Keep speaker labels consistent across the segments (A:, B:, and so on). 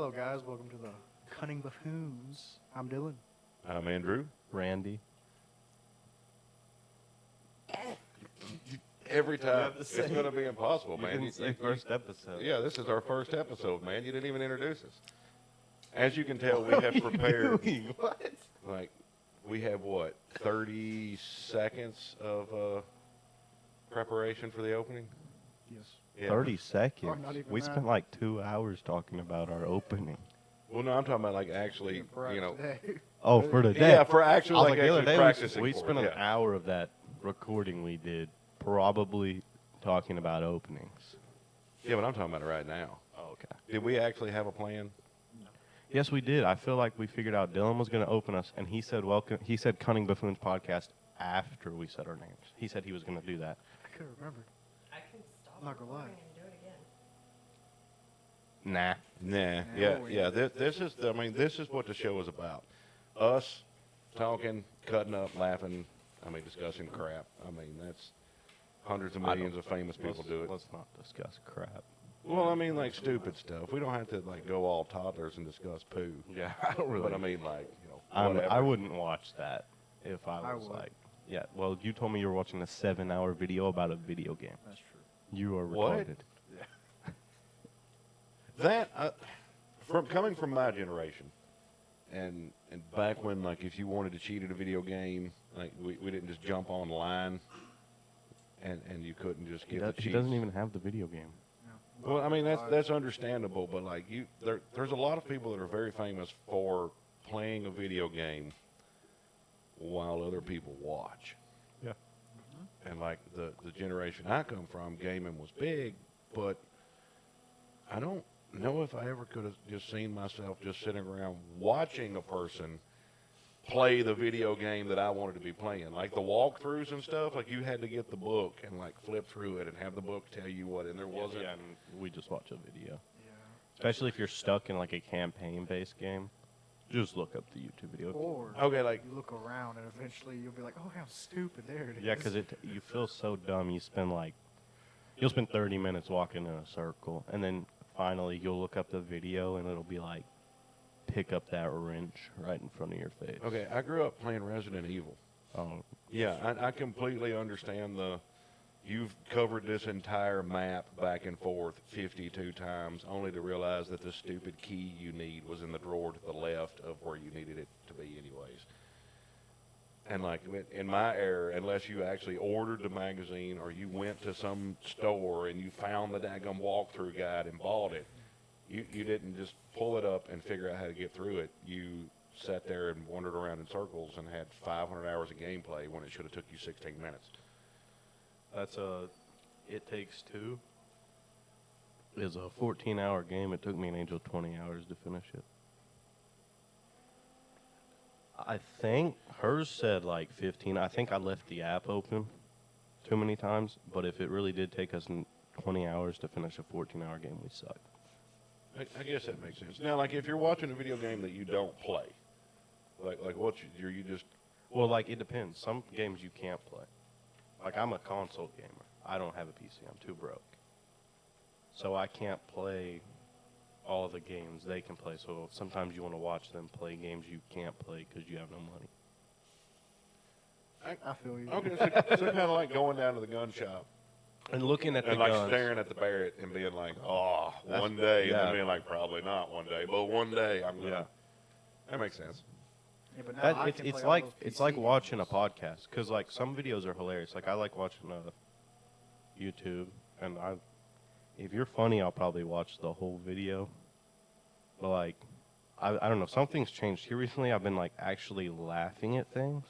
A: Hello, guys. Welcome to the Cunning Buffoons. I'm Dylan.
B: I'm Andrew.
C: Randy.
B: Every time it's going to be impossible, man.
C: You didn't say first episode.
B: Yeah, this is our first episode, man. You didn't even introduce us. As you can tell, we have prepared.
C: What?
B: Like, we have what, 30 seconds of preparation for the opening?
A: Yes.
B: Yeah.
C: 30
A: Or
C: seconds.
A: not even
C: We
A: that.
C: spent like 2 hours talking about our opening.
B: Well, no, I'm talking about like actually,
A: For
B: you know.
A: today.
C: Oh, for the day.
B: Yeah, for
C: I
B: actually
C: was
B: like
C: like, the other
B: actually
C: day
B: practicing.
C: we
B: for
C: spent
B: it,
C: an hour of that recording we did probably talking about openings.
B: Yeah, but I'm talking about it right now.
C: Oh, okay.
B: Did we actually have a plan?
C: Yes, we did. I feel like we figured out Dylan was going to open us, and he said, "Welcome." He said, "Cunning Buffoons podcast." After we said our names, he said he was going to do that.
A: I couldn't remember.
D: I can stop
A: I'm not gonna lie.
D: recording and do it again.
C: Nah.
B: Nah.
A: No,
B: Yeah. This is. I mean, this is what the show is about. Us talking, cutting up, laughing. I mean, discussing crap. I mean, that's hundreds of millions of famous people do it.
C: Let's not discuss crap.
B: Well, I mean, like stupid stuff. We don't have to like go all toddlers and discuss poo.
C: Yeah, I don't really.
B: But I mean, like, you know, whatever.
C: I wouldn't watch that if I was
A: would.
C: like, yeah. Well, you told me you were watching a 7-hour video about a video game.
A: That's true.
C: You are
B: What?
C: retarded.
B: That from coming from my generation, and back when like if you wanted to cheat at a video game, like we didn't just jump online, and you couldn't just
C: He,
B: get the
C: does,
B: cheats.
C: he doesn't even have the video game.
A: Yeah.
B: Well, I mean that's understandable, but like there's a lot of people that are very famous for playing a video game while other people watch.
C: Yeah.
B: And like the generation I come from, gaming was big, but I don't know if I ever could have just seen myself just sitting around watching a person play the video game that I wanted to be playing. Like the walkthroughs and stuff, like you had to get the book and like flip through it and have the book tell you what, and there wasn't.
C: Yeah, and we just watch a video.
A: Yeah.
C: Especially if you're stuck in like a campaign-based game, just look up the YouTube video.
A: Or
B: Okay, like
A: you look around and eventually you'll be like, oh, how stupid. There it is.
C: Yeah, because you feel so dumb. You'll spend 30 minutes walking in a circle, and then finally you'll look up the video, and it'll be like, pick up that wrench right in front of your face.
B: okay, I grew up playing Resident Evil.
C: Oh,
B: Yeah, I completely understand you've covered this entire map back and forth 52 times, only to realize that the stupid key you need was in the drawer to the left of where you needed it to be anyways. And like in my era, unless you actually ordered the magazine or you went to some store and you found the daggum walkthrough guide and bought it, you didn't just pull it up and figure out how to get through it. You sat there and wandered around in circles and had 500 hours of gameplay when it should have took you 16 minutes.
C: that's It Takes Two. Is a 14-hour game. It took me an angel 20 hours to finish it. I think hers said like 15. I think I left the app open too many times. But if it really did take us 20 hours to finish a 14-hour game, we suck.
B: I guess that makes sense. Now, like if you're watching a video game that you don't play, like what you just
C: Well, like it depends. Some games you can't play. Like I'm a console gamer. I don't have a PC. I'm too broke. So I can't play all the games they can play. So sometimes you want to watch them play games you can't play because you have no money.
A: I feel you.
B: okay, so kind of like going down to the gun shop
C: And looking at the
B: and like
C: guns.
B: staring at the Barrett and being like, oh, one day, and
C: yeah.
B: then being like, probably not one day, but one day I'm gonna.
C: Yeah.
B: That makes sense.
A: Yeah, but now
C: That,
A: I
C: it's
A: can
C: it's
A: play all
C: like
A: those
C: it's
A: PC
C: like watching a
A: games.
C: podcast because like some videos are hilarious. Like I like watching YouTube, and if you're funny, I'll probably watch the whole video. But like, I don't know. Something's changed here recently. I've been like actually laughing at things.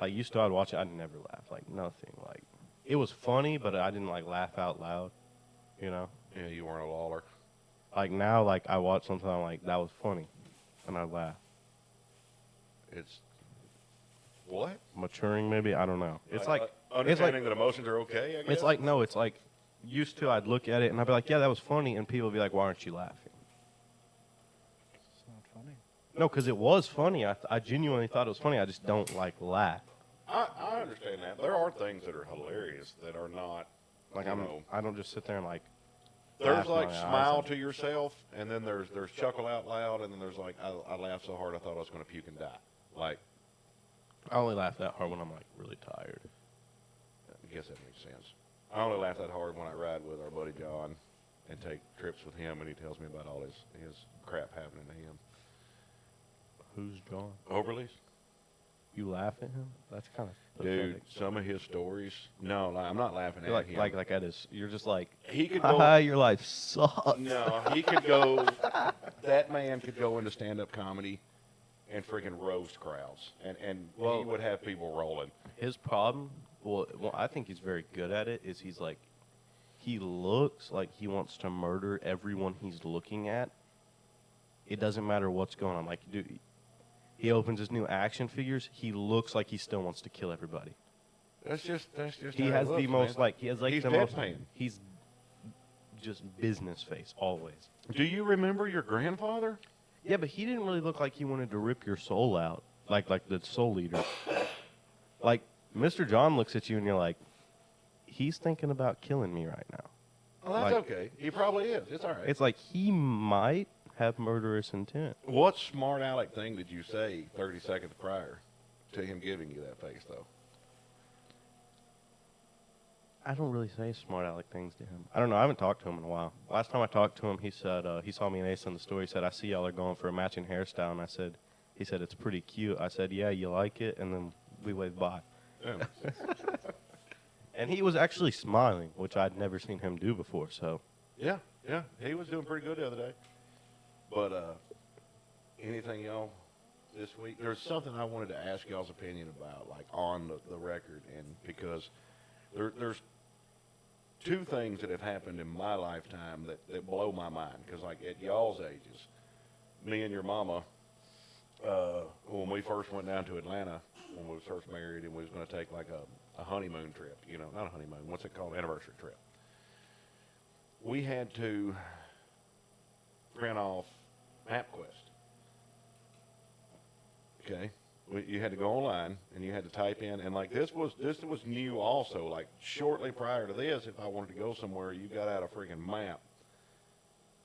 C: Like used to, I'd watch it. I'd never laugh. Like nothing. Like it was funny, but I didn't like laugh out loud. You know.
B: Yeah, you weren't a lawler.
C: Like now, like I watch something, I'm like that was funny, and I laugh.
B: It's what?
C: Maturing, maybe, I don't know. It's like
B: understanding that emotions are okay. I guess.
C: it's like no, it's like used to. I'd look at it and I'd be like, yeah, that was funny, and people would be like, why aren't you laughing?
A: It's not funny.
C: No, because it was funny. I genuinely thought it was funny. I just don't like laugh.
B: I understand that. There are things that are hilarious that are not.
C: Like
B: you
C: I'm,
B: know,
C: I don't just sit there and like
B: There's
C: laughed
B: like
C: my eyes
B: smile
C: out.
B: to yourself, and then there's chuckle out loud, and then there's like I laughed so hard I thought I was going to puke and die. Like,
C: I only laugh that hard when I'm like really tired.
B: I guess that makes sense. I only laugh that hard when I ride with our buddy John and take trips with him, and he tells me about all his crap happening to him.
C: Who's John?
B: Overlease?
C: You laugh at him? That's kind of
B: Dude, some of his stories. No, I'm not laughing at him.
C: like at his. You're just like,
B: He could
C: haha,
B: go.
C: your life sucks.
B: No, he could go. That man could go into stand-up comedy and freaking roast crowds, and
C: Well-
B: he would have people rolling.
C: His problem, well, I think he's very good at it. Is he's like, he looks like he wants to murder everyone he's looking at. It doesn't matter what's going on. Like, dude, he opens his new action figures. He looks like he still wants to kill everybody.
B: That's just.
C: He
B: how
C: has
B: looks,
C: the most
B: man.
C: like he has like
B: He's
C: the most.
B: deadpan.
C: He's just business face always.
B: Do you remember your grandfather?
C: Yeah, but he didn't really look like he wanted to rip your soul out, like the soul leader. Like Mr. John looks at you and you're like, he's thinking about killing me right now.
B: Oh, that's
C: Like-
B: okay. He probably is. It's all right.
C: It's like he might have murderous intent.
B: What smart aleck thing did you say 30 seconds prior to him giving you that face, though?
C: I don't really say smart aleck things to him. I don't know. I haven't talked to him in a while. Last time I talked to him, he said he saw me and Ace in the store. He said, "I see y'all are going for a matching hairstyle," and he said it's pretty cute. I said, "Yeah, you like it?" And then we waved bye.
B: Yeah.
C: And he was actually smiling, which I'd never seen him do before. So
B: Yeah, he was doing pretty good the other day. But anything y'all this week? There's something I wanted to ask y'all's opinion about, like on the record, and because there's two things that have happened in my lifetime that blow my mind. Because like at y'all's ages, me and your mama, when we first went down to Atlanta, when we was first married, and we was going to take like a honeymoon trip, not a honeymoon, what's it called, anniversary trip. We had to print off MapQuest. Okay, you had to go online and you had to type in, and like this was new also. Like shortly prior to this, if I wanted to go somewhere, you got out a freaking map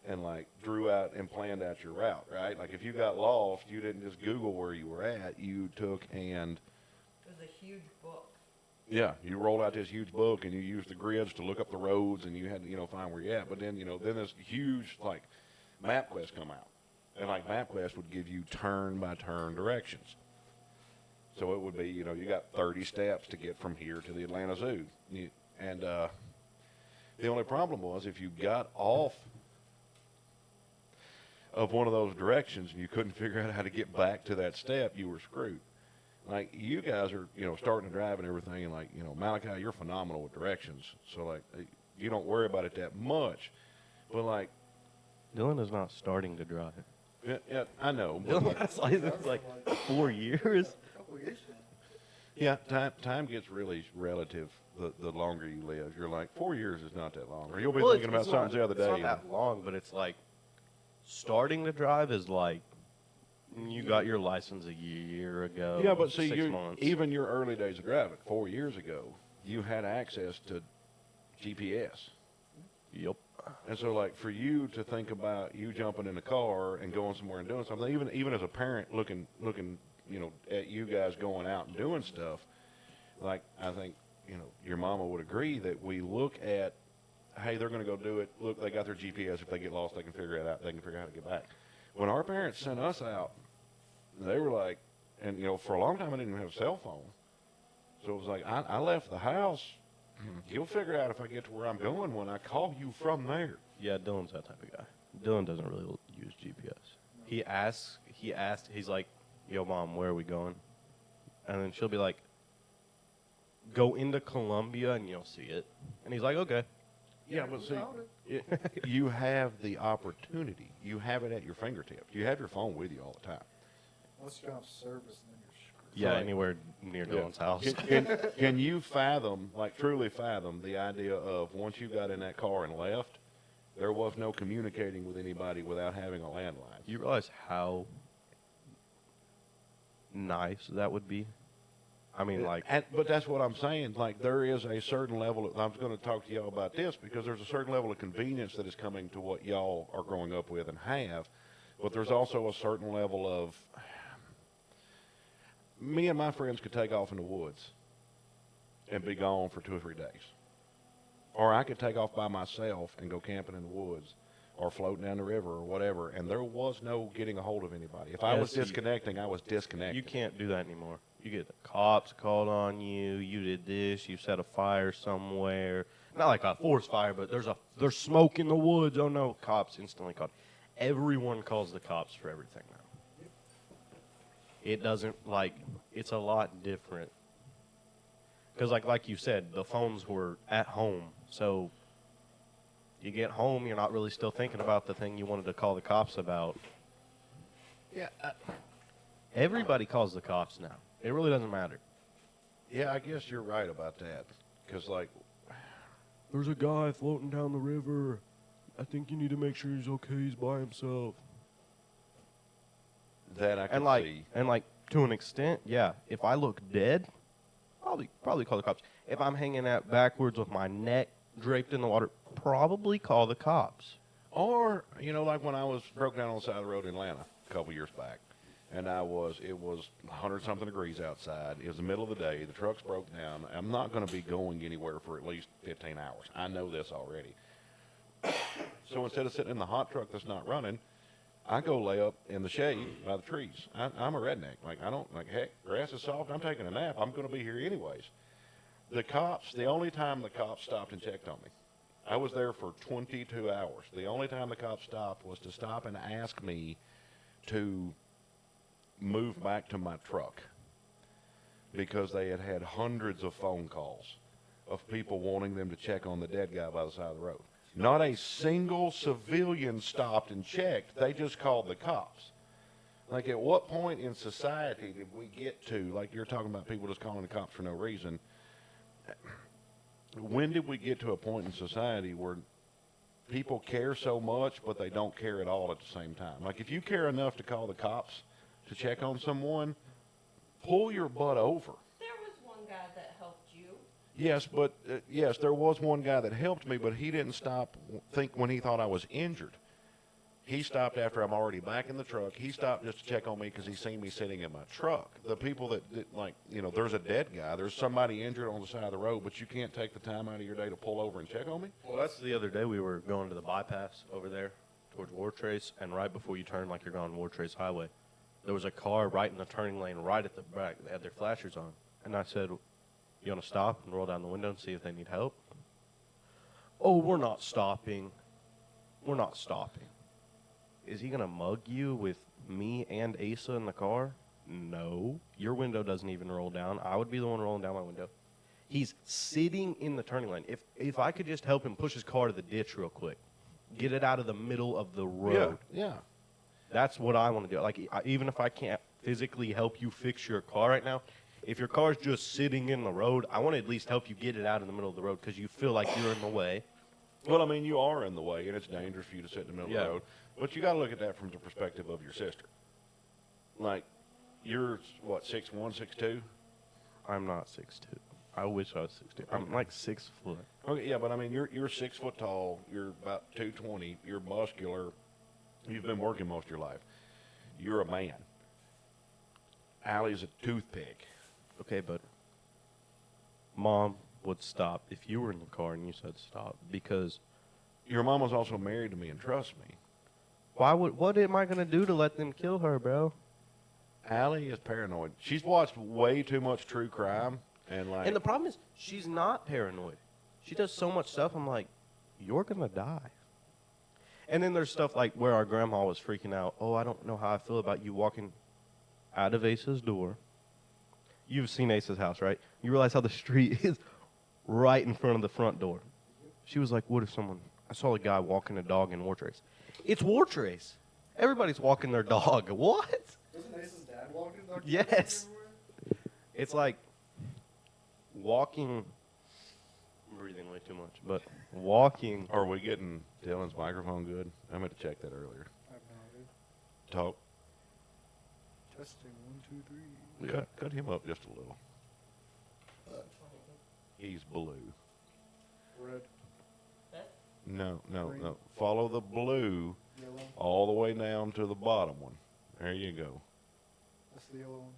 B: and like drew out and planned out your route, right? Like if you got lost, you didn't just Google where you were at. You took and
D: It was a huge book.
B: yeah, you rolled out this huge book and you used the grids to look up the roads, and you had to find where you're at. But then then this huge like MapQuest come out, and like MapQuest would give you turn by turn directions. So it would be you got 30 steps to get from here to the Atlanta Zoo, and the only problem was if you got off of one of those directions and you couldn't figure out how to get back to that step, you were screwed. Like you guys are, starting to drive and everything, and like, Malachi, you're phenomenal with directions. So like, you don't worry about it that much. But like,
C: Dylan is not starting to drive.
B: yeah, I know. But like,
C: It's like 4 years.
A: Couple years now.
B: yeah, time gets really relative. The longer you live, you're like 4 years is not that long. Or you'll be
C: Well,
B: thinking about
C: it's
B: something the other day.
C: It's not that long, but it's like starting to drive is like you got your license a year ago.
B: Yeah, but see,
C: 6 months.
B: even your early days of driving, 4 years ago, you had access to GPS.
C: Yep.
B: And so, like, for you to think about you jumping in the car and going somewhere and doing something, even as a parent looking, at you guys going out and doing stuff, like, I think, your mama would agree that we look at, hey, they're going to go do it. Look, they got their GPS. If they get lost, they can figure it out. They can figure out how to get back. When our parents sent us out, they were like, and, for a long time, I didn't even have a cell phone. So it was like, I left the house. You'll figure out if I get to where I'm going when I call you from there.
C: Yeah, Dylan's that type of guy. Dylan doesn't really use GPS. He asked, he's like, "Yo, Mom, where are we going?" And then she'll be like, "Go into Columbia and you'll see it." And he's like, "Okay."
B: Yeah, but see, you have the opportunity. You have it at your fingertips. You have your phone with you all the time.
A: Once you go off service, then you're screwed.
C: Yeah,
B: Right.
C: anywhere near Dylan's house.
B: Can you fathom, like truly fathom, the idea of once you got in that car and left, there was no communicating with anybody without having a landline?
C: You realize how nice that would be? I mean, like,
B: But that's what I'm saying. Like, there is a certain level of, I'm going to talk to y'all about this because there's a certain level of convenience that is coming to what y'all are growing up with and have. But there's also a certain level of, me and my friends could take off in the woods and be gone for 2 or 3 days. Or I could take off by myself and go camping in the woods or floating down the river or whatever, and there was no getting a hold of anybody. If I was disconnecting, I was disconnecting.
C: you can't do that anymore. You get the cops called on you. You did this. You set a fire somewhere. Not like a forest fire, but there's smoke in the woods. Oh no, cops instantly called. Everyone calls the cops for everything now. It doesn't like it's a lot different. Because like you said, the phones were at home, so you get home, you're not really still thinking about the thing you wanted to call the cops about.
B: Yeah,
C: Everybody calls the cops now. It really doesn't matter.
B: yeah, I guess you're right about that. Because, like,
C: There's a guy floating down the river. I think you need to make sure he's okay. He's by himself.
B: that I can see.
C: And like to an extent, yeah. If I look dead, probably call the cops. If I'm hanging out backwards with my neck draped in the water, probably call the cops.
B: Or, like when I was broke down on the side of the road in Atlanta a couple years back, and it was 100-something degrees outside. It was the middle of the day. The truck's broke down. I'm not going to be going anywhere for at least 15 hours. I know this already. So instead of sitting in the hot truck that's not running, I go lay up in the shade by the trees. I'm a redneck. Heck, grass is soft. I'm taking a nap. I'm going to be here anyways. The only time the cops stopped and checked on me, I was there for 22 hours. The only time the cops stopped was to stop and ask me to move back to my truck because they had had hundreds of phone calls of people wanting them to check on the dead guy by the side of the road. Not a single civilian stopped and checked. They just called the cops. Like, at what point in society did we get to, like you're talking about people just calling the cops for no reason, when did we get to a point in society where people care so much but they don't care at all at the same time? Like, if you care enough to call the cops to check on someone, pull your butt over.
D: There was one guy that helped you.
B: Yes, but yes, there was one guy that helped me, but he didn't stop when he thought I was injured. He stopped after I'm already back in the truck. He stopped just to check on me because he seen me sitting in my truck. The people that there's a dead guy, there's somebody injured on the side of the road, but you can't take the time out of your day to pull over and check on me?
C: Well, that's the other day we were going to the bypass over there towards War Trace, and right before you turn like you're going War Trace Highway, there was a car right in the turning lane right at the back. They had their flashers on. And I said, you want to stop and roll down the window and see if they need help? Oh, we're not stopping. We're not stopping. Is he going to mug you with me and Asa in the car? No. Your window doesn't even roll down. I would be the one rolling down my window. He's sitting in the turning lane. If I could just help him push his car to the ditch real quick, get it out of the middle of the road.
B: Yeah.
C: That's what I want to do. Like, even if I can't physically help you fix your car right now, if your car's just sitting in the road, I want to at least help you get it out in the middle of the road because you feel like you're in the way.
B: Well, I mean, you are in the way, and it's dangerous for you to sit in the middle of the road. But you got to look at that from the perspective of your sister. Like, you're, what, 6'1", 6'2"?
C: I'm not 6'2". I wish I was 6'2". I'm like 6 foot.
B: Okay, yeah, but I mean, you're 6 foot tall. You're about 220. You're muscular. You've been working most of your life. You're a man. Allie's a toothpick.
C: Okay, but Mom would stop if you were in the car and you said stop because
B: Your mom was also married to me, and trust me,
C: what am I going to do to let them kill her, bro?
B: Allie is paranoid. She's watched way too much true crime, and like.
C: And the problem is she's not paranoid. She does so much stuff. I'm like, you're going to die. And then there's stuff like where our grandma was freaking out. Oh, I don't know how I feel about you walking out of Asa's door. You've seen Asa's house, right? You realize how the street is right in front of the front door. She was like, what if I saw a guy walking a dog in War Trace. It's War Trace. Everybody's walking their dog. What?
A: Doesn't Ace's dad walk his dog?
C: Yes. It's like walking. I'm breathing way too much, but walking.
B: Are we getting Dylan's microphone good? I meant to check that earlier.
A: I have no idea.
B: Talk.
A: Testing, 1, 2, 3.
B: Cut him up just a little. He's blue.
A: Red,
B: No,
A: Green.
B: no. Follow the blue
A: yellow.
B: all the way down to the bottom one. There you go.
A: That's the yellow one.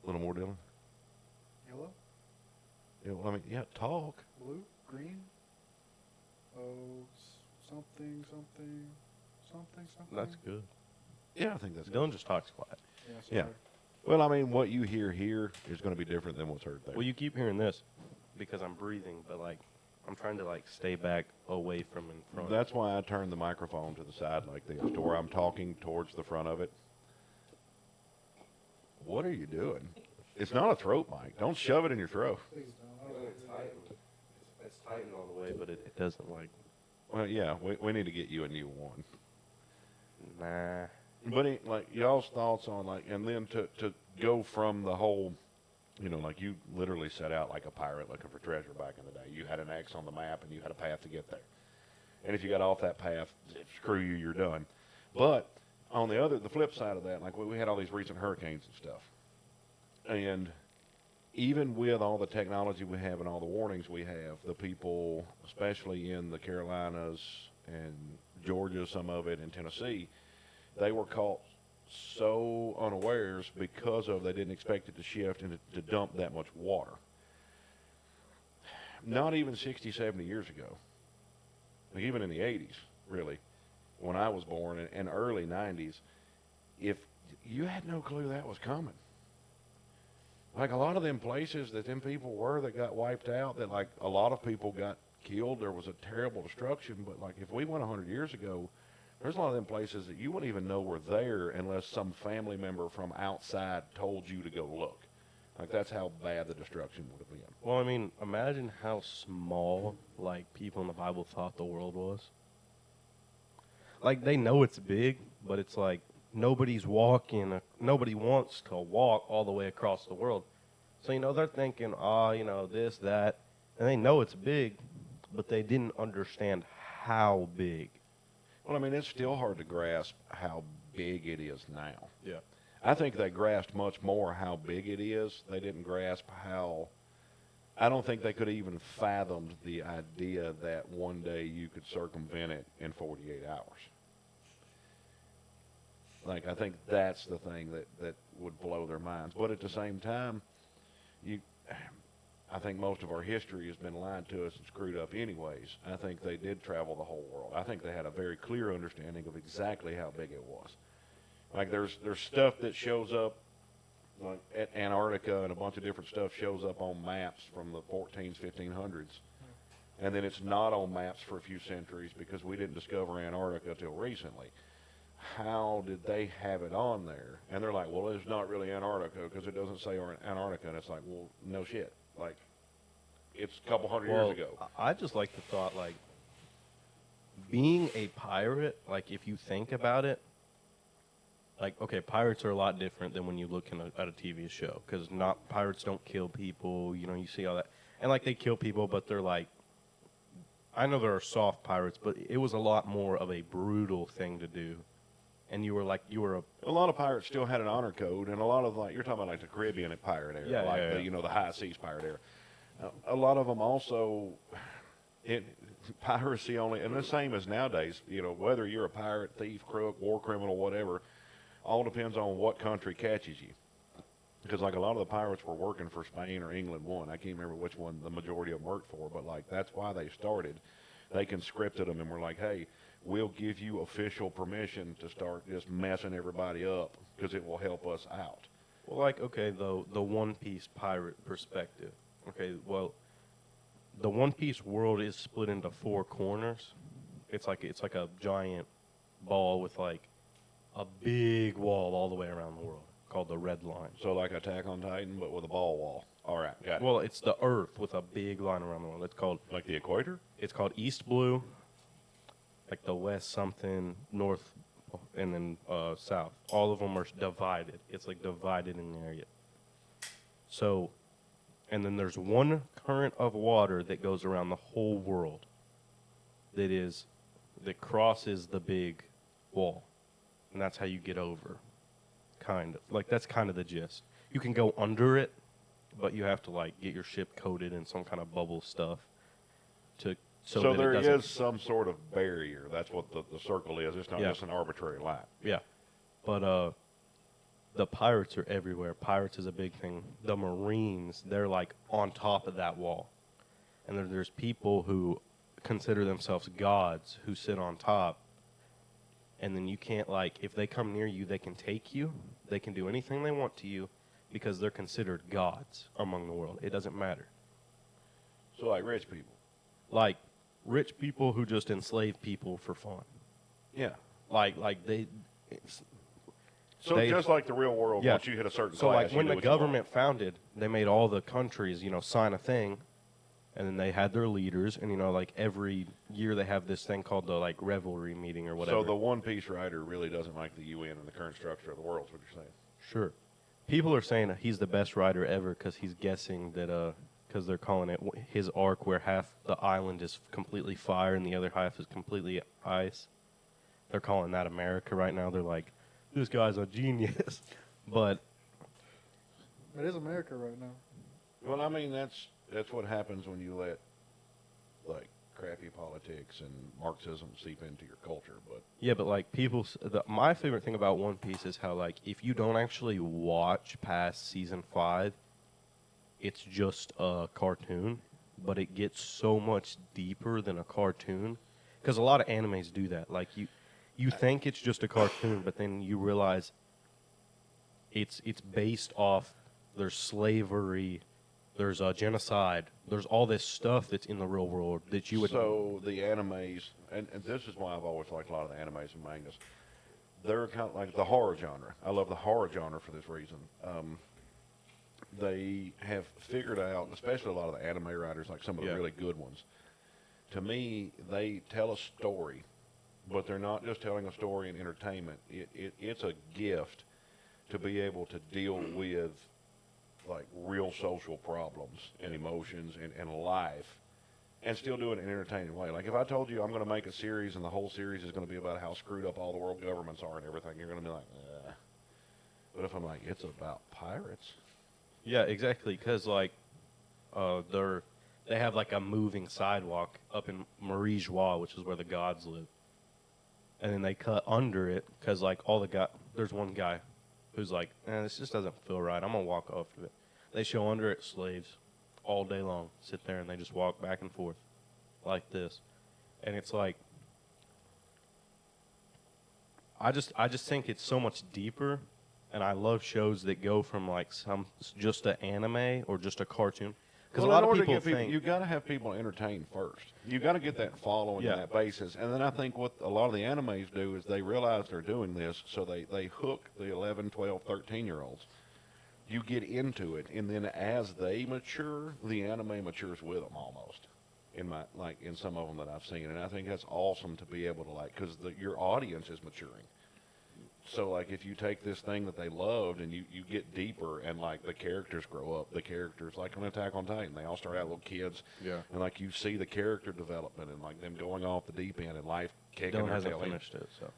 B: A little more, Dylan.
A: Yellow,
B: Yeah, talk.
A: blue, green. Oh, something, something, something, something.
C: That's good.
B: Yeah, I think that's
C: Dylan just talks quiet.
A: Yeah.
B: Yeah. Well, I mean, what you hear here is going to be different than what's heard there.
C: Well, you keep hearing this because I'm breathing, but like I'm trying to like stay back away from in front.
B: That's why I turn the microphone to the side like this, to where I'm talking towards the front of it. What are you doing? It's not a throat mic. Don't shove it in your throat.
A: Please don't. I don't know.
C: It's tightened all the way, but it doesn't like.
B: Well, yeah, we need to get you a new one.
C: Nah.
B: But like y'all's thoughts on like, and then to go from the whole, like you literally set out like a pirate looking for treasure back in the day. You had an X on the map and you had a path to get there. And if you got off that path, screw you, you're done. But on the flip side of that, like we had all these recent hurricanes and stuff. And even with all the technology we have and all the warnings we have, the people, especially in the Carolinas and Georgia, some of it, and Tennessee, they were caught so unawares because they didn't expect it to shift and to dump that much water. Not even 60, 70 years ago, like even in the 80s, really, when I was born, and early 90s, if you had no clue that was coming. Like a lot of them places that them people were that got wiped out, that like a lot of people got killed, there was a terrible destruction, but like if we went 100 years ago, there's a lot of them places that you wouldn't even know were there unless some family member from outside told you to go look. Like that's how bad the destruction would have been.
C: Well, I mean, imagine how small like people in the Bible thought the world was. Like they know it's big, but it's like nobody wants to walk all the way across the world. So they're thinking, this, that, and they know it's big, but they didn't understand how big.
B: Well, I mean, it's still hard to grasp how big it is now.
C: Yeah.
B: I think they grasped much more how big it is. They didn't grasp I don't think they could have even fathomed the idea that one day you could circumvent it in 48 hours. Like, I think that's the thing that would blow their minds. But at the same time, I think most of our history has been lied to us and screwed up anyways. I think they did travel the whole world. I think they had a very clear understanding of exactly how big it was. Like there's stuff that shows up like at Antarctica, and a bunch of different stuff shows up on maps from the 1400s, 1500s. And then it's not on maps for a few centuries because we didn't discover Antarctica till recently. How did they have it on there? And they're like, well, it's not really Antarctica because it doesn't say Antarctica. And it's like, well, no shit. Like, it's a couple hundred years ago.
C: I just like the thought, like, being a pirate, like, if you think about it, like, okay, pirates are a lot different than when you look at a TV show, because pirates don't kill people, you see all that. And, like, they kill people, but they're, like, I know there are soft pirates, but it was a lot more of a brutal thing to do. And you were
B: A lot of pirates still had an honor code, and a lot of, like, you're talking about, like, the Caribbean pirate era,
C: Yeah,
B: like,
C: yeah, yeah.
B: the high seas pirate era. A lot of them also, piracy only, and the same as nowadays, whether you're a pirate, thief, crook, war criminal, whatever, all depends on what country catches you. Because, like, a lot of the pirates were working for Spain or England one. I can't remember which one the majority of them worked for, but, like, that's why they started. They conscripted them and were like, hey, we'll give you official permission to start just messing everybody up because it will help us out.
C: well, like, okay, the One Piece pirate perspective. Okay, well, the One Piece world is split into 4 corners. It's like a giant ball with, like, a big wall all the way around the world called the Red Line.
B: So like Attack on Titan, but with a ball wall. All right, got it.
C: Well, it's the Earth with a big line around the world.
B: Like the equator?
C: It's called East Blue, like the West something, North, and then South. All of them are divided. It's like divided in the area. So, and then there's one current of water that goes around the whole world that crosses the big wall. And that's how you get over, kind of. Like, that's kind of the gist. You can go under it, but you have to like get your ship coated in some kind of bubble stuff to
B: So
C: that
B: there
C: it doesn't,
B: is some sort of barrier. That's what the circle is. It's not
C: Yeah.
B: just an arbitrary line.
C: Yeah, but the pirates are everywhere. Pirates is a big thing. The Marines, they're like on top of that wall, and there's people who consider themselves gods who sit on top. And then you can't, like, if they come near you, they can take you. They can do anything they want to you because they're considered gods among the world. It doesn't matter.
B: So like rich people.
C: Like, rich people who just enslave people for fun.
B: Yeah.
C: Like they...
B: So
C: They-
B: just like the real world,
C: Yeah.
B: once you hit a certain
C: So,
B: class,
C: like,
B: you
C: when
B: do
C: the
B: what you want.
C: government founded, they made all the countries, sign a thing. And then they had their leaders. And, like, every year they have this thing called the, like, revelry meeting or whatever.
B: So the One Piece writer really doesn't like the UN and the current structure of the world, is what you're saying.
C: Sure. People are saying that he's the best writer ever because he's guessing that, because they're calling it his arc where half the island is completely fire and the other half is completely ice. They're calling that America right now. They're like, this guy's a genius. But,
A: It is America right now.
B: Well, I mean, that's what happens when you let, like, crappy politics and Marxism seep into your culture. But
C: yeah, but like my favorite thing about One Piece is how, like, if you don't actually watch past season 5, it's just a cartoon, but it gets so much deeper than a cartoon. Because a lot of animes do that. Like, you think it's just a cartoon, but then you realize it's based off, there's slavery, there's genocide, there's all this stuff that's in the real world that you would...
B: So the animes, and this is why I've always liked a lot of the animes and mangas, they're kind of like the horror genre. I love the horror genre for this reason. They have figured out, especially a lot of the anime writers, like some of the
C: Yeah.
B: really good ones, to me, they tell a story, but they're not just telling a story in entertainment. It's a gift to be able to deal with, like, real social problems and emotions and life, and still do it in an entertaining way. Like, if I told you I'm going to make a series and the whole series is going to be about how screwed up all the world governments are and everything, you're going to be like, eh. But if I'm like, it's about pirates.
C: Yeah, exactly. Because, like, they have, like, a moving sidewalk up in Marie Joie, which is where the gods live. And then they cut under it because, like, there's one guy who's like, this just doesn't feel right. I'm going to walk off of it. They show under it slaves all day long, sit there, and they just walk back and forth like this. And it's like, I just think it's so much deeper, and I love shows that go from, like, just an anime or just a cartoon. Because a lot of people think...
B: you got to have people entertained first. You got to get that following
C: Yeah.
B: and that basis. And then I think what a lot of the animes do is they realize they're doing this, so they hook the 11, 12, 13-year-olds. You get into it, and then as they mature, the anime matures with them almost. In some of them that I've seen, and I think that's awesome to be able to, like, because your audience is maturing. So, like, if you take this thing that they loved and you get deeper and, like, the characters grow up, the characters, like on Attack on Titan, they all start out little kids.
C: Yeah.
B: And, like, you see the character development and, like, them going off the deep end and life kicking
C: Dylan
B: their
C: hasn't
B: tail in.
C: finished it, so...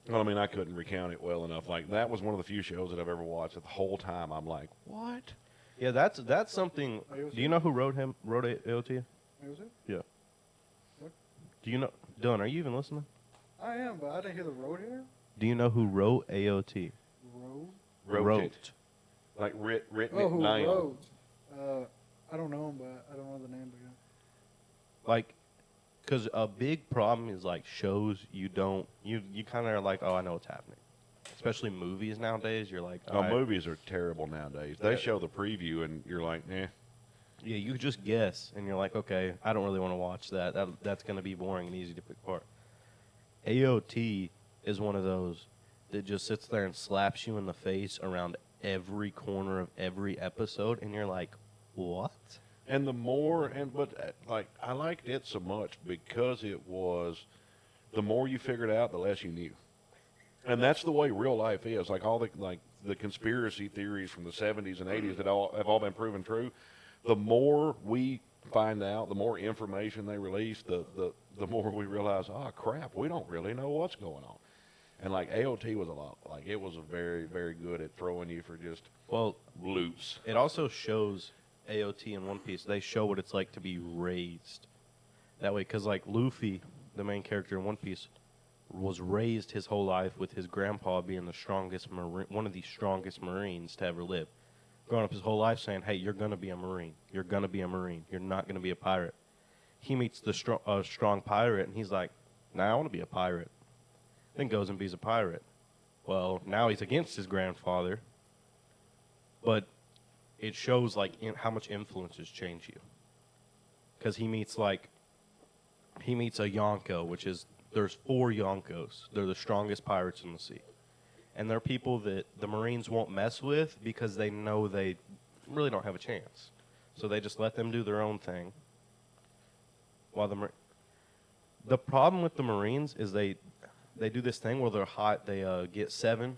B: Well, I mean, I couldn't recount it well enough. Like, that was one of the few shows that I've ever watched that the whole time I'm like, what?
C: Yeah, that's something... Do you know who wrote AOT?
A: Was it?
C: Yeah.
A: What?
C: Do you know... Dylan, are you even listening?
A: I am, but I didn't hear the road here.
C: Do you know who wrote AOT?
A: Road?
B: Wrote it. Like, written
A: Oh,
B: it
A: who
B: down.
A: wrote? I don't know him, but I don't know the name again.
C: Like, because a big problem is, like, shows you don't... You kind of are like, oh, I know what's happening. Especially movies nowadays, you're like...
B: Oh,
C: all right.
B: movies are terrible nowadays. They show the preview and you're like, eh.
C: Yeah, you just guess, and you're like, okay, I don't really want to watch that. That's going to be boring and easy to pick apart. AOT is one of those that just sits there and slaps you in the face around every corner of every episode, and you're like, what?
B: And like, I liked it so much because it was, the more you figured out, the less you knew. And that's the way real life is. Like, all the conspiracy theories from the 70s and 80s that have all been proven true, the more we find out, the more information they release, the more we realize, oh, crap, we don't really know what's going on. And like AOT was a lot, like it was a very, very good at throwing you for just
C: Well,
B: loops.
C: it also shows AOT in One Piece. They show what it's like to be raised that way, because like Luffy, the main character in One Piece, was raised his whole life with his grandpa being the strongest one of the strongest Marines to ever live. Growing up his whole life saying, "Hey, you're gonna be a Marine. You're gonna be a Marine. You're not gonna be a pirate." He meets the strong pirate, and he's like, "Nah, I want to be a pirate." Then goes and be's a pirate. Well, now he's against his grandfather, but it shows like how much influences change you. Because he meets a Yonko, which is there's 4 Yonkos. They're the strongest pirates in the sea, and they're people that the Marines won't mess with because they know they really don't have a chance. So they just let them do their own thing. While the problem with the Marines is they do this thing where they're hot. They get seven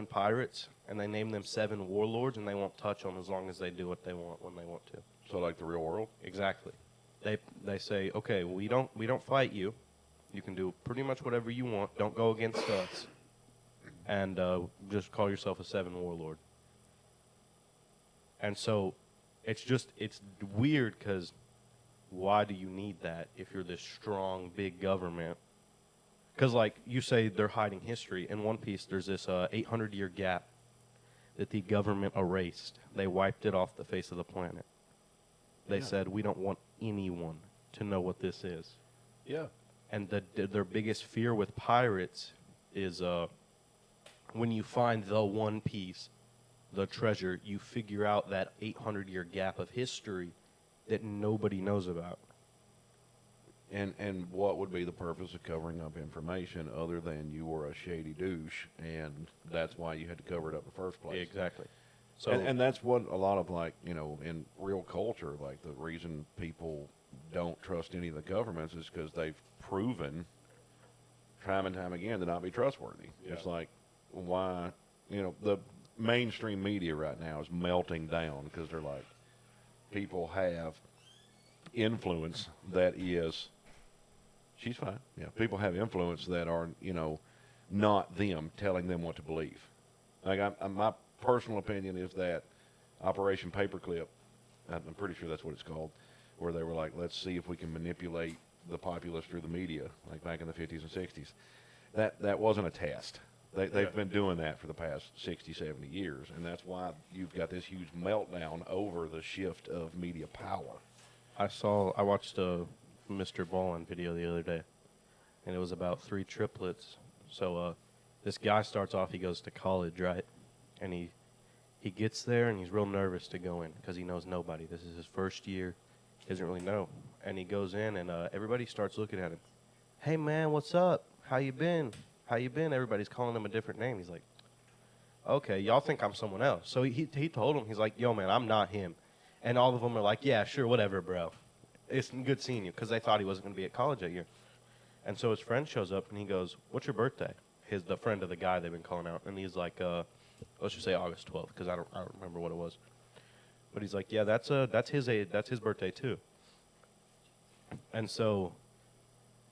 C: pirates, and they name them 7 warlords, and they won't touch them as long as they do what they want when they want to.
B: So like the real world.
C: Exactly. They say, okay, we don't fight you. You can do pretty much whatever you want. Don't go against us, and just call yourself a 7 warlord. And so, it's weird because why do you need that if you're this strong big government? Because, like, you say they're hiding history. In One Piece, there's this 800-year gap that the government erased. They wiped it off the face of the planet. They said, we don't want anyone to know what this is.
B: Yeah.
C: And their biggest fear with pirates is when you find the One Piece, the treasure, you figure out that 800-year gap of history that nobody knows about.
B: And what would be the purpose of covering up information other than you were a shady douche, and that's why you had to cover it up in the first place?
C: Exactly. So
B: And that's what a lot of, like, you know, in real culture, like the reason people don't trust any of the governments is because they've proven time and time again to not be trustworthy.
C: Yeah.
B: It's like, why, you know, the mainstream media right now is melting down because they're like, people have influence that is, she's fine. Yeah, people have influence that are, you know, not them telling them what to believe. Like, my personal opinion is that Operation Paperclip, I'm pretty sure that's what it's called, where they were like, let's see if we can manipulate the populace through the media, like back in the 50s and 60s. That wasn't a test. They've been doing that for the past 60, 70 years, and that's why you've got this huge meltdown over the shift of media power.
C: I watched a Mr. Ballin video the other day, and it was about 3 triplets. So this guy starts off, he goes to college, right? And he gets there, and he's real nervous to go in because he knows nobody. This is his first year. He doesn't really know. And he goes in, and everybody starts looking at him. Hey, man, what's up? How you been? How you been? Everybody's calling him a different name. He's like, okay, y'all think I'm someone else. So he told him, he's like, yo, man, I'm not him. And all of them are like, yeah, sure, whatever, bro. It's good seeing you, because they thought he wasn't going to be at college that year. And so his friend shows up, and he goes, what's your birthday? The friend of the guy they've been calling out. And he's like, let's just say August 12th, because I don't remember what it was. But he's like, yeah, that's his birthday too. And so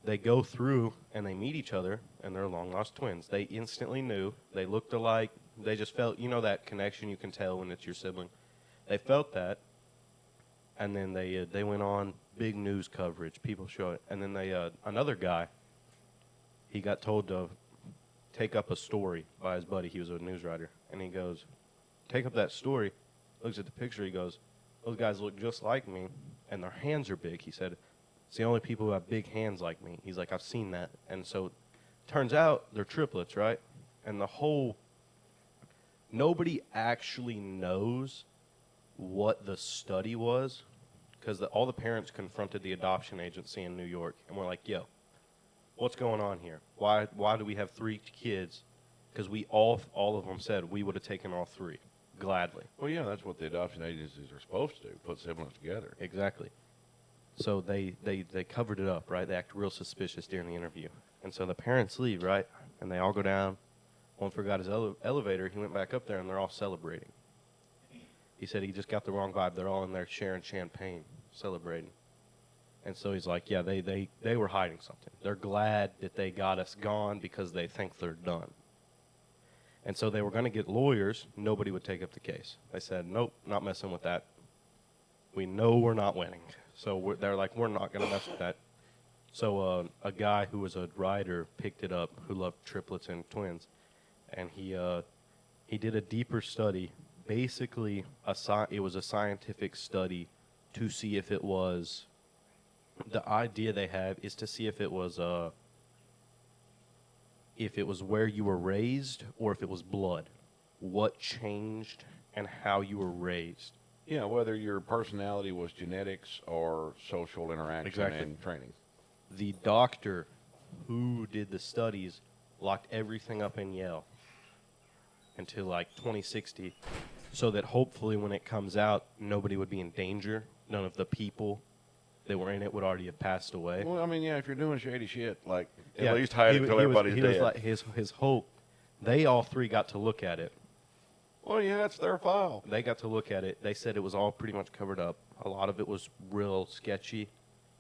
C: they go through and they meet each other, and they're long lost twins. They instantly knew. They looked alike. They just felt, you know, that connection you can tell when it's your sibling. They felt that, and then they went on big news coverage. People show it, and then another guy. He got told to take up a story by his buddy. He was a news writer, and he goes, take up that story. Looks at the picture. He goes, those guys look just like me, and their hands are big. He said, it's the only people who have big hands like me. He's like, I've seen that. And so turns out they're triplets, right? And nobody actually knows what the study was, because all the parents confronted the adoption agency in New York and were like, yo, what's going on here? Why do we have 3 kids? Because all of them said we would have taken all 3 gladly.
B: Well, yeah, that's what the adoption agencies are supposed to do, put siblings together.
C: Exactly. So they covered it up, right? They act real suspicious during the interview. And so the parents leave, right? And they all go down. One forgot his elevator. He went back up there, and they're all celebrating. He said he just got the wrong vibe. They're all in there sharing champagne, celebrating. And so he's like, yeah, they were hiding something. They're glad that they got us gone because they think they're done. And so they were going to get lawyers. Nobody would take up the case. They said, nope, not messing with that. We know we're not winning. So they're like, we're not going to mess with that. So a guy who was a writer picked it up who loved triplets and twins. And he did a deeper study. Basically, it was a scientific study to see if it was, the idea they have is to see if it was where you were raised or if it was blood. What changed and how you were raised.
B: Yeah, whether your personality was genetics or social interaction
C: Exactly.
B: and training.
C: The doctor who did the studies locked everything up in Yale until like 2060 so that hopefully when it comes out, nobody would be in danger. None of the people that were in it would already have passed away.
B: Well, I mean, yeah, if you're doing shady shit, like,
C: Yeah,
B: at least hide it till everybody's
C: he
B: dead.
C: was like, his hope, they all three got to look at it.
B: Well, yeah, it's their file.
C: They got to look at it. They said it was all pretty much covered up. A lot of it was real sketchy.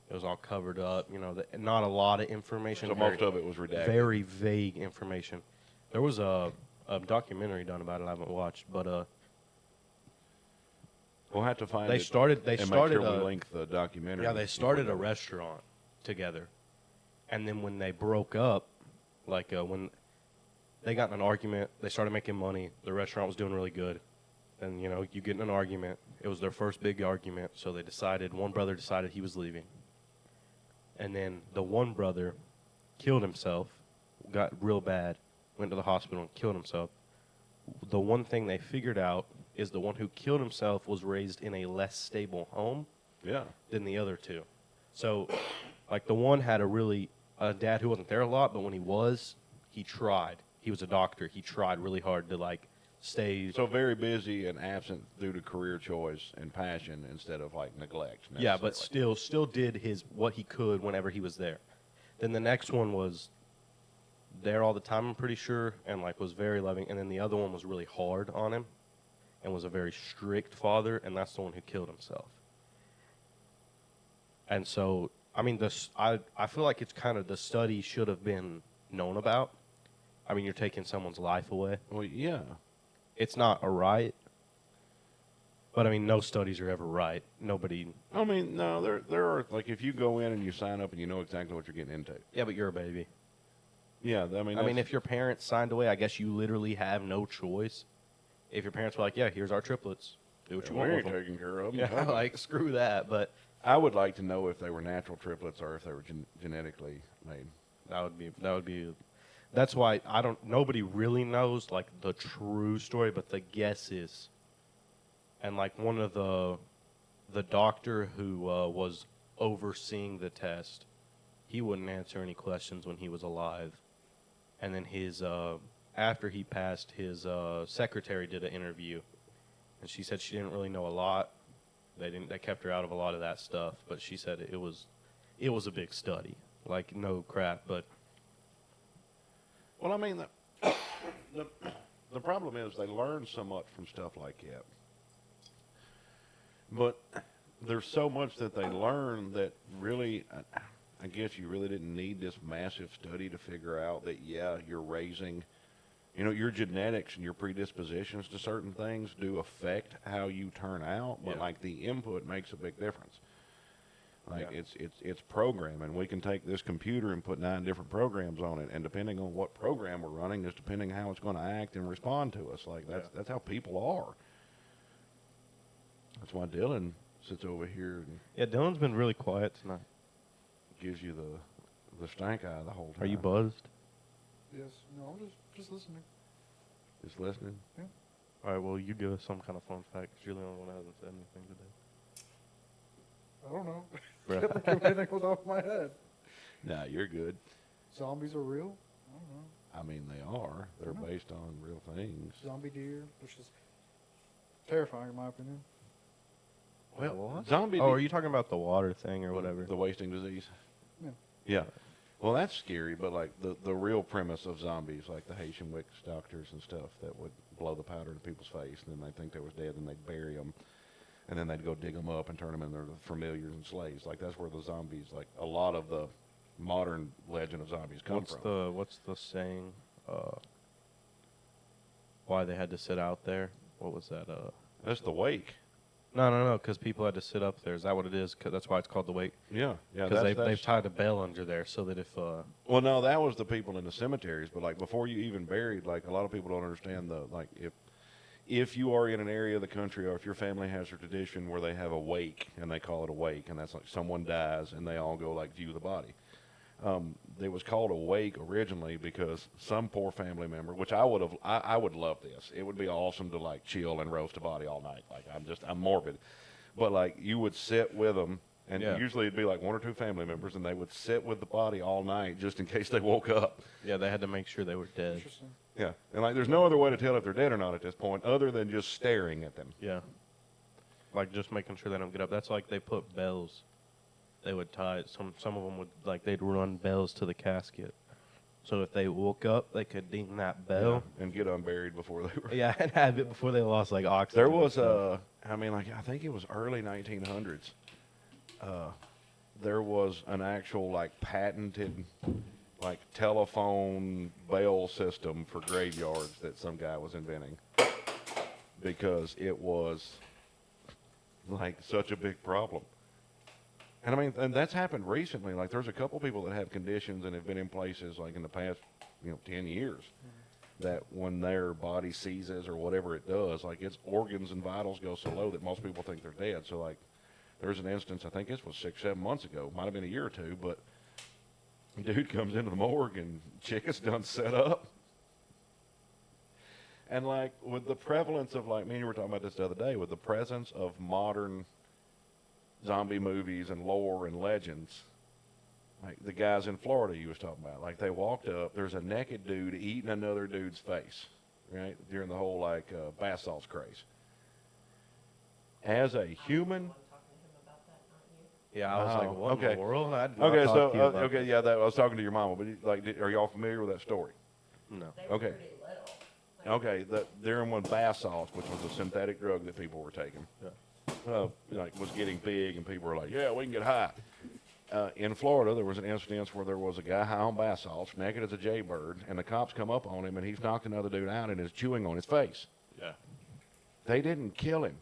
C: It was all covered up. You know, not a lot of information.
B: So most of it was redacted.
C: Very vague information. There was a documentary done about it I haven't watched, but
B: We'll have to find
C: they
B: it
C: started
B: and make sure we link the documentary.
C: yeah, they started a restaurant together. And then when they broke up, like when they got in an argument, they started making money. The restaurant was doing really good. And, you know, you get in an argument. It was their first big argument, so they decided, one brother decided he was leaving. And then the one brother killed himself, got real bad, went to the hospital and killed himself. The one thing they figured out is the one who killed himself was raised in a less stable home
B: Yeah.
C: than the other two. So, like, the one had a dad who wasn't there a lot, but when he was, he tried. He was a doctor. He tried really hard to, like, stay.
B: So very busy and absent due to career choice and passion instead of, like, neglect.
C: Yeah, but
B: necessarily.
C: still did what he could whenever he was there. Then the next one was there all the time, I'm pretty sure, and, like, was very loving. And then the other one was really hard on him and was a very strict father, and that's the one who killed himself. And so, I mean, I feel like it's kind of, the study should have been known about. I mean, you're taking someone's life away.
B: Well, yeah.
C: It's not a right, but I mean, no studies are ever right. Nobody.
B: I mean, no, there are, like, if you go in and you sign up and you know exactly what you're getting into.
C: Yeah, but you're a baby.
B: Yeah, I mean,
C: If your parents signed away, I guess you literally have no choice. If your parents were like, "Yeah, here's our triplets, do what you
B: we
C: want
B: ain't
C: with them,"
B: taking care of them.
C: yeah, like screw that. But
B: I would like to know if they were natural triplets or if they were genetically made.
C: that would be. That's why nobody really knows like the true story, but the guesses. And like one of the doctor who was overseeing the test, he wouldn't answer any questions when he was alive. And then his after he passed, his secretary did an interview, and she said she didn't really know a lot. They kept her out of a lot of that stuff, but she said it was a big study, like no crap. But
B: Well, I mean, the problem is they learn so much from stuff like that. But there's so much that they learn that really, I guess you really didn't need this massive study to figure out that, yeah, you're raising, you know, your genetics and your predispositions to certain things do affect how you turn out, but
C: Yeah.
B: like the input makes a big difference. Like
C: Yeah.
B: it's programming. We can take this computer and put 9 different programs on it, and depending on what program we're running is depending how it's going to act and respond to us. Like that's how people are. That's why Dylan sits over here and
C: yeah, Dylan's been really quiet tonight.
B: gives you the stank eye the whole time.
C: Are you buzzed?
A: Yes. No, I'm just listening.
B: Just listening?
C: All right, well, you give us some kind of fun fact, 'cause you're the only one that hasn't said anything today.
A: I don't know.
C: Bruh.
A: Can't think of anything off the top of my head.
B: Nah, you're good.
A: Zombies are real? I don't know.
B: I mean, they are. They're
A: I know.
B: based on real things.
A: Zombie deer, which is terrifying in my opinion.
B: Well,
C: What?
B: zombie.
C: Oh, are you talking about the water thing or whatever?
B: The wasting disease.
A: Yeah.
B: Yeah. Well, that's scary, but like the real premise of zombies, like the Haitian witch doctors and stuff that would blow the powder in people's face, and then they think they was dead, and they'd bury them. and then they'd go dig them up and turn them into familiars and slaves. Like that's where the zombies, like a lot of the modern legend of zombies come from.
C: What's the saying? Why they had to sit out there? What was that?
B: That's the wake.
C: No, because people had to sit up there. Is that what it is? 'Cause that's why it's called the wake.
B: Yeah.
C: Because they've tied a bell under there so that if
B: Well, no, that was the people in the cemeteries. But like before you even buried, like a lot of people don't understand the like if you are in an area of the country or if your family has a tradition where they have a wake and they call it a wake, and that's like someone dies and they all go like view the body. It was called a wake originally because some poor family member, which I would love this. It would be awesome to like chill and roast a body all night. Like I'm morbid, but like you would sit with them, and usually it'd be like one or two family members, and they would sit with the body all night just in case they woke up.
C: yeah, they had to make sure they were dead.
A: Interesting.
B: Yeah, and like there's no other way to tell if they're dead or not at this point other than just staring at them.
C: Yeah, like just making sure they don't get up. That's like they put bells. They would tie some of them would like they'd run bells to the casket, so if they woke up, they could ding that bell.
B: And get unburied before they were.
C: Yeah, and have it before they lost like oxygen.
B: There was I think it was early 1900s. There was an actual like patented like telephone bell system for graveyards that some guy was inventing because it was like such a big problem. And I mean, and that's happened recently. Like, there's a couple people that have conditions and have been in places like in the past, 10 years, that when their body seizes or whatever it does, like its organs and vitals go so low that most people think they're dead. So, like, there's an instance, I think this was 6-7 months ago, might have been a year or two, but dude comes into the morgue and chick is done set up. And, like, with the prevalence of, like, me and you were talking about this the other day, with the presence of modern zombie movies and lore and legends, like the guys in Florida you was talking about, like they walked up, there's a naked dude eating another dude's face, right, during the whole like bath salts craze. As a human,
C: Yeah, I was like, what in
B: okay.
C: the world? I
B: yeah, I was talking to your mama, but like, are y'all familiar with that story?
C: No.
D: They were
B: Okay.
D: pretty little.
B: Okay, during when bath salts, which was a synthetic drug that people were taking, like was getting big, and people were like, yeah, we can get high. In Florida, there was an instance where there was a guy high on bath salts, naked as a jaybird, and the cops come up on him, and he's knocked another dude out and is chewing on his face.
C: Yeah.
B: They didn't kill him.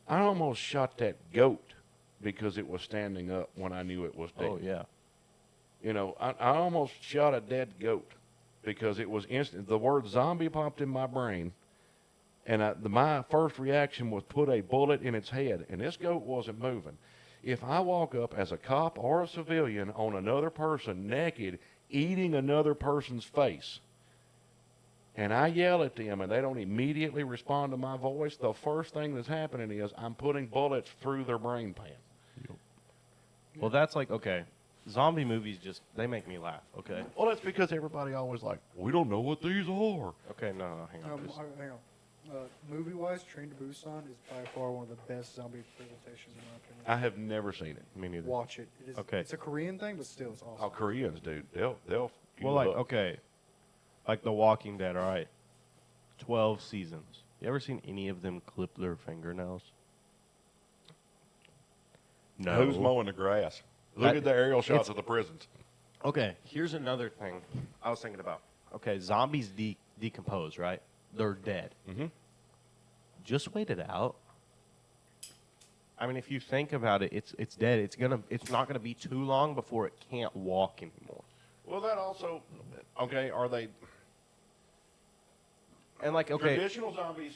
B: I almost shot that goat because it was standing up when I knew it was dead.
C: Oh, yeah.
B: I almost shot a dead goat because it was instant. The word zombie popped in my brain, and my first reaction was put a bullet in its head, and this goat wasn't moving. If I walk up as a cop or a civilian on another person naked, eating another person's face, and I yell at them and they don't immediately respond to my voice, the first thing that's happening is I'm putting bullets through their brain pan.
C: Well, that's like, okay, zombie movies they make me laugh, okay?
B: Well, that's because everybody always like, we don't know what these are.
C: Okay, no, hang on.
A: Hang on. Movie-wise, Train to Busan is by far one of the best zombie presentations in my opinion.
B: I have never seen it.
C: Me neither.
A: Watch it. It is,
C: Okay.
A: It's a Korean thing, but still, it's awesome.
B: Oh, Koreans, dude. They'll
C: Well, like, okay, like The Walking Dead, all right, 12 seasons. You ever seen any of them clip their fingernails? No.
B: Who's mowing the grass? Look at the aerial shots of the prisons.
C: Okay, here's another thing I was thinking about. Okay, zombies decompose, right? They're dead.
B: Mm-hmm.
C: Just wait it out. I mean, if you think about it, it's dead. It's not gonna be too long before it can't walk anymore.
B: Well, that also, okay, are they
C: And like, okay,
B: traditional zombies?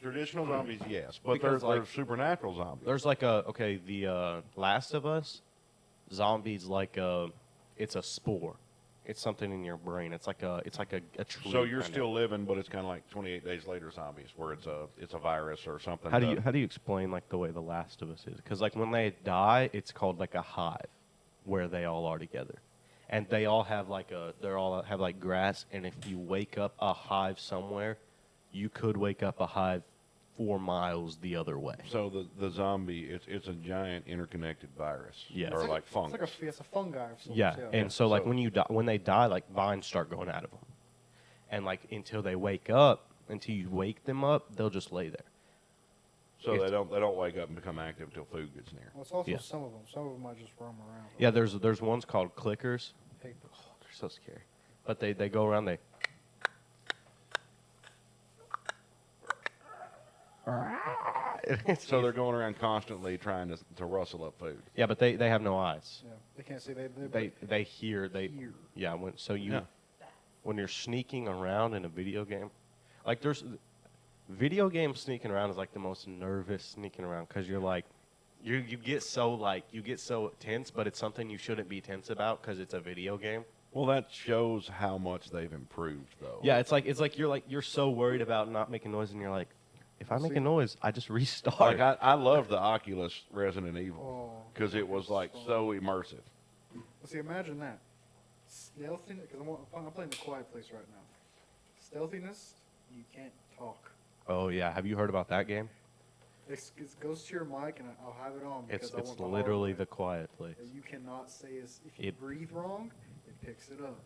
B: Traditional zombies, yes, but
C: Because,
B: there's supernatural zombies.
C: there's like the Last of Us zombies like it's a spore. It's something in your brain. It's like a tree.
B: So you're
C: kinda.
B: still living, but it's kind of like 28 days later zombies, where it's a virus or something.
C: How do you explain like the way The Last of Us is? Because like when they die, it's called like a hive, where they all are together, and they all have like grass. And if you wake up a hive somewhere, you could wake up a hive 4 miles the other way.
B: So the zombie, it's a giant interconnected virus,
C: Yes.
B: or
C: It's
B: like fungus.
A: It's a fungi of sorts.
C: Yeah, and so like
B: So-
C: when they die, like vines start going out of them, and like until they wake up, until you wake them up, they'll just lay there.
B: So they don't wake up and become active until food gets near.
A: Well, it's also
C: Yeah.
A: some of them. Some of them might just roam around.
C: Yeah, there's ones called clickers.
A: Hey,
C: They're so scary. But they go around, they
B: So they're going around constantly trying to rustle up food.
C: yeah, but they have no eyes.
A: yeah, they can't see.
C: They hear
A: hear.
C: yeah.
B: Yeah.
C: When you're sneaking around in a video game, like there's video game sneaking around is like the most nervous sneaking around because you're like you get so tense, but it's something you shouldn't be tense about because it's a video game.
B: Well, that shows how much they've improved, though.
C: Yeah, it's like you're so worried about not making noise, and you're like, if I make a noise, I just restart.
B: Like I love the Oculus Resident Evil
A: Oh,
B: because it was like so immersive.
A: well, see, imagine that stealthiness. Because I'm playing the Quiet Place right now. Stealthiness, you can't talk.
C: Oh yeah, have you heard about that game?
A: It goes to your mic, and I'll have it on.
C: It's
A: because I want the
C: literally
A: hardware.
C: the Quiet Place.
A: That you cannot say is if you breathe wrong, it picks it up.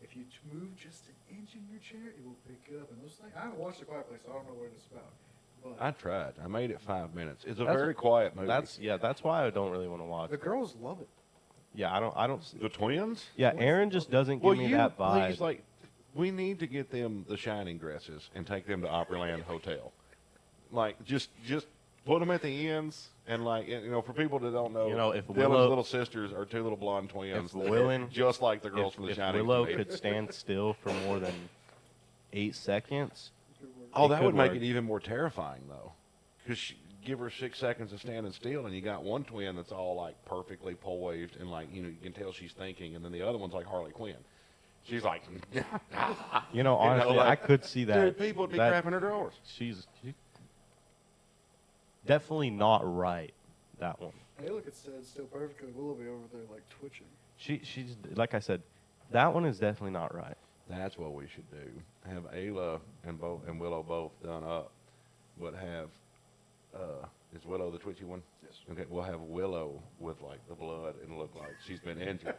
A: If you move just an inch in your chair, it will pick it up. And those things, I haven't watched the Quiet Place, so I don't know what it's about. But
B: I tried. I made it 5 minutes. It's a
C: That's-
B: very quiet movie.
C: That's why I don't really want to watch.
A: the girls love it.
C: Yeah, I don't.
B: the twins.
C: Yeah, Aaron just doesn't give me that vibe.
B: Please, like, we need to get them the Shining dresses and take them to Opryland Hotel. Like, just put them at the ends, and like, for people that don't know,
C: You know, if
B: Dylan's
C: Willow-
B: little sisters are two little blonde twins.
C: If
B: that
C: Willen-
B: look just like the girls from the
C: if
B: Shining.
C: Willow
B: to me.
C: could stand still for more than 8 seconds,
B: Oh,
C: It
B: that
C: could
B: would make
C: work.
B: it even more terrifying, though. Because give her 6 seconds of standing still, and you got one twin that's all, like, perfectly poised, and, like, you can tell she's thinking, and then the other one's like Harley Quinn. She's like,
C: honestly,
B: like,
C: I could see that.
B: dude, people would be
C: that-
B: crapping her drawers.
C: She's definitely not right. That one.
A: Hey, look, it said still perfectly. Willow be over there like twitching.
C: She's like I said, that one is definitely not right.
B: That's what we should do. Have Ayla and Willow both done up, but have is Willow the twitchy one?
A: Yes.
B: Okay, we'll have Willow with like the blood and look like she's been injured,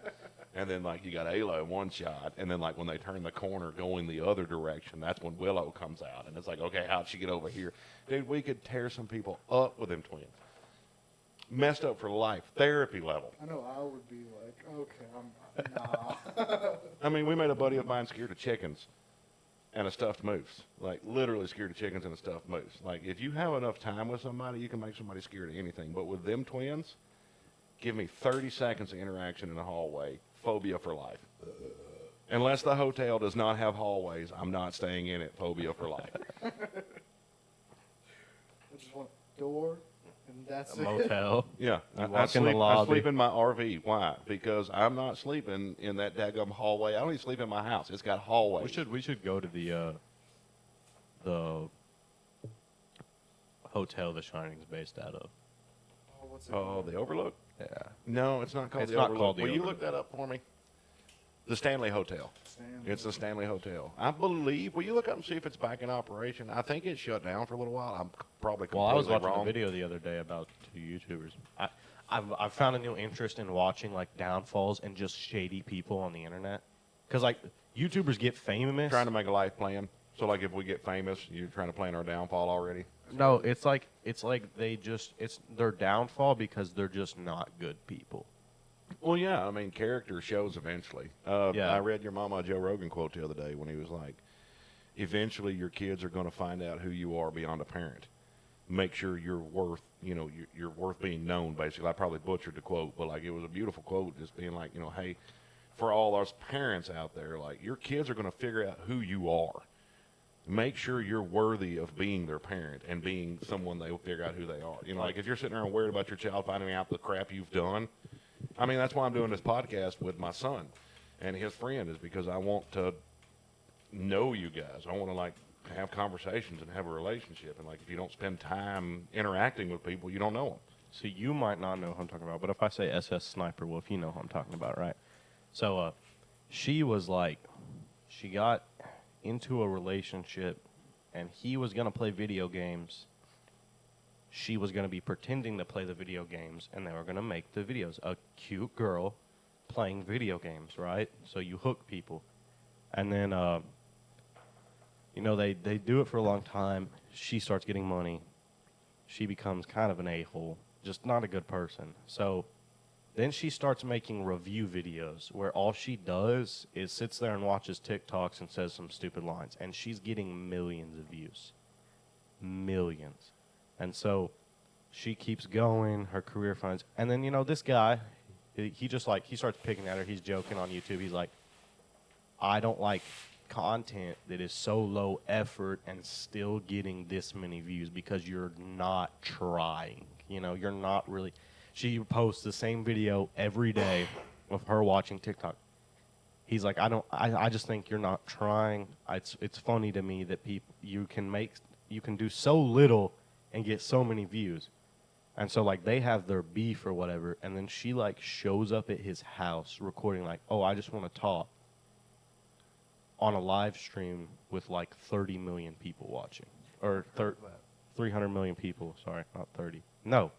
B: and then like you got Ayla in one shot, and then like when they turn the corner going the other direction, that's when Willow comes out, and it's like, okay, how'd she get over here? Dude, we could tear some people up with them twins. Messed up for life, therapy level.
A: I know I would be like, okay, nah.
B: I mean, we made a buddy of mine scared of chickens and a stuffed moose. Like, literally scared of chickens and a stuffed moose. Like, if you have enough time with somebody, you can make somebody scared of anything. But with them twins, give me 30 seconds of interaction in the hallway, phobia for life. Unless the hotel does not have hallways, I'm not staying in it, phobia for life.
A: I just want door, and that's
C: A
A: it.
C: motel.
B: Yeah,
C: You walk in the
B: I
C: lobby.
B: sleep in my RV. Why? Because I'm not sleeping in that daggum hallway. I don't even sleep in my house. It's got hallways.
C: We should go to the hotel The Shining's based out of.
A: Oh, what's it
B: Oh,
A: called?
B: the Overlook?
C: Yeah.
B: No, it's not called
C: It's
B: the
C: not
B: Overlook.
C: called the
B: Will you
C: Overlook.
B: look that up for me? The Stanley Hotel.
A: Stanley.
B: It's the Stanley Hotel. I believe. Will you look up and see if it's back in operation? I think it shut down for a little while. I'm probably completely
C: Well, I was watching
B: wrong.
C: a video the other day about two YouTubers. I've found a new interest in watching like downfalls and just shady people on the internet. Because like YouTubers get famous.
B: Trying to make a life plan. So, like, if we get famous, you're trying to plan our downfall already.
C: No, it's like it's their downfall because they're just not good people.
B: Well, yeah. I mean, character shows eventually.
C: Yeah.
B: I read your Mama Joe Rogan quote the other day when he was like, "Eventually, your kids are going to find out who you are beyond a parent. Make sure you're worth, you're worth being known." Basically, I probably butchered the quote, but like it was a beautiful quote, just being like, hey, for all us parents out there, like your kids are going to figure out who you are. Make sure you're worthy of being their parent and being someone they will figure out who they are. Like if you're sitting there and worried about your child finding out the crap you've done. I mean, that's why I'm doing this podcast with my son and his friend, is because I want to know you guys. I want to like have conversations and have a relationship. And like, if you don't spend time interacting with people, you don't know them.
C: So you might not know who I'm talking about, but if I say SS Sniper Wolf, you know who I'm talking about, right? So she was like, she got into a relationship, and he was going to play video games. She was going to be pretending to play the video games, and they were going to make the videos. A cute girl playing video games, right? So you hook people. And then, they do it for a long time. She starts getting money. she becomes kind of an a-hole, just not a good person. So then she starts making review videos where all she does is sits there and watches TikToks and says some stupid lines. And she's getting millions of views. Millions. And so she keeps going, her career finds, and then, this guy, he just like, he starts picking at her, he's joking on YouTube, he's like, I don't like content that is so low effort and still getting this many views because you're not trying, you're not really, she posts the same video every day of her watching TikTok. He's like, I just think you're not trying. It's funny to me that you can do so little and get so many views. And so, like, they have their beef or whatever, and then she, like, shows up at his house recording, like, oh, I just want to talk, on a live stream with, like, 30 million people watching. Or 300 million people, sorry, not 30. No,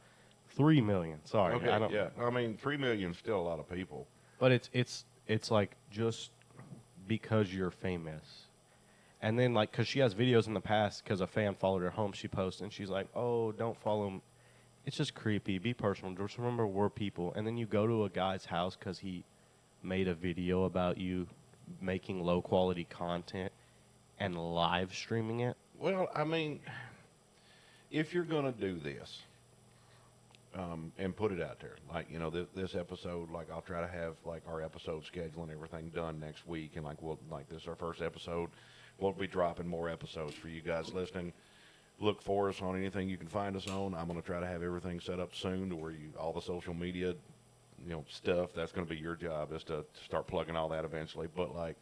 C: 3 million, sorry.
B: Okay, yeah. I mean, 3 million is still a lot of people.
C: But it's like, just because you're famous. And then, like, because she has videos in the past, because a fan followed her home, she posts, and she's like, oh, don't follow him. It's just creepy. Be personal. Just remember we're people. And then you go to a guy's house because he made a video about you making low-quality content and live streaming it.
B: Well, I mean, if you're going to do this and put it out there, like, this episode, like, I'll try to have, like, our episode schedule and everything done next week. And, like, this is our first episode. We'll be dropping more episodes for you guys listening. Look for us on anything you can find us on. I'm going to try to have everything set up soon to where all the social media, stuff, that's going to be your job, is to start plugging all that eventually. But, like,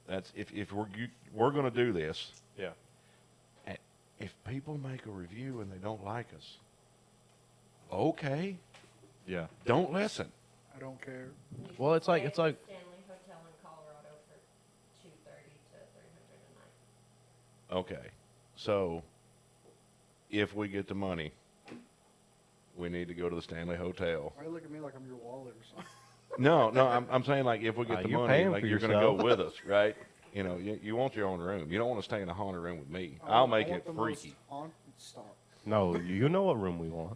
B: that's if we're going to do this.
C: Yeah.
B: If people make a review and they don't like us, okay.
C: Yeah.
B: Don't listen.
A: I don't care.
C: Well, it's like
D: Stanley Hotel in Colorado for $230 to $300 a night.
B: Okay. So, if we get the money, we need to go to the Stanley Hotel.
A: Why you look at me like I'm your wallet or something?
B: No, I'm saying, like, if we get the
C: you're
B: money,
C: paying
B: like,
C: for
B: you're going to go
C: yourself.
B: with us, right? You want your own room. You don't want to stay in a haunted room with me.
A: I
B: I'll
A: want-
B: make
A: I want
B: it
A: the most
B: freaky.
A: Stop.
C: No, you know what room we want.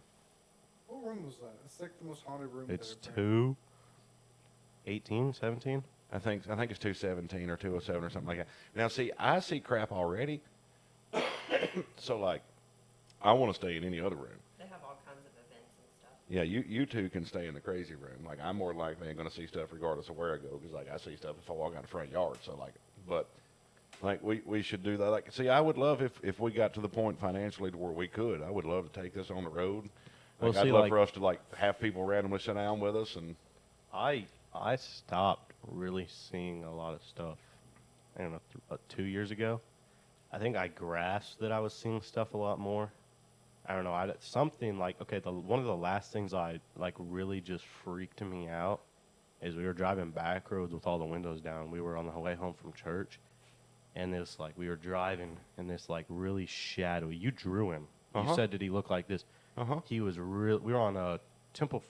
A: What room was that? It's like the most haunted room.
C: It's
A: there,
C: 218, 17.
B: I think it's 217 or 207 or something like that. Now, see, I see crap already. So, like, I want to stay in any other room.
D: They have all kinds of events and stuff.
B: Yeah, you two can stay in the crazy room. Like, I'm more likely ain't going to see stuff regardless of where I go, because, like, I see stuff if I walk out the front yard. So, like, but, like, we should do that. Like, see, I would love if we got to the point financially to where we could. I would love to take this on the road. Like,
C: Well,
B: I'd
C: see,
B: love
C: like-
B: for us to, like, have people randomly sit down with us. And
C: I stopped really seeing a lot of stuff, I don't know, 2 years ago. I think I grasped that I was seeing stuff a lot more. I don't know. Something like, okay, one of the last things I, like, really just freaked me out is we were driving back roads with all the windows down. We were on the way home from church, and this, like, we were driving, and this, like, really shadowy, you drew him. You
B: Uh-huh.
C: said, did he look like this?
B: Uh-huh.
C: He was real. We were on a Temple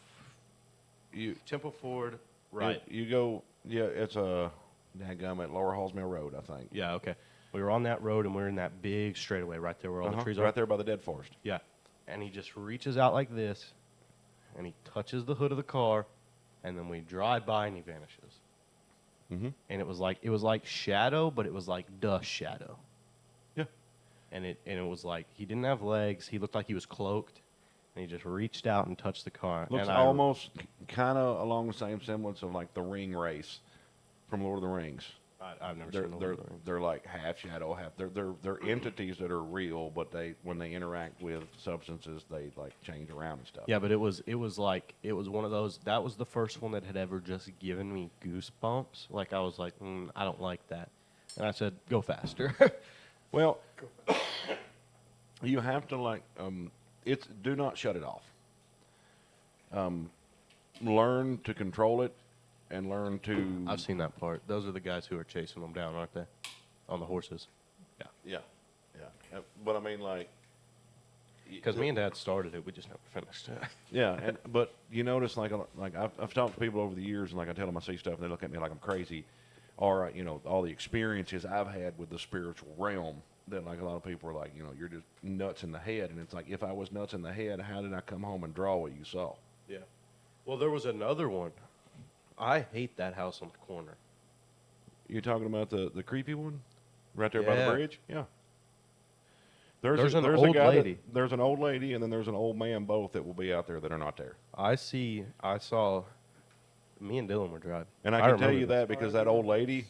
B: you
C: Ford, right?
B: You go. Yeah, it's a dadgummit, Lower Halls Mill Road, I think.
C: Yeah, okay. We were on that road, and we were in that big straightaway right there where all the trees are.
B: Right there by the dead forest.
C: Yeah. And he just reaches out like this, and he touches the hood of the car, and then we drive by, and he vanishes.
B: Mm-hmm.
C: And it was like shadow, but it was like dust shadow.
B: Yeah.
C: And it was like he didn't have legs. He looked like he was cloaked, and he just reached out and touched the car.
B: Looks
C: and
B: almost kind of along the same semblance of, like, the ring race from Lord of the Rings.
C: I've never
B: They're
C: seen the
B: they're
C: Lord of the Rings.
B: they're like half shadow, half. They're entities that are real, but when they interact with substances, they, like, change around and stuff.
C: Yeah, but it was one of those. That was the first one that had ever just given me goosebumps. Like, I was like, I don't like that, and I said, go faster.
B: Well, you have to, like, do not shut it off. Learn to control it, and learn to.
C: I've seen that part. Those are the guys who are chasing them down, aren't they? On the horses.
B: Yeah. But I mean, like.
C: Because me and Dad started it, we just never finished.
B: Yeah, but you notice, like I've talked to people over the years, and, like, I tell them I see stuff, and they look at me like I'm crazy, or all the experiences I've had with the spiritual realm. that like a lot of people are like, you know, you're just nuts in the head, and it's like, if I was nuts in the head, how did I come home and draw what you saw?
C: Yeah. Well, there was another one. I hate that house on the corner.
B: You're talking about the creepy one, right there by the
C: Yeah.
B: bridge? Yeah.
C: There's an
B: a
C: old
B: guy
C: lady.
B: There's an old lady, and then there's an old man, both that will be out there that are not there.
C: I saw, me and Dylan were driving.
B: And I can tell
C: remember
B: you
C: this.
B: that because that old lady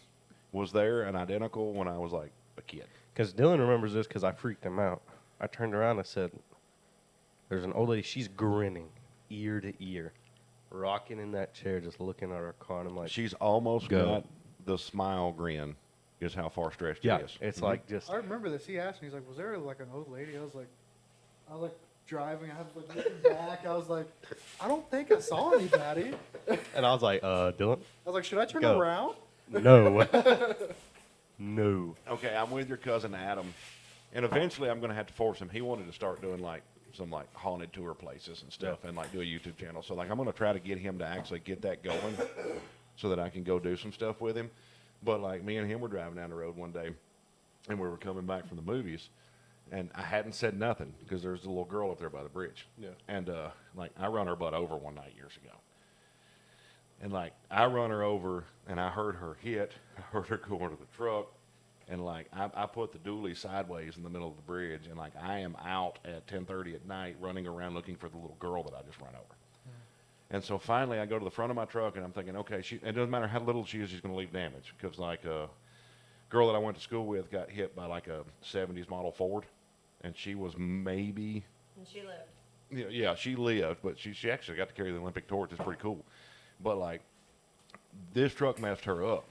B: was there and identical when I was like a kid.
C: Because Dylan remembers this because I freaked him out. I turned around and I said, there's an old lady. She's grinning ear to ear, rocking in that chair, just looking at her car. And I'm like,
B: She's almost
C: Go.
B: got the smile grin, is how far stretched
C: yeah,
B: it is.
C: it's
B: Mhm.
C: like just,
A: I remember this. He asked me, he's like, was there like an old lady? I was like driving. I was like looking back. I was like, I don't think I saw anybody.
C: and I was like, Dylan,
A: I was like, should I turn
C: Go.
A: around?
C: no. No.
B: Okay, I'm with your cousin Adam, and eventually I'm going to have to force him. He wanted to start doing like some like haunted tour places and stuff, and like do a YouTube channel. So like I'm going to try to get him to actually get that going, so that I can go do some stuff with him. But like me and him were driving down the road one day, and we were coming back from the movies, and I hadn't said nothing because there's a little girl up there by the bridge.
C: Yeah.
B: And like I run her butt over one night years ago. And like I run her over, and I heard her hit. I heard her go into the truck, and like I put the dually sideways in the middle of the bridge, and like I am out at 10:30 at night running around looking for the little girl that I just ran over. And so finally I go to the front of my truck, and I'm thinking, okay, it doesn't matter how little she is, she's going to leave damage, because like a girl that I went to school with got hit by like a 70s model Ford, and she was maybe,
D: And she lived.
B: yeah, she lived, but she actually got to carry the Olympic torch. It's pretty cool. But like, this truck messed her up.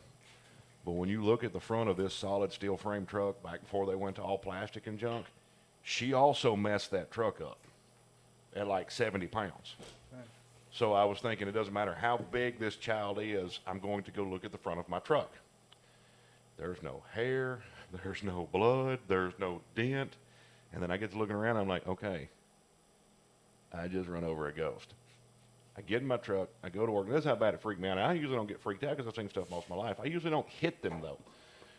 B: But when you look at the front of this solid steel frame truck back before they went to all plastic and junk, she also messed that truck up at like 70 pounds.
A: Right.
B: So I was thinking, it doesn't matter how big this child is, I'm going to go look at the front of my truck. There's no hair, there's no blood, there's no dent. And then I get to looking around, I'm like, okay, I just run over a ghost. I get in my truck, I go to work. This is how bad it freaked me out. I usually don't get freaked out because I've seen stuff most of my life. I usually don't hit them, though.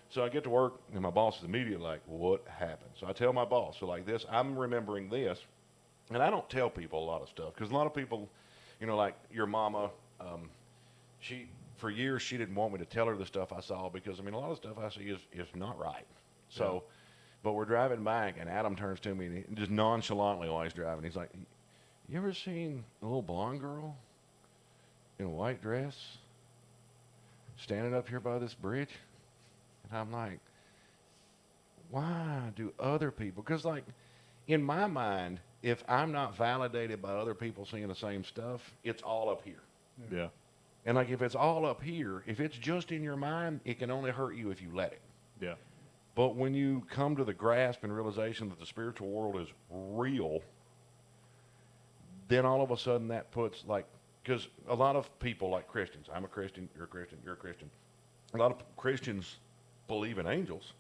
B: So I get to work, and my boss is immediately like, what happened? So I tell my boss, so like this, I'm remembering this, and I don't tell people a lot of stuff, because a lot of people, you know, like your mama, for years, she didn't want me to tell her the stuff I saw, because, I mean, a lot of stuff I see is not right. So, but we're driving back, and Adam turns to me, and he just nonchalantly while he's driving, he's like, you ever seen a little blonde girl in a white dress standing up here by this bridge? And I'm like, why do other people? Because, like, in my mind, if I'm not validated by other people seeing the same stuff, it's all up here.
C: Yeah.
B: And, like, if it's all up here, if it's just in your mind, it can only hurt you if you let it.
C: Yeah.
B: But when you come to the grasp and realization that the spiritual world is real, then all of a sudden that puts, like, because a lot of people, like Christians, I'm a Christian, you're a Christian, you're a Christian. A lot of Christians believe in angels,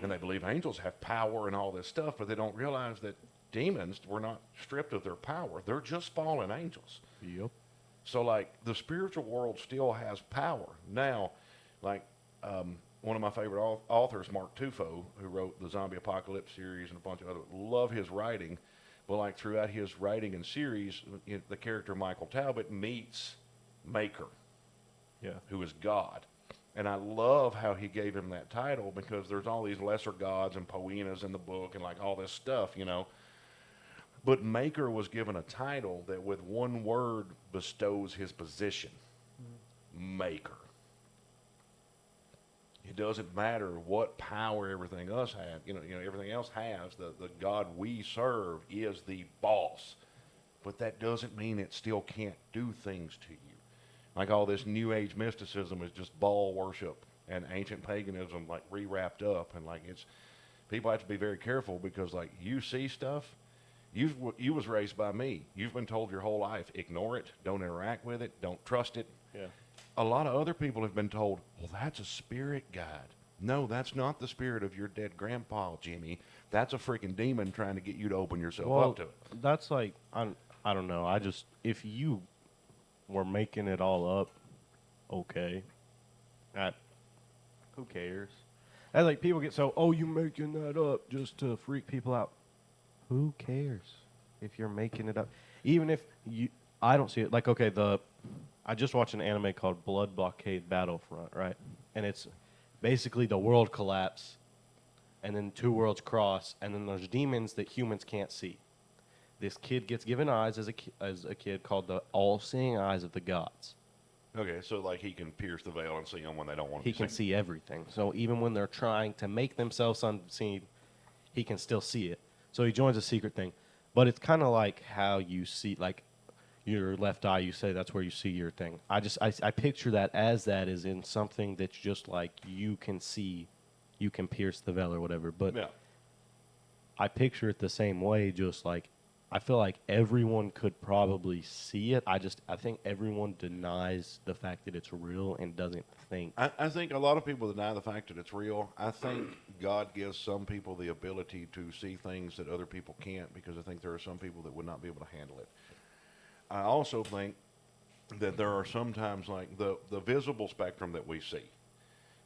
B: and they believe angels have power and all this stuff, but they don't realize that demons were not stripped of their power. They're just fallen angels.
C: Yep.
B: So, like, the spiritual world still has power. Now, like, one of my favorite authors, Mark Tufo, who wrote the Zombie Apocalypse series and a bunch of other, love his writing. But, like, throughout his writing and series, the character Michael Talbot meets Maker, who is God. And I love how he gave him that title, because there's all these lesser gods and poenas in the book and, like, all this stuff, you know. But Maker was given a title that with one word bestows his position. Maker. It doesn't matter what power everything else has, everything else has. The God we serve is the boss. But that doesn't mean it still can't do things to you. Like, all this New Age mysticism is just Baal worship and ancient paganism, like, re-wrapped up. And, like, people have to be very careful, because, like, you see stuff. You was raised by me. You've been told your whole life, ignore it, don't interact with it, don't trust it.
C: Yeah.
B: A lot of other people have been told, well, that's a spirit guide. No, that's not the spirit of your dead grandpa, Jimmy. That's a freaking demon trying to get you to open yourself up to it.
C: That's like, I don't know. If you were making it all up, okay. Who cares? And like people get so, oh, you making that up just to freak people out. Who cares if you're making it up? Even if you, I don't see it. Like, okay, I just watched an anime called Blood Blockade Battlefront, right? And it's basically the world collapse, and then two worlds cross, and then there's demons that humans can't see. This kid gets given eyes as a kid called the all-seeing eyes of the gods.
B: Okay, so like he can pierce the veil and see them when they don't want to
C: He can see everything. So even when they're trying to make themselves unseen, he can still see it. So he joins a secret thing. But it's kind of like how you see, like your left eye, you say that's where you see your thing. I picture that as in something that's just like you can see, you can pierce the veil or whatever. But
B: Yeah.
C: I picture it the same way, just like I feel like everyone could probably see it. I think everyone denies the fact that it's real and doesn't think.
B: I think a lot of people deny the fact that it's real. I think God gives some people the ability to see things that other people can't, because I think there are some people that would not be able to handle it. I also think that there are sometimes, like, the visible spectrum that we see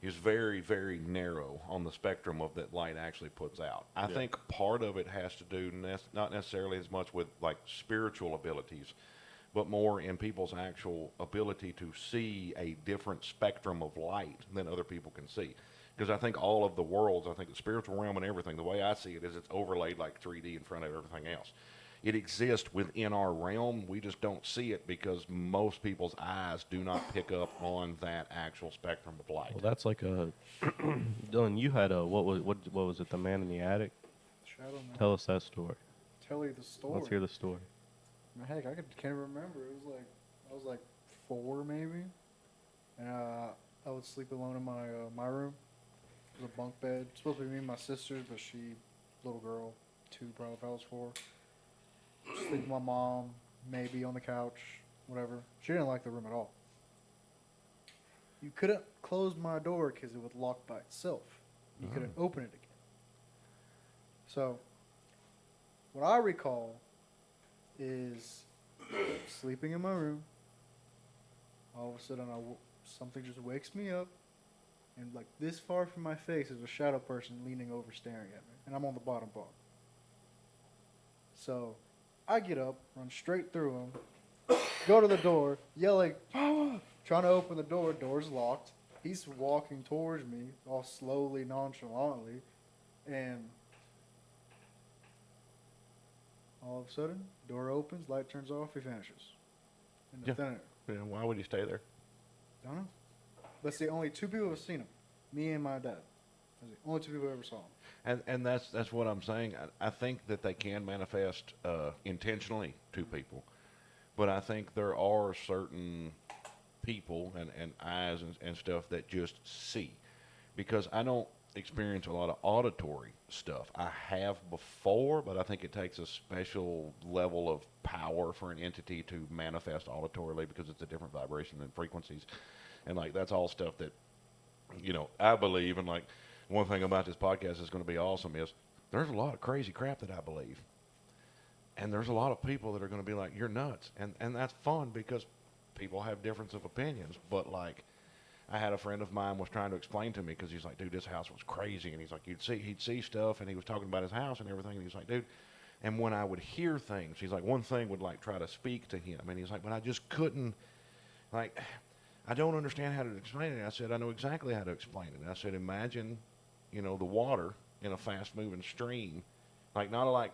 B: is very, very narrow on the spectrum of that light actually puts out. I think part of it has to do not necessarily as much with like spiritual abilities, but more in people's actual ability to see a different spectrum of light than other people can see. Because I think all of the worlds, I think the spiritual realm and everything, the way I see it is it's overlaid like 3D in front of everything else. It exists within our realm. We just don't see it because most people's eyes do not pick up on that actual spectrum of light.
C: Well, that's like a Dylan. You had a what was it? The Man in the Attic.
A: Shadow Man.
C: Tell us that story.
A: Tell you the story.
C: Let's hear the story.
A: Heck, can't remember. It was like I was like 4 maybe, and I would sleep alone in my room. It was a bunk bed. It's supposed to be me and my sisters, but she, little girl, 2 probably if I was 4. Sleep with my mom, maybe on the couch, whatever. She didn't like the room at all. You couldn't close my door because it would lock by itself. You couldn't open it again. So, what I recall is sleeping in my room. All of a sudden, something just wakes me up, and like this far from my face is a shadow person leaning over, staring at me, and I'm on the bottom bunk. So, I get up, run straight through him, go to the door, yelling, "Mama!" Trying to open the door. Door's locked. He's walking towards me, all slowly, nonchalantly, and all of a sudden, door opens, light turns off, he vanishes. In the thin air.
B: Yeah, why would he stay there?
A: Don't know. That's the only 2 people who have seen him. Me and my dad. That's the only 2 people who ever saw him.
B: And that's what I'm saying. I think that they can manifest intentionally to people, but I think there are certain people and eyes and stuff that just see, because I don't experience a lot of auditory stuff. I have before, but I think it takes a special level of power for an entity to manifest auditorily, because it's a different vibration and frequencies, and like that's all stuff that I believe. And like, one thing about this podcast is going to be awesome is there's a lot of crazy crap that I believe. And there's a lot of people that are going to be like, you're nuts. And that's fun because people have difference of opinions. But like, I had a friend of mine was trying to explain to me, because he's like, dude, this house was crazy. And he's like, he'd see stuff, and he was talking about his house and everything. And he's like, dude, and when I would hear things, he's like, one thing would like try to speak to him. And he's like, but I just couldn't, like, I don't understand how to explain it. I said, I know exactly how to explain it. And I said, imagine, the water in a fast-moving stream, like not a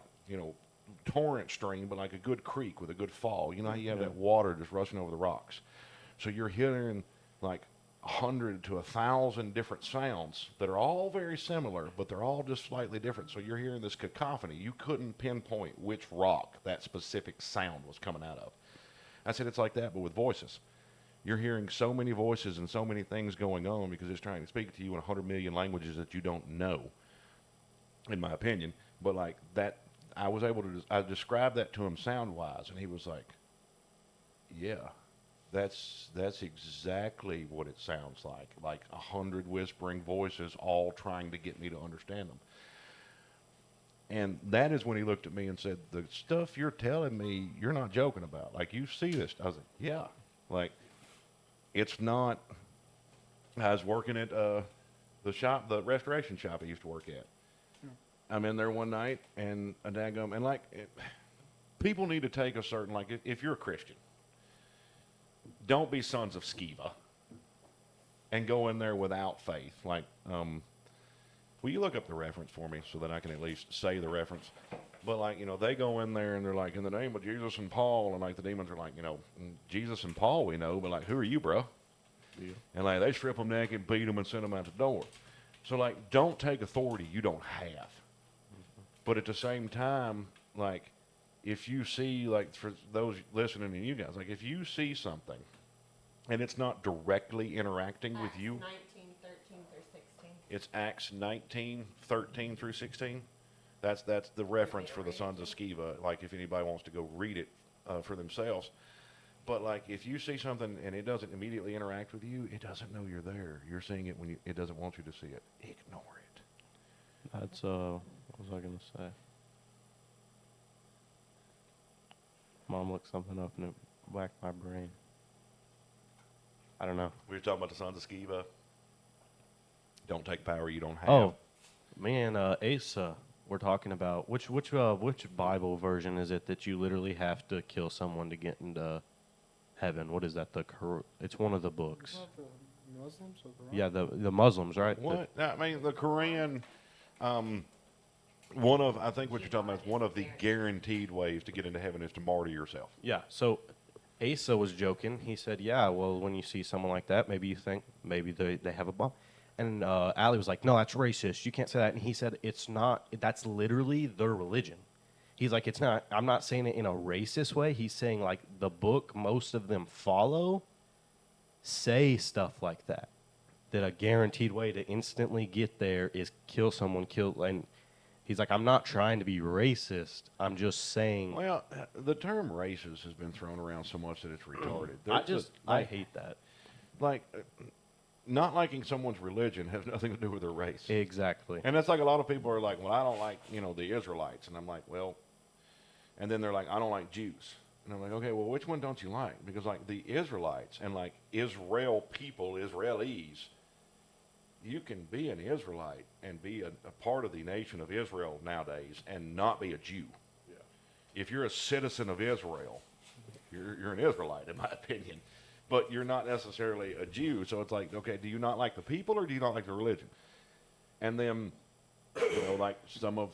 B: torrent stream, but like a good creek with a good fall. You know how you have that water just rushing over the rocks. So you're hearing like 100 to 1,000 different sounds that are all very similar, but they're all just slightly different. So you're hearing this cacophony. You couldn't pinpoint which rock that specific sound was coming out of. I said, it's like that, but with voices. You're hearing so many voices and so many things going on because it's trying to speak to you in 100 million languages that you don't know, in my opinion. But like that, I described that to him sound-wise, and he was like, yeah, that's exactly what it sounds like 100 whispering voices all trying to get me to understand them. And that is when he looked at me and said, the stuff you're telling me, you're not joking about. Like, you see this. I was like, yeah. Like, it's not, I was working at the restoration shop I used to work at. I'm in there one night, and a daggum, and like, people need to take a certain, like, if you're a Christian, don't be sons of Sceva and go in there without faith. Like, will you look up the reference for me so that I can at least say the reference? But like, they go in there and they're like, in the name of Jesus and Paul, and like the demons are like, Jesus and Paul we know, but like, who are you, bro?
C: Yeah.
B: And like, they strip them naked, beat them, and send them out the door. So like, don't take authority you don't have. But at the same time, like, if you see, like, for those listening to you guys, like, if you see something and it's not directly interacting with
D: Acts
B: you,
D: 19:13 through 16.
B: it's Acts 19:13 through 16. That's the reference for the sons of Sceva. Like, if anybody wants to go read it for themselves. But like, if you see something and it doesn't immediately interact with you, it doesn't know you're there. You're seeing it when it doesn't want you to see it. Ignore it.
C: That's what was I gonna say? Mom looked something up and it whacked my brain. I don't know.
B: We were talking about the sons of Sceva. Don't take power you don't have.
C: Oh, me and Asa were talking about which Bible version is it that you literally have to kill someone to get into heaven? What is that? It's one of the books.
A: Not the Muslims or Quran?
C: Yeah, the Muslims, right?
B: What? I mean, the Quran, I think what you're talking about is one of the guaranteed ways to get into heaven is to martyr yourself.
C: Yeah. So Asa was joking. He said, "Yeah, well, when you see someone like that, maybe you think maybe they have a bomb." And Allie was like, "No, that's racist. You can't say that." And he said, "It's not. That's literally their religion." He's like, "It's not. I'm not saying it in a racist way." He's saying like the book most of them follow say stuff like that. That a guaranteed way to instantly get there is kill someone, and he's like, "I'm not trying to be racist. I'm just saying."
B: Well, the term racist has been thrown around so much that it's retarded.
C: I hate that.
B: Like, not liking someone's religion has nothing to do with their race.
C: Exactly.
B: And that's like a lot of people are like, well, I don't like, the Israelites. And I'm like, well, and then they're like, I don't like Jews. And I'm like, okay, well, which one don't you like? Because like the Israelites and like Israel people, Israelis, you can be an Israelite and be a part of the nation of Israel nowadays and not be a Jew.
C: Yeah.
B: If you're a citizen of Israel, you're an Israelite, in my opinion. But you're not necessarily a Jew. So it's like, okay, do you not like the people or do you not like the religion? And then, like some of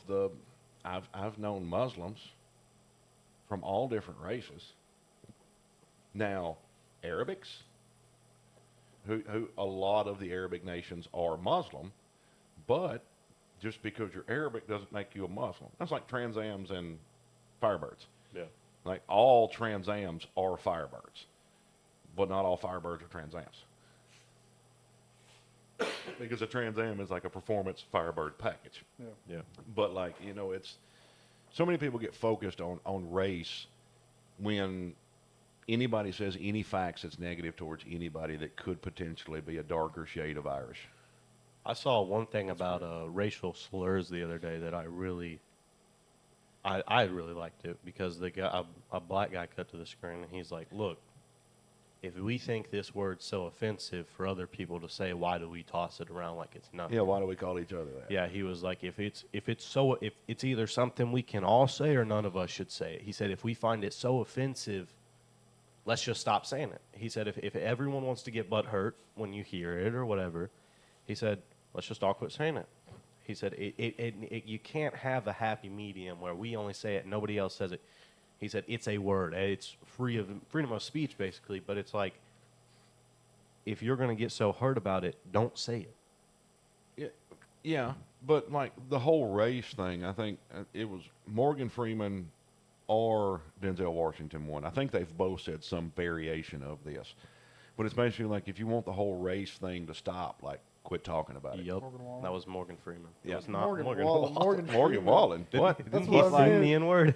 B: I've known Muslims from all different races. Now, Arabics, who a lot of the Arabic nations are Muslim, but just because you're Arabic doesn't make you a Muslim. That's like Trans Ams and Firebirds.
C: Yeah.
B: Like all Trans Ams are Firebirds, but not all Firebirds are Trans Ams. Because a Trans Am is like a performance Firebird package.
A: Yeah.
C: Yeah.
B: But like, it's so many people get focused on race when anybody says any facts that's negative towards anybody that could potentially be a darker shade of Irish.
C: I saw one thing about racial slurs the other day that I really liked it because the guy, a black guy cut to the screen and he's like, "Look, if we think this word's so offensive for other people to say, why do we toss it around like it's nothing?"
B: Yeah, why do we call each other that?
C: Yeah, he was like, if it's either something we can all say or none of us should say it. He said, if we find it so offensive, let's just stop saying it. He said, if everyone wants to get butt hurt when you hear it or whatever, he said, let's just all quit saying it. He said, you can't have a happy medium where we only say it and nobody else says it. He said, it's a word. It's freedom of speech, basically. But it's like, if you're going to get so hurt about it, don't say it.
B: Yeah, but like the whole race thing, I think it was Morgan Freeman or Denzel Washington one. I think they've both said some variation of this. But it's basically like, if you want the whole race thing to stop, like, quit talking about it.
C: Yep,
A: Morgan Wallen?
C: that was Morgan Freeman. It
B: Yeah.
C: was not
A: Morgan
C: Morgan
A: Wallen.
C: Wallen.
B: Morgan Wallen.
C: What?
A: That's
C: Didn't
A: what
C: he
A: I
C: find
A: said.
C: the N-word?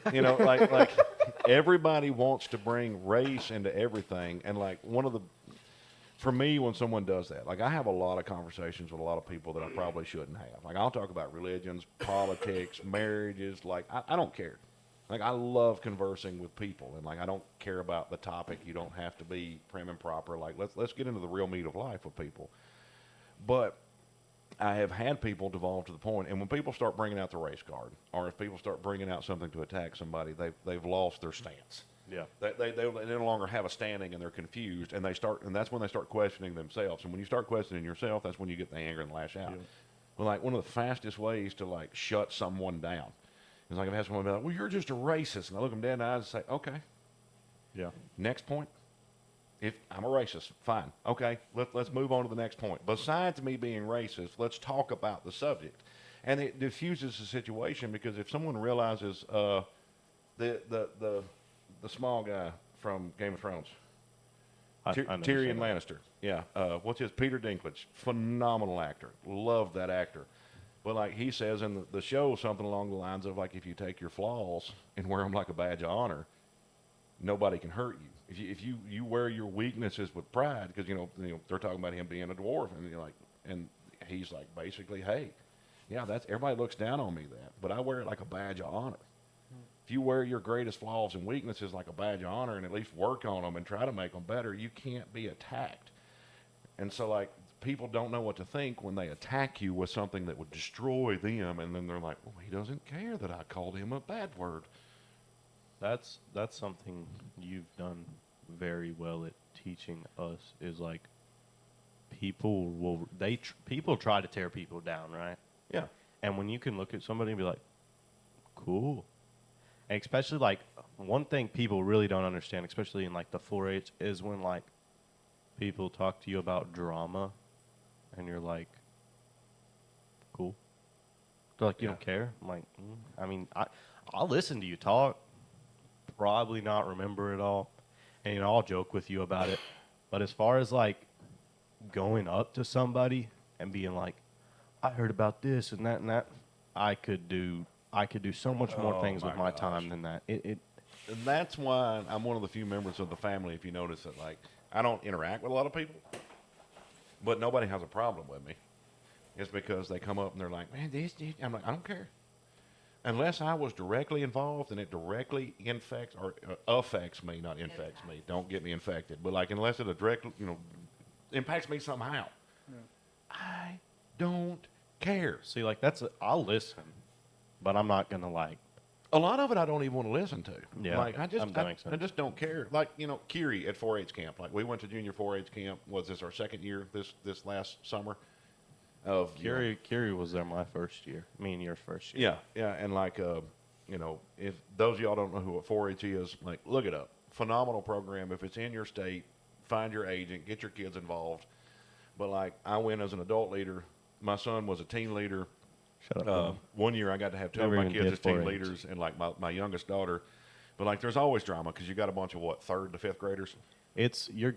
B: Like everybody wants to bring race into everything. And like for me, when someone does that, like I have a lot of conversations with a lot of people that I probably shouldn't have. Like I'll talk about religions, politics, marriages. Like I don't care. Like I love conversing with people, and like I don't care about the topic. You don't have to be prim and proper. Like let's get into the real meat of life with people. But I have had people devolve to the point, and when people start bringing out the race card, or if people start bringing out something to attack somebody, they've lost their stance.
C: Yeah.
B: They no longer have a standing, and they're confused, and that's when they start questioning themselves. And when you start questioning yourself, that's when you get the anger and lash out.
C: Yeah.
B: Well, like one of the fastest ways to like shut someone down is like I've had someone be like, "Well, you're just a racist," and I look them dead in the eyes and say, "Okay,
C: Yeah.
B: next point." If I'm a racist, fine. Okay, let's move on to the next point. Besides me being racist, let's talk about the subject. And it diffuses the situation because if someone realizes the small guy from Game of Thrones,
C: I know
B: Tyrion
C: that.
B: Lannister, yeah, what's his Peter Dinklage, phenomenal actor, love that actor. But like he says in the show, something along the lines of like, if you take your flaws and wear them like a badge of honor, nobody can hurt you. If you wear your weaknesses with pride, because you know they're talking about him being a dwarf, and you're like, and he's like basically, hey, yeah, that's everybody looks down on me but I wear it like a badge of honor. If you wear your greatest flaws and weaknesses like a badge of honor and at least work on them and try to make them better, you can't be attacked. And so like people don't know what to think when they attack you with something that would destroy them, and then they're like, well, he doesn't care that I called him a bad word.
C: That's something you've done very well at teaching us is like people try to tear people down, right?
B: Yeah.
C: And when you can look at somebody and be like, cool. And especially like one thing people really don't understand, especially in like the 4-H, is when like people talk to you about drama and you're like, cool. They're like, you don't care? I'm like, I mean, I'll listen to you talk. Probably not remember it all, and I'll joke with you about it. But as far as like going up to somebody and being like, I heard about this and that, I could do so much more things with my time than that.
B: And that's why I'm one of the few members of the family, if you notice that, like, I don't interact with a lot of people, but nobody has a problem with me. It's because they come up and they're like, man, this. I'm like, I don't care. Unless I was directly involved and it directly infects or affects me, not infects me. Don't get me infected. But like, unless it directly, impacts me somehow, I don't care.
C: See, like I'll listen, but I'm not gonna like.
B: A lot of it I don't even want to listen to.
C: Yeah,
B: like I
C: makes sense.
B: just don't care. Like Kiri at 4-H camp. Like we went to junior 4-H camp. Was this our second year? This last summer. Of
C: Kiri was there my first year. Me and your first year.
B: Yeah, and like if those of y'all don't know who a 4-H is, like look it up. Phenomenal program. If it's in your state, find your agent, get your kids involved. But like I went as an adult leader. My son was a teen leader.
C: Shut up.
B: One year I got to have two
C: Never
B: of my
C: even
B: kids as
C: did
B: team
C: 4-H.
B: leaders, and like my youngest daughter. But like there's always drama because you got a bunch of third to fifth graders.
C: It's you're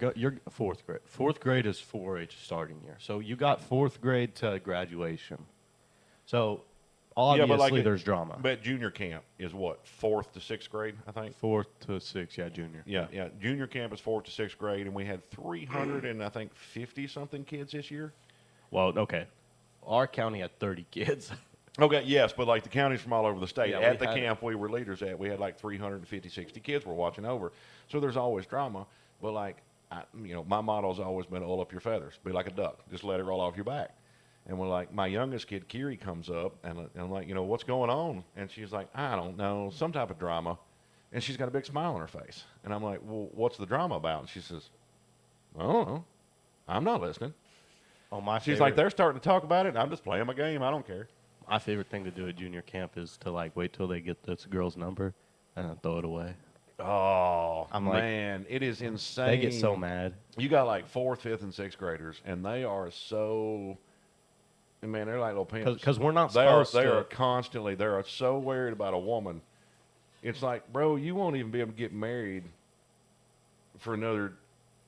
C: fourth grade. Fourth grade is 4-H starting year. So you got fourth grade to graduation. So obviously there's drama.
B: But junior camp is what, 4th to 6th grade, I think.
C: 4th to 6th, yeah, junior.
B: Yeah. Junior camp is 4th to 6th grade, and we had 300 and I think 50 something kids this year.
C: Well, okay, our county had 30 kids.
B: Okay, yes, but like the counties from all over the state.
C: Yeah,
B: At the camp we were leaders at, we had like 350, 60 kids we're watching over. So there's always drama. But like, my motto's always been roll up your feathers, be like a duck, just let it roll off your back. And we're like, my youngest kid, Kiri, comes up, and I'm like, what's going on? And she's like, I don't know, some type of drama. And she's got a big smile on her face. And I'm like, well, what's the drama about? And she says, I don't know. I'm not listening.
C: Oh,
B: She's like, they're starting to talk about it, and I'm just playing my game. I don't care.
C: My favorite thing to do at junior camp is to like wait till they get this girl's number and then throw it away.
B: Oh,
C: I'm like,
B: man, it is insane.
C: They get so mad.
B: You got like 4th, 5th, and 6th graders, and they are so, man, they're like little pimps.
C: Because we're not
B: They are so worried about a woman. It's like, bro, you won't even be able to get married for another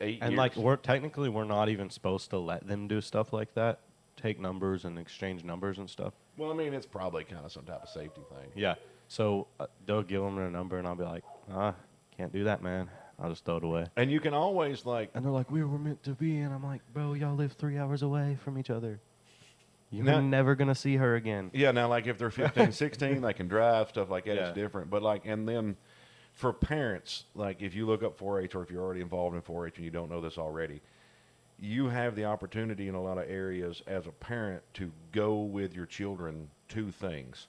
B: 8 years.
C: And like, we're not even supposed to let them do stuff like that. Take numbers and exchange numbers and stuff.
B: Well, I mean, it's probably kind of some type of safety thing.
C: Yeah. So they'll give them their number, and I'll be like, can't do that, man. I'll just throw it away.
B: And you can always like.
C: And they're like, we were meant to be, and I'm like, bro, y'all live 3 hours away from each other. You're never gonna see her again.
B: Yeah. Now, like if they're 15, 16, they can drive, stuff like that.
C: Yeah.
B: It's different. But like, and then for parents, like if you look up 4-H or if you're already involved in 4-H and you don't know this already, you have the opportunity in a lot of areas as a parent to go with your children to things.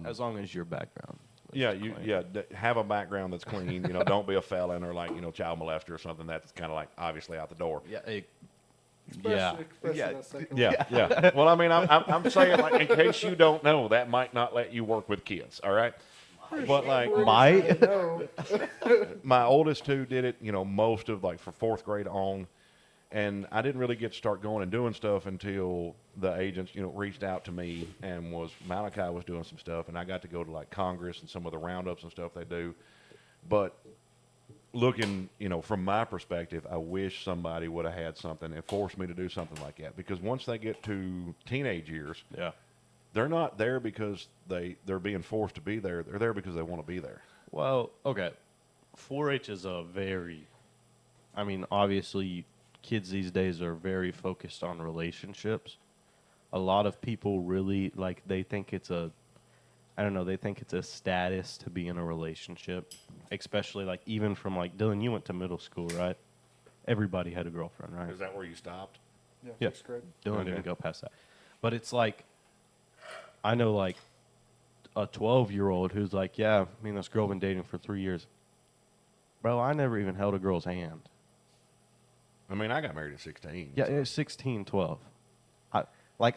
C: As long as your background. is
B: Yeah,
C: clean.
B: have a background that's clean. Don't be a felon or like child molester or something. That's kind of like obviously out the door.
C: Yeah.
A: Especially
C: Yeah.
A: that second one.
B: Yeah. Well, I mean, I'm saying like in case you don't know, that might not let you work with kids. All right. But like
C: Might.
A: No.
B: my oldest two did it, most of like for fourth grade on, and I didn't really get to start going and doing stuff until the agents, reached out to me and Malachi was doing some stuff, and I got to go to like Congress and some of the roundups and stuff they do. But looking, from my perspective, I wish somebody would have had something and forced me to do something like that, because once they get to teenage years,
C: Yeah.
B: they're not there because they're being forced to be there. They're there because they want to be there.
C: Well, okay. 4-H is obviously kids these days are very focused on relationships. A lot of people really, they think it's they think it's a status to be in a relationship, especially, even from, Dylan, you went to middle school, right? Everybody had a girlfriend, right?
B: Is that where you stopped?
A: Yeah,
C: Yeah.
A: 6th grade.
C: Dylan
B: Okay.
C: didn't go past that. But it's I know, a 12-year-old who's yeah, me and this girl been dating for 3 years. Bro, I never even held a girl's hand.
B: I mean, I got married at 16.
C: Yeah,
B: so-
C: it's 16, 12.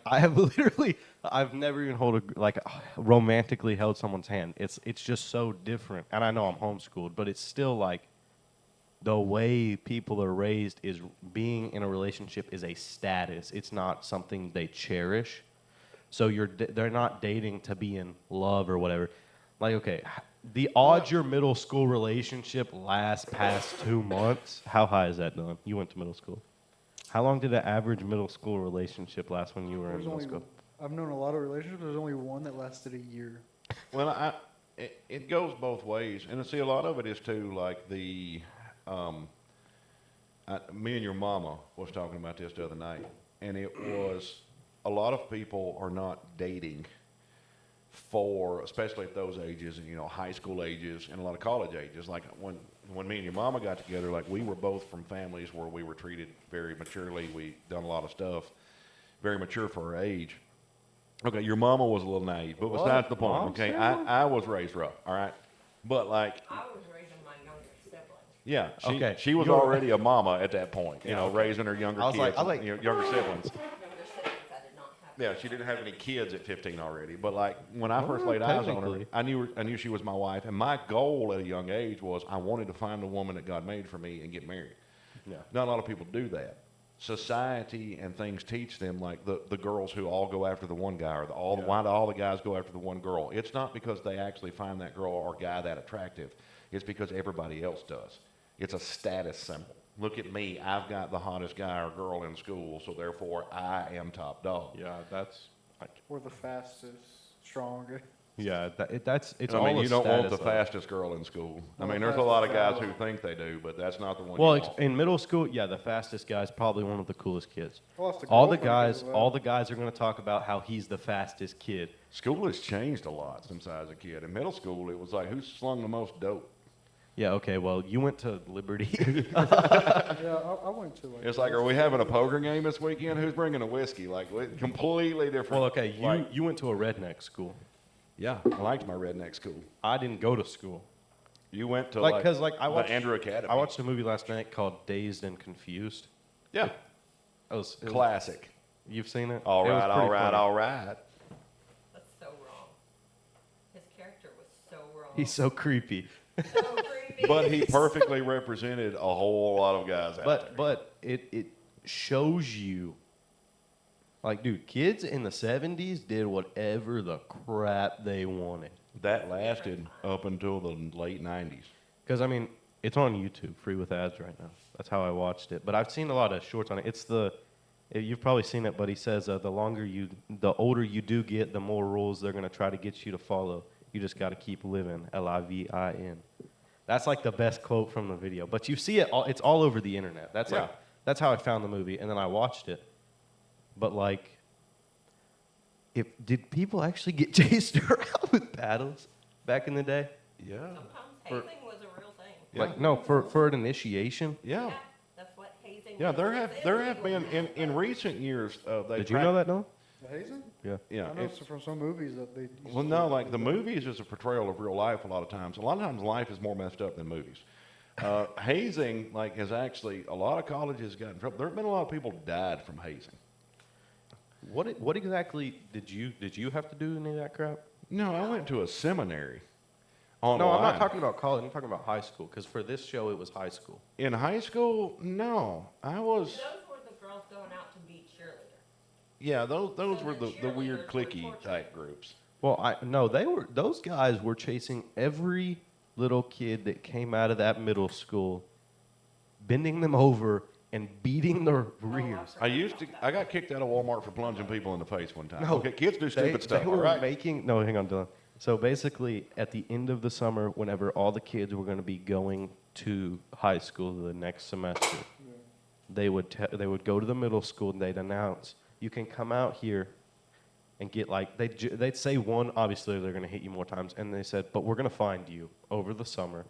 C: I have literally, I've never even romantically held someone's hand. It's just so different. And I know I'm homeschooled, but it's still the way people are raised is being in a relationship is a status. It's not something they cherish. So they're not dating to be in love or whatever. Okay, the odds your middle school relationship lasts past 2 months, how high is that, Dylan? You went to middle school. How long did an average middle school relationship last when you were in
A: There's
C: middle
A: only,
C: school?
A: I've known a lot of relationships. There's only one that lasted a year.
B: Well, it goes both ways, and see, a lot of it is too me and your mama was talking about this the other night, and it was a lot of people are not dating especially at those ages, and high school ages and a lot of college ages. Like when me and your mama got together, we were both from families where we were treated very maturely. We done a lot of stuff, very mature for our age. Okay, your mama was a little naive, but besides the point.
C: Mom's
B: Okay, I was raised rough. All right, but
D: I was raising my younger siblings.
B: yeah,
C: Okay,
B: she was
C: you're-
B: already a mama at that point.
C: Yeah, okay.
B: Raising her younger
C: I was
B: kids,
C: like-
B: younger siblings.
D: Younger siblings I did not have.
B: Yeah, she didn't have any kids at 15 already. But when I first
C: Well,
B: laid eyes on her,
C: technically.
B: I knew she was my wife, and my goal at a young age was I wanted to find the woman that God made for me and get married.
C: Yeah.
B: Not a lot of people do that. Society and things teach them, the girls who all go after the one guy, or why do all the guys go after the one girl? It's not because they actually find that girl or guy that attractive. It's because everybody else does. It's a status symbol. Look at me. I've got the hottest guy or girl in school, so therefore I am top dog.
C: Yeah, that's
A: Or the fastest, strongest.
C: it's
B: I
C: all
B: mean,
C: a
B: you don't want the
C: status, though.
B: fastest girl in school. I
A: Well,
B: mean,
A: the
B: there's a lot of guys
A: fastest
B: who think they do, but that's not the one.
C: Well,
B: you want.
C: in middle school, yeah, the fastest guy's probably one of the coolest kids.
A: I lost a
C: All the
A: girlfriend because
C: guys,
A: of
C: all
A: that.
C: the guys are going to talk about how he's the fastest kid.
B: School has changed a lot since I was a kid. In middle school, it was who slung the most dope.
C: Yeah, okay, well, you went to Liberty.
A: Yeah, I went to
B: It's are we having a poker game this weekend? Who's bringing a whiskey? Completely different.
C: Well, okay, you went to a redneck school.
B: Yeah, I liked my redneck school.
C: I didn't go to school.
B: You went to
C: I watched
B: the Andrew Academy.
C: I watched a movie last night called Dazed and Confused.
B: Yeah,
C: It was
B: classic.
C: You've seen it?
B: All
C: It was
B: right,
C: pretty
B: all right,
C: funny.
B: all right.
D: That's so wrong. His character was so wrong.
C: He's so creepy.
D: so creepy.
B: But he perfectly represented a whole lot of guys out there.
C: But it shows you, dude, kids in the 70s did whatever the crap they wanted.
B: That lasted up until the late 90s.
C: Because, it's on YouTube, free with ads right now. That's how I watched it. But I've seen a lot of shorts on it. You've probably seen it, but he says the older you do get, the more rules they're going to try to get you to follow. You just got to keep living, Livin. That's the best quote from the video. But you see it, it's all over the internet. That's
B: Yeah.
C: that's how I found the movie, and then I watched it. But did people actually get chased around with paddles back in the day?
B: Yeah.
D: Sometimes hazing was a real thing.
B: Yeah.
C: No, for an initiation.
B: Yeah.
D: That's what hazing hazing.
B: Yeah, there
D: It's
B: have
D: hazing
B: been
D: with
B: in recent years. They
C: Did you know that, Noah?
A: The hazing?
C: Yeah.
B: Yeah.
A: I know from some movies that they. used
B: Well,
A: to
B: no,
A: do
B: like the
A: that.
B: movies is a portrayal of real life a lot of times. A lot of times life is more messed up than movies. Hazing, like, has actually, a lot of colleges got in trouble. There have been a lot of people died from hazing.
C: What exactly did you have to do any of that crap?
B: No, I went to a seminary
C: No,
B: online.
C: I'm not talking about college. I'm talking about high school. Because for this show, it was high school.
B: In high school, no. I was,
D: Those were the girls going out to beat cheerleader.
B: yeah, those
D: So
B: were
D: the
B: the weird
D: cheerleaders were
B: clicky
D: tortured.
B: type groups.
C: Well, those guys were chasing every little kid that came out of that middle school, bending them over and beating their rears.
B: I got kicked out of Walmart for plunging people in the face one time.
C: No,
B: Okay, kids do stupid stuff,
C: They
B: all
C: were
B: right?
C: no, hang on, Dylan. So basically, at the end of the summer, whenever all the kids were going to be going to high school the next semester, they would go to the middle school and they'd announce, "You can come out here and get like they'd say one. Obviously, they're going to hit you more times, and they said, but we're going to find you over the summer,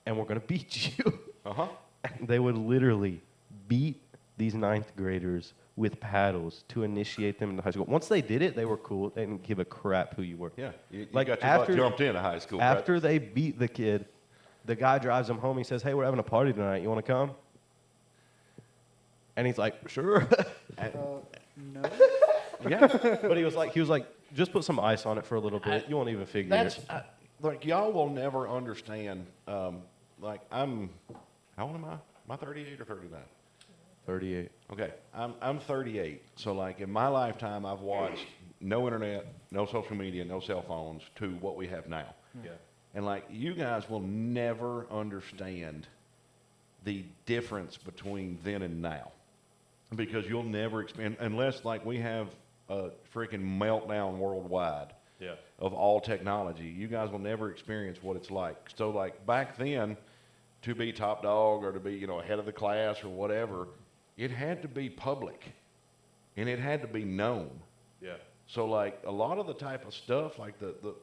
C: and we're going to beat you."
B: Uh-huh.
C: And they would literally beat these ninth graders with paddles to initiate them into high school. Once they did it, they were cool. They didn't give a crap who you were.
B: Yeah, you
C: Like,
B: got your butt
C: after-
B: jumped into high school. right?
C: After they beat the kid, the guy drives him home. He says, "Hey, we're having a party tonight. You want to come?" And he's like, "Sure."
A: No.
B: Yeah.
C: But he was like, "Just put some ice on it for a little bit. You won't even figure
B: That's
C: it."
B: like y'all will never understand. Like how old am I? Am I 38 or 39?
C: 38.
B: Okay, I'm 38. So like in my lifetime, I've watched no internet, no social media, no cell phones to what we have now.
C: Yeah.
B: And like you guys will never understand the difference between then and now, because you'll never experience unless like we have a freaking meltdown worldwide.
C: Yeah.
B: Of all technology. You guys will never experience what it's like. So like back then, to be top dog or to be, ahead of the class or whatever, it had to be public and it had to be known.
C: Yeah.
B: So like a lot of the type of stuff, like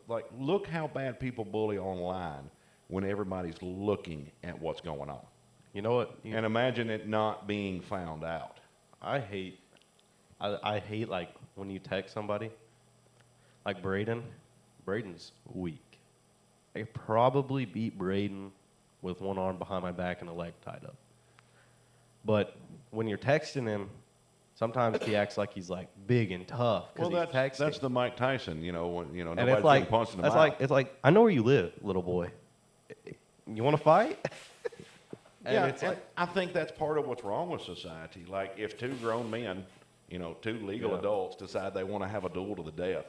B: like look how bad people bully online when everybody's looking at what's going on.
C: You know what?
B: And imagine it not being found out.
C: I hate like when you text somebody, like Braden's weak. I could probably beat Braden with one arm behind my back and a leg tied up. But when you're texting him, sometimes he acts like he's like big and tough
B: Well,
C: because he's texting.
B: that's the Mike Tyson, when,
C: and
B: nobody's
C: it's like,
B: getting punched in the
C: that's
B: mouth.
C: like, it's like, I know where you live, little boy. You want to fight? And
B: Yeah,
C: it's
B: and
C: like,
B: I think that's part of what's wrong with society. Like, if two grown men, two legal adults decide they want to have a duel to the death,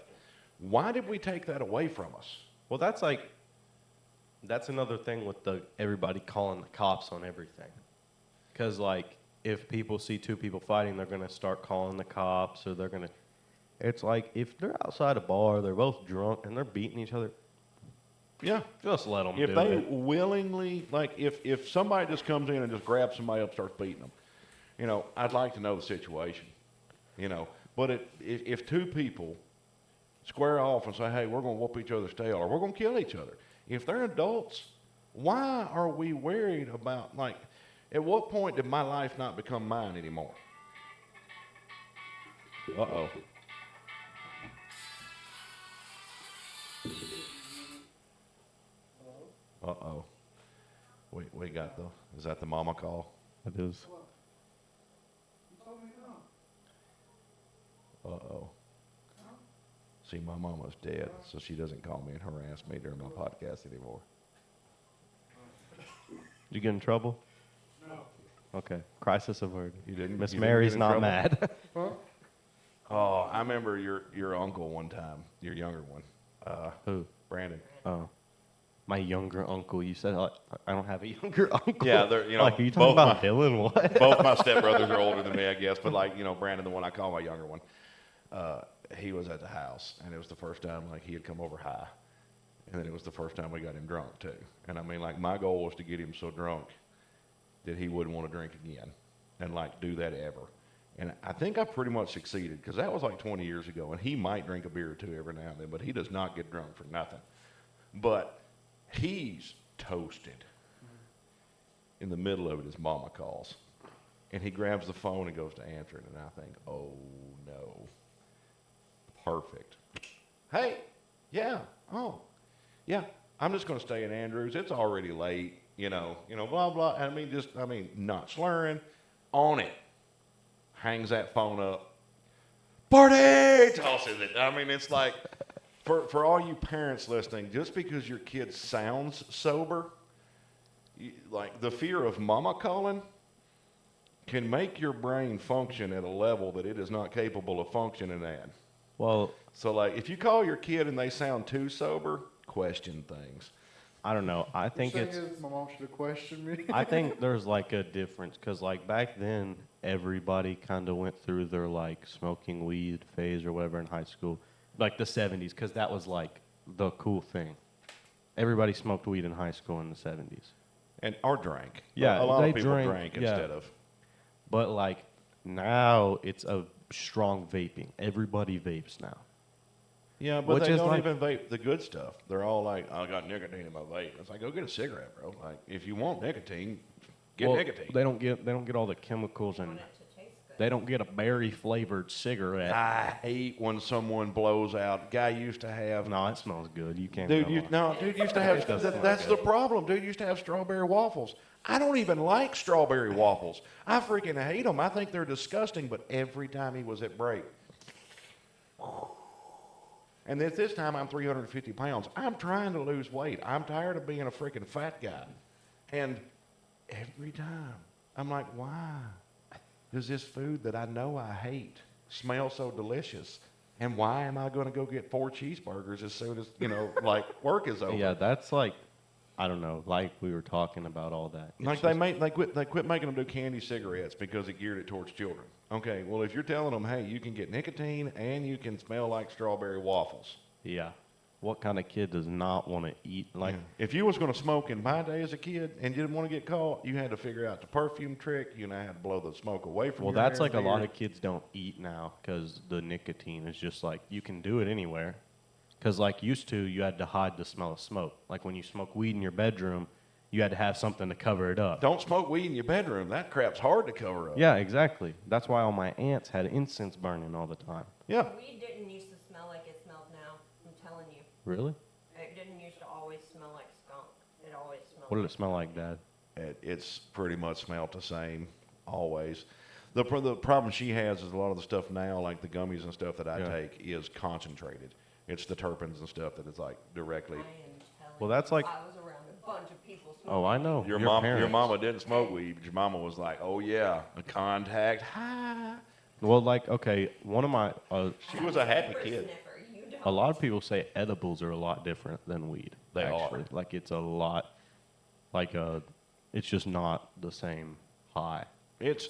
B: why did we take that away from us?
C: well, that's another thing with everybody calling the cops on everything. Because, like, if people see two people fighting, they're going to start calling the cops, or they're going to... It's like, if they're outside a bar, they're both drunk, and they're beating each other,
B: Yeah.
C: just let them
B: If
C: do
B: they
C: it.
B: willingly, like, if somebody just comes in and just grabs somebody up and starts beating them, I'd like to know the situation, But if two people square off and say, hey, we're going to whoop each other's tail, or we're going to kill each other, if they're adults, why are we worried about, like, at what point did my life not become mine anymore? Uh-oh. Uh-oh. We got is that the mama call?
C: It is.
B: Uh-oh. See, my mama's dead, so she doesn't call me and harass me during my podcast anymore.
C: You get in trouble?
A: No.
C: Okay. Crisis averted.
B: You didn't?
C: Miss
B: you didn't
C: Mary's
B: get in
C: not
B: trouble?
C: mad.
A: Huh?
B: Oh, I remember your uncle one time, your younger one,
C: Who?
B: Brandon.
C: Oh. My younger uncle. You said I don't have a younger uncle.
B: Yeah, they're,
C: Like, are you talking
B: both
C: about Dylan? What?
B: Both my stepbrothers are older than me, I guess, but like, Brandon, the one I call my younger one, he was at the house, and it was the first time, like, he had come over high, and then it was the first time we got him drunk, too. And I mean, like, my goal was to get him so drunk that he wouldn't want to drink again and, like, do that ever. And I think I pretty much succeeded, because that was like 20 years ago, and he might drink a beer or two every now and then, but he does not get drunk for nothing. But he's toasted. In the middle of it, his mama calls. And he grabs the phone and goes to answer it, and I think, oh no. Perfect. Hey, yeah, oh, yeah, I'm just going to stay in Andrews. It's already late, blah, blah. I mean, not slurring, on it. Hangs that phone up. Party! Tosses it. I mean, it's like, for all you parents listening, just because your kid sounds sober, like the fear of mama calling can make your brain function at a level that it is not capable of functioning at.
C: Well,
B: So, like, if you call your kid and they sound too sober, question things.
C: I don't know. I think
A: Thing
C: it's.
A: is, my mom should have questioned me.
C: I think there's like a difference because like back then everybody kind of went through their like smoking weed phase or whatever in high school, like the 70s, because that was like the cool thing. Everybody smoked weed in high school in the 70s.
B: Or drank.
C: Yeah,
B: a lot
C: they
B: of people
C: drank,
B: drank
C: yeah.
B: instead of.
C: But like now it's a strong vaping. Everybody vapes now.
B: Yeah, but
C: Which
B: they
C: is
B: don't
C: like-
B: even vape the good stuff. They're all like, I got nicotine in my vape. It's like, go get a cigarette, bro. Like, if you want nicotine, get
C: Well,
B: nicotine.
C: They don't get all the chemicals
D: Want
C: and
D: it to taste good.
C: they don't get a berry flavored cigarette.
B: I hate when someone blows out. Guy used to have.
C: No, it smells good. You can't.
B: Dude,
C: tell.
B: dude used to have.
C: It does smell
B: That's
C: good.
B: the problem. Dude used to have strawberry waffles. I don't even like strawberry waffles. I freaking hate them. I think they're disgusting. But every time he was at break, and at this time I'm 350 pounds. I'm trying to lose weight. I'm tired of being a freaking fat guy, and every time I'm like, why does this food that I know I hate smell so delicious? And why am I going to go get 4 cheeseburgers as soon as, like work is over?
C: Yeah, that's like, I don't know, like we were talking about all that. It's
B: Like
C: just-
B: they quit making them do candy cigarettes because it geared it towards children. Okay, well if you're telling them, hey, you can get nicotine and you can smell like strawberry waffles.
C: Yeah. What kind of kid does not want to eat? Like,
B: If you was going to smoke in my day as a kid and you didn't want to get caught, you had to figure out the perfume trick. You know how to blow the smoke away from.
C: well,
B: your
C: that's
B: hair
C: like a
B: and
C: lot
B: beard.
C: of kids don't eat now because the nicotine is just like, you can do it anywhere. Because like used to, you had to hide the smell of smoke. Like when you smoke weed in your bedroom, you had to have something to cover it up.
B: Don't smoke weed in your bedroom. That crap's hard to cover up.
C: Yeah, exactly. That's why all my aunts had incense burning all the time.
B: Yeah.
D: Weed didn't used to smell like it smells now. I'm telling you.
C: Really?
D: It didn't used to always smell like skunk. It always smelled.
C: What did it smell like, Dad?
B: It's pretty much smelled the same always. The problem she has is a lot of the stuff now, like the gummies and stuff that I
C: Yeah.
B: take, is concentrated. It's the terpenes and stuff that is like directly.
D: I am telling
C: Well, that's like-
D: I was around a bunch of people smoking.
C: Oh, I know.
B: Your
C: parents.
B: mama didn't smoke weed, but your mama was like, oh yeah, a contact high.
C: Well, like, okay, one of my,
B: She was a happy
D: Super
B: kid.
D: sniffer, you don't.
C: a lot of people say edibles are a lot different than weed.
B: They
C: actually.
B: are.
C: Like, it's a lot, like, it's just not the same high.
B: It's,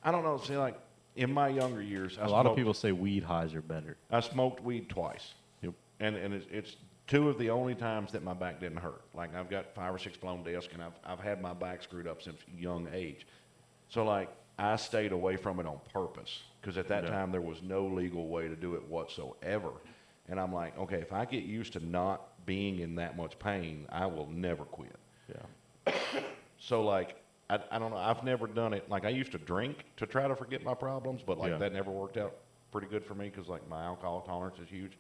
B: I don't know. See, like in my younger years,
C: A lot of people say weed highs are better.
B: I smoked weed twice.
C: Yep.
B: And it's 2 of the only times that my back didn't hurt. Like I've got 5 or 6 blown discs, and I've had my back screwed up since young age. So like I stayed away from it on purpose because at that
C: Yeah.
B: time there was no legal way to do it whatsoever. And I'm like, okay, if I get used to not being in that much pain, I will never quit.
C: Yeah.
B: So like I don't know. I've never done it. Like I used to drink to try to forget my problems, but like
C: Yeah.
B: that never worked out pretty good for me because like my alcohol tolerance is huge.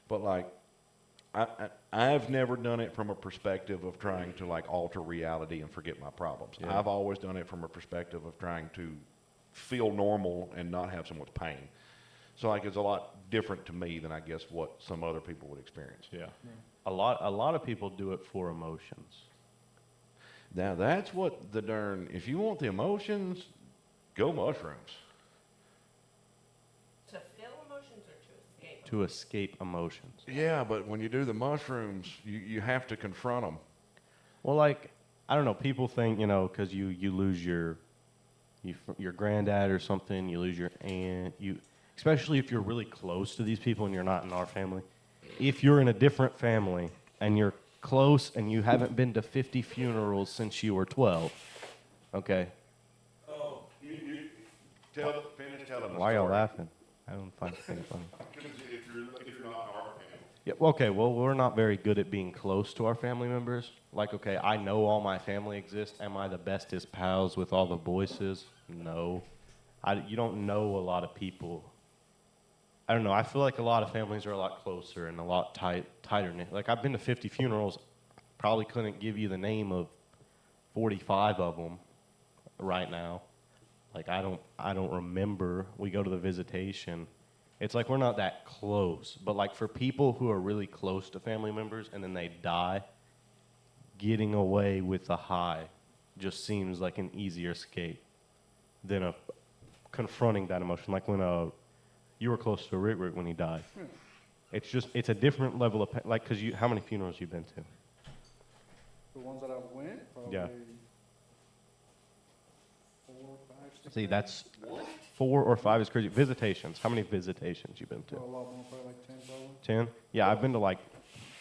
B: But like I've never done it from a perspective of trying to like alter reality and forget my problems.
C: Yeah.
B: I've always done it from a perspective of trying to feel normal and not have so much pain. So like it's a lot different to me than I guess what some other people would experience.
C: Yeah. A lot of people do it for emotions.
B: Now that's what the darn. If you want the emotions, go mushrooms.
D: To feel emotions or to escape?
C: To escape emotions.
B: Yeah, but when you do the mushrooms, you have to confront them.
C: Well, like, I don't know, people think, because you lose your granddad or something, you lose your aunt, especially if you're really close to these people and you're not in our family. If you're in a different family and you're close and you haven't been to 50 funerals since you were 12, okay?
B: Oh, finish telling the
C: Why y'all
B: story.
C: laughing? I don't find anything funny.
B: If you're not in our family.
C: Yeah, okay, well, we're not very good at being close to our family members. Like, okay, I know all my family exists. Am I the bestest pals with all the voices? No. You don't know a lot of people. I don't know. I feel like a lot of families are a lot closer and a lot tighter knit. Like, I've been to 50 funerals. Probably couldn't give you the name of 45 of them right now. Like, I don't remember. We go to the visitation. It's like we're not that close. But like for people who are really close to family members and then they die, getting away with a high just seems like an easier escape than confronting that emotion. Like when you were close to Rick when he died. It's a different level of like because how many funerals you been to?
A: The ones that I went, probably
C: Yeah.
A: 4, 5, 6.
C: See, that's 4 or 5 is crazy. Visitations. How many visitations you been to?
A: A lot more, probably like 10 probably.
C: 10? Yeah, I've been to like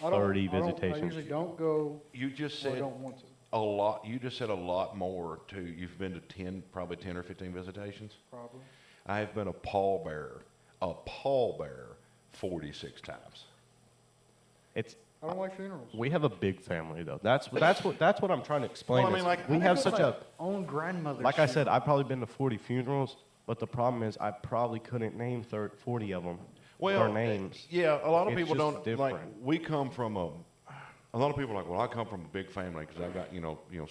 A: I
C: 30
A: I
C: visitations.
A: usually don't go.
B: You just
A: Well, I
B: said
A: don't want to.
B: a lot. You just said a lot more to. You've been to 10, probably 10 or 15 visitations.
A: Probably.
B: I have been a pallbearer, 46 times.
A: I don't like funerals.
C: We have a big family though. That's what I'm trying to explain.
B: Well, I mean,
C: is
B: like,
C: we have such a
A: own grandmother.
C: like I said, I've probably been to 40 funerals, but the problem is I probably couldn't name 40 of them.
B: Well,
C: their names.
B: Yeah, a lot of
C: It's
B: people
C: just
B: don't
C: different.
B: like. We come from a lot of people are like, well, I come from a big family because I've got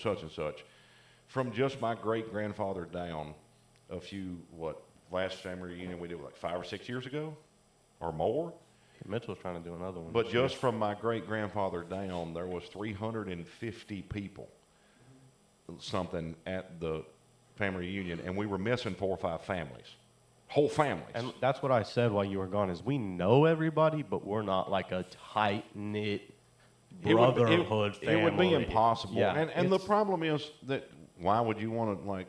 B: such and such. From just my great grandfather down, last family reunion we did like 5 or 6 years ago, or more.
C: Mitchell's trying to do another one.
B: But just from my great grandfather down, there was 350 people, something at the family reunion, and we were missing 4 or 5 families, whole families.
C: And that's what I said while you were gone is we know everybody, but we're not like a tight knit brotherhood family.
B: It would be impossible.
C: Yeah,
B: and the problem is that why would you want to like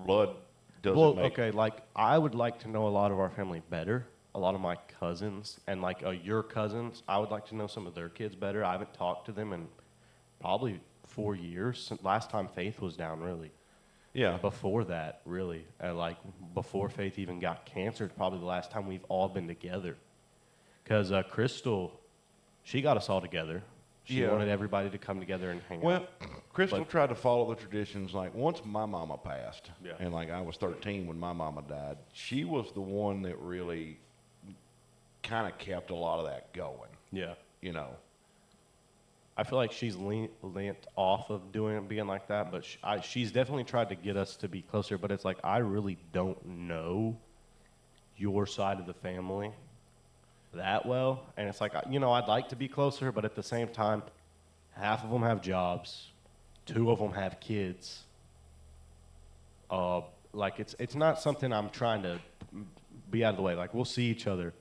B: blood doesn't
C: well,
B: make
C: okay, like I would like to know a lot of our family better. A lot of my cousins and like your cousins, I would like to know some of their kids better. I haven't talked to them in probably 4 years since last time Faith was down. Really,
B: yeah.
C: before that, really, like before Faith even got cancer, it's probably the last time we've all been together. Because Crystal, she got us all together. She
B: Yeah.
C: wanted everybody to come together and hang
B: Well,
C: out.
B: Crystal
C: But-
B: tried to follow the traditions. Like once my mama passed,
C: Yeah.
B: and like I was 13 when my mama died, she was the one that really kind of kept a lot of that going.
C: Yeah.
B: You know.
C: I feel like she's leant off of being like that, but she's definitely tried to get us to be closer. But it's like I really don't know your side of the family that well, and it's like I'd like to be closer, but at the same time, half of them have jobs, 2 of them have kids. Like it's not something I'm trying to be out of the way. Like we'll see each other.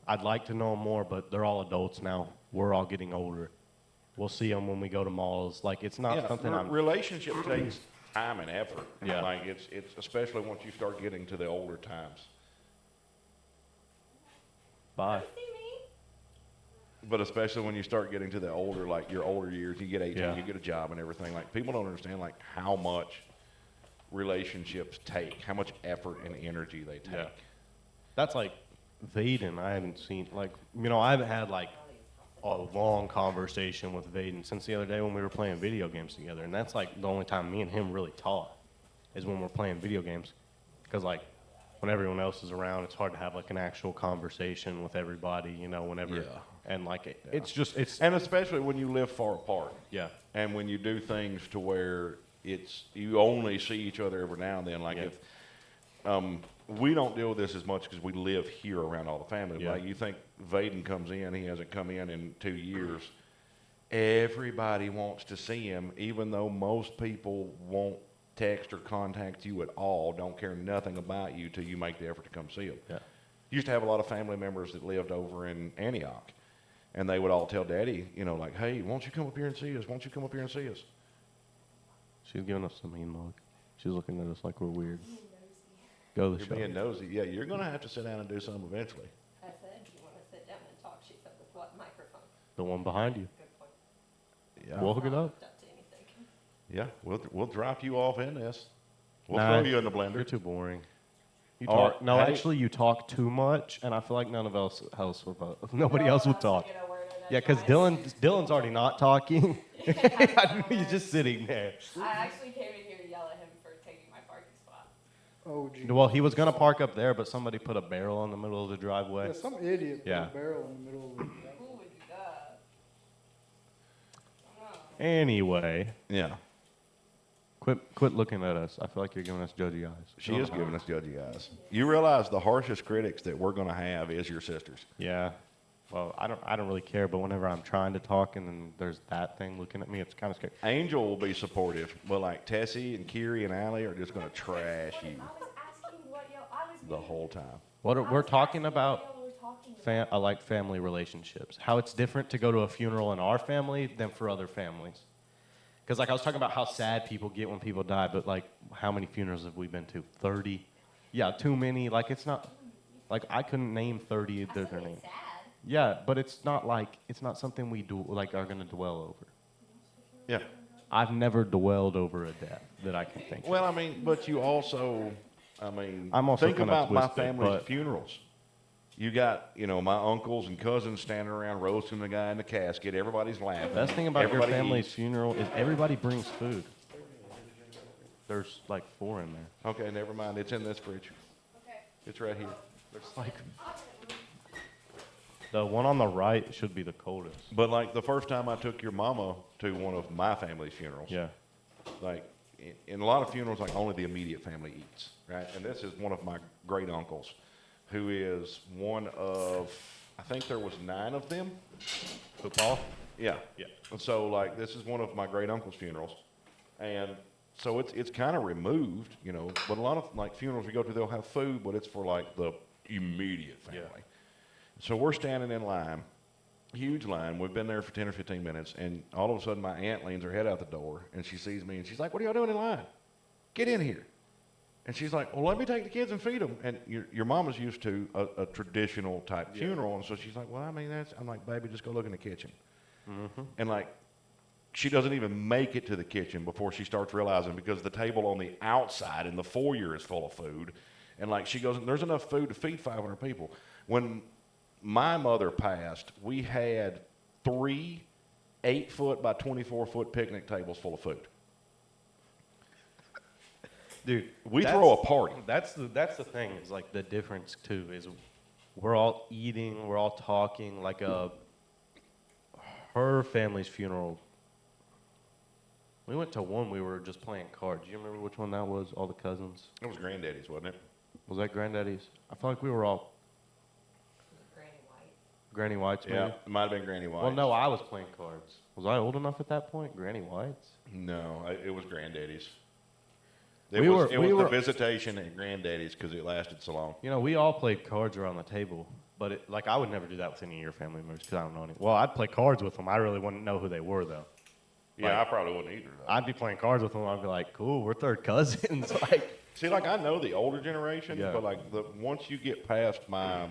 C: I'd like to know them more, but they're all adults now. We're all getting older. We'll see them when we go to malls. Like it's not something I'm.
B: Relationship takes time and effort.
C: Yeah.
B: Like it's especially once you start getting to the older times.
C: Bye.
D: See me?
B: But especially when you start getting to the older, like your older years, you get 18,
C: Yeah.
B: you get a job and everything. Like people don't understand like how much relationships take, how much effort and energy they take.
C: Yeah. That's like Vaden. I haven't seen I haven't had like a long conversation with Vaden since the other day when we were playing video games together, and that's like the only time me and him really talk is when we're playing video games, because like when everyone else is around, it's hard to have like an actual conversation with everybody, whenever.
B: Yeah.
C: And like it's just
B: And especially when you live far apart.
C: yeah.
B: And when you do things to where you only see each other every now and then. Like
C: Yeah.
B: if we don't deal with this as much because we live here around all the family.
C: Yeah.
B: Like you think Vaden comes in, he hasn't come in 2 years. Everybody wants to see him, even though most people won't text or contact you at all, don't care nothing about you till you make the effort to come see them.
C: Yeah.
B: Used to have a lot of family members that lived over in Antioch, and they would all tell Daddy, like, hey, won't you come up here and see us? Won't you come up here and see us?
C: She's giving us a mean look. She's looking at us like we're weird. Go to the
B: You're
C: show.
B: being nosy. Yeah, you're going to have to sit down and do something eventually.
D: I said, do you want to sit down and talk? She said, with what microphone?
C: The one behind you.
D: Good point.
B: Yeah.
C: We'll hook it
D: Not
C: up.
D: hooked up to anything.
B: Yeah, we'll drop you off in this. We'll
C: Nah,
B: throw you in the
C: You're
B: blender.
C: too boring. You
B: Or-
C: talk. No,
B: hey.
C: actually, you talk too much, and I feel like nobody else would talk. Yeah, because Dylan's already not talking. He's just sitting there.
D: I actually came in here to yell at him for taking my parking spot.
A: Oh, geez.
C: Well, he was gonna park up there, but somebody put a barrel in the middle of the driveway.
A: Yeah, some idiot
C: Yeah.
A: put a barrel in the middle of the
D: Who would do that? Oh.
C: Anyway,
B: Yeah.
C: quit looking at us. I feel like you're giving us judgy eyes.
B: She is giving us judgy eyes. You realize the harshest critics that we're going to have is your sisters.
C: Yeah. Well, I don't really care, but whenever I'm trying to talk and then there's that thing looking at me, it's kind of scary.
B: Angel will be supportive, but like Tessie and Kiri and Allie are just going to trash you
D: I was asking what y'all. I was
B: the whole time.
C: We're talking about
D: y'all were talking about.
C: I like family relationships. How it's different to go to a funeral in our family than for other families. Because like I was talking about how sad people get when people die, but like how many funerals have we been to? 30? Yeah, too many. Like it's not, like I couldn't name 30 of their names.
D: Sad.
C: Yeah, but it's not something we do like are gonna dwell over.
B: Yeah.
C: I've never dwelled over a death that I can think of.
B: Well, I mean, but you also, I mean,
C: I'm also
B: think
C: kinda
B: about my
C: twisted,
B: family's
C: but-
B: funerals. You got, my uncles and cousins standing around roasting the guy in the casket. Everybody's laughing.
C: Best thing about
B: Everybody
C: your family's
B: eats.
C: funeral is everybody brings food. There's like 4 in there.
B: Okay, never mind. It's in this fridge.
D: Okay.
B: It's right here.
C: There's like the one on the right should be the coldest.
B: But like the first time I took your mama to one of my family's funerals,
C: Yeah.
B: like in a lot of funerals, like only the immediate family eats, right? And this is one of my great uncles, who is one of, I think there was 9 of them.
C: Football?
B: Yeah.
C: Yeah.
B: And so like this is one of my great uncle's funerals, and so it's kind of removed, But a lot of like funerals we go to, they'll have food, but it's for like the immediate family.
C: Yeah.
B: So we're standing in line, huge line. We've been there for 10 or 15 minutes, and all of a sudden my aunt leans her head out the door, and she sees me, and she's like, "What are y'all doing in line? Get in here." And she's like, "Well, let me take the kids and feed them." And your mama's used to a traditional type funeral, and so she's like, "Well, I mean, I'm like, baby, just go look in the kitchen."
C: Mm-hmm.
B: And like, she doesn't even make it to the kitchen before she starts realizing, because the table on the outside in the foyer is full of food. And like, she goes, "There's enough food to feed 500 people." When my mother passed, we had 3 8-foot by 24-foot picnic tables full of food.
C: Dude,
B: We throw a party.
C: That's the thing. Is like the difference too is we're all eating, we're all talking. Like her family's funeral. We went to one. We were just playing cards. Do you remember which one that was? All the cousins.
B: It was Granddaddy's, wasn't it?
C: Was that Granddaddy's? I feel like we were all
D: Granny White.
C: Granny White's.
B: Yeah,
C: Maybe?
B: it might have been Granny White.
C: Well, no, I was playing cards. Was I old enough at that point? Granny White's.
B: No, it was Granddaddy's.
C: We
B: It was
C: were-
B: the visitation at Granddaddy's because it lasted so long.
C: You know, we all played cards around the table, but like I would never do that with any of your family members because I don't know any. Well, I'd play cards with them. I really wouldn't know who they were though.
B: Yeah,
C: Like-
B: I probably wouldn't either. Though.
C: I'd be playing cards with them. I'd be like, "Cool, we're third cousins." Like,
B: See, like I know the older generation,
C: Yeah.
B: but like once you get past my,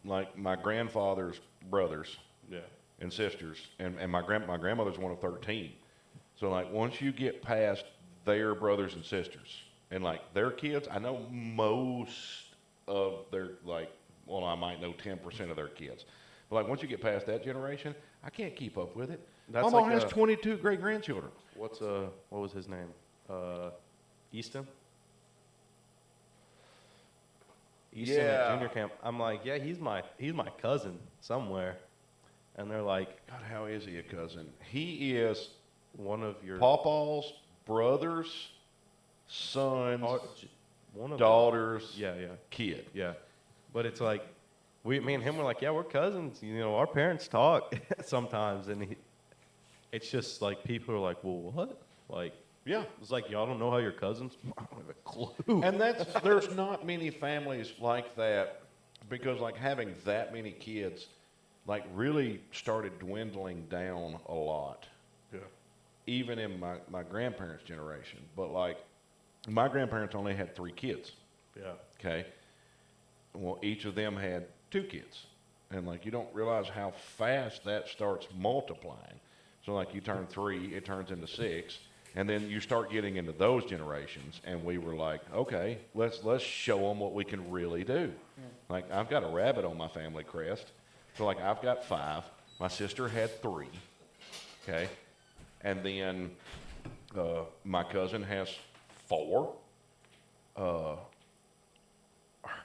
B: like my grandfather's brothers
C: yeah,
B: and sisters, and my grandmother's one of 13. So like once you get past their brothers and sisters and like their kids, I know most of their I might know 10% of their kids, but like once you get past that generation, I can't keep up with it.
C: That's
B: Mama
C: like
B: has
C: a-
B: 22 great grandchildren.
C: what was his name? Easton. Easton
B: Yeah.
C: at junior camp. I'm like, yeah, he's my cousin somewhere, and they're like,
B: God, how is he a cousin? He is
C: one of your
B: Pawpaw's brothers, sons,
C: one of
B: daughters,
C: Yeah,
B: kid.
C: yeah. But it's like, me and him were like, yeah, we're cousins. You know, our parents talk sometimes, and it's just like people are like, well, what? Like,
B: Yeah.
C: it's like y'all don't know how your cousins. I don't have a clue.
B: And there's not many families like that, because like having that many kids like really started dwindling down a lot,
C: Yeah.
B: even in my grandparents' generation. But like my grandparents only had 3 kids.
C: Yeah.
B: Okay. Well, each of them had 2 kids. And like you don't realize how fast that starts multiplying. So like you turn 3, it turns into 6. And then you start getting into those generations, and we were like, okay, let's show them what we can really do. Like, I've got a rabbit on my family crest. So, like, I've got 5. My sister had 3, okay? And then my cousin has 4.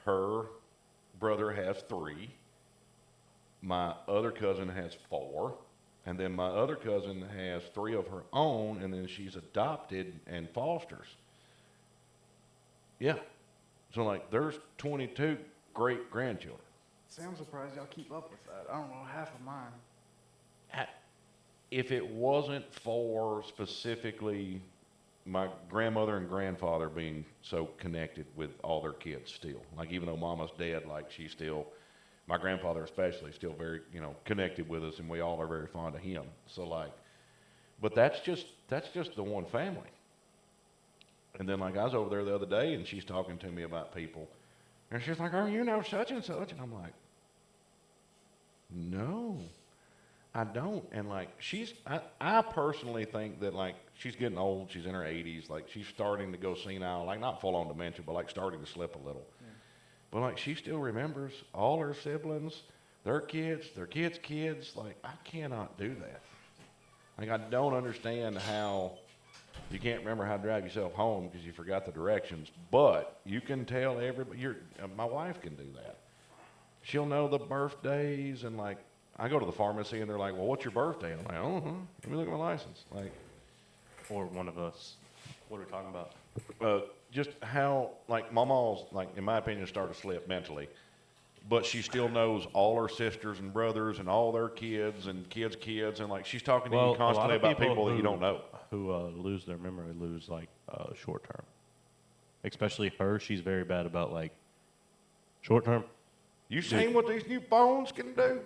B: Her brother has 3. My other cousin has 4. And then my other cousin has 3 of her own, and then she's adopted and fosters. Yeah. So, like, there's 22 great-grandchildren.
A: See, I'm surprised y'all keep up with that. I don't know half of mine.
B: If it wasn't for specifically my grandmother and grandfather being so connected with all their kids still, like, even though Mama's dead, like, she's still, my grandfather especially, still very, connected with us, and we all are very fond of him. So, like, but that's just the one family. And then, like, I was over there the other day, and she's talking to me about people, and she's like, "Oh, you know such and such," and I'm like, "No, I don't." And, like, I personally think that, like, she's getting old. She's in her 80s. Like, she's starting to go senile. Like, not full on dementia, but, like, starting to slip a little. Yeah. But, like, she still remembers all her siblings, their kids, their kids' kids. Like, I cannot do that. Like, I don't understand how you can't remember how to drive yourself home because you forgot the directions. But you can tell everybody. My wife can do that. She'll know the birthdays, and, like, I go to the pharmacy and they're like, "Well, what's your birthday?" And I'm like, let me look at my license. Like,
C: Or one of us. What are we talking about?
B: just how, like, Mama's, like, in my opinion, started to slip mentally, but she still knows all her sisters and brothers and all their kids and kids, and, like, she's talking to you constantly about people that you don't know.
C: Who lose their memory, lose, like, short term. Especially her, she's very bad about, like, short term.
B: You seen what these new phones can do?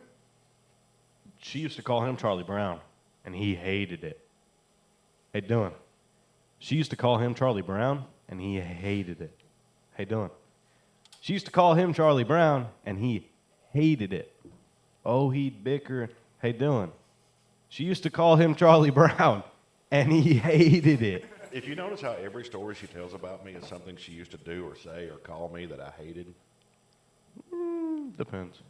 C: She used to call him Charlie Brown, and he hated it. Hey, Dylan. She used to call him Charlie Brown, and he hated it. Hey, Dylan. She used to call him Charlie Brown, and he hated it. Oh, he'd bicker. Hey, Dylan. She used to call him Charlie Brown, and he hated it.
B: If you notice how every story she tells about me is something she used to do or say or call me that I hated.
C: Depends.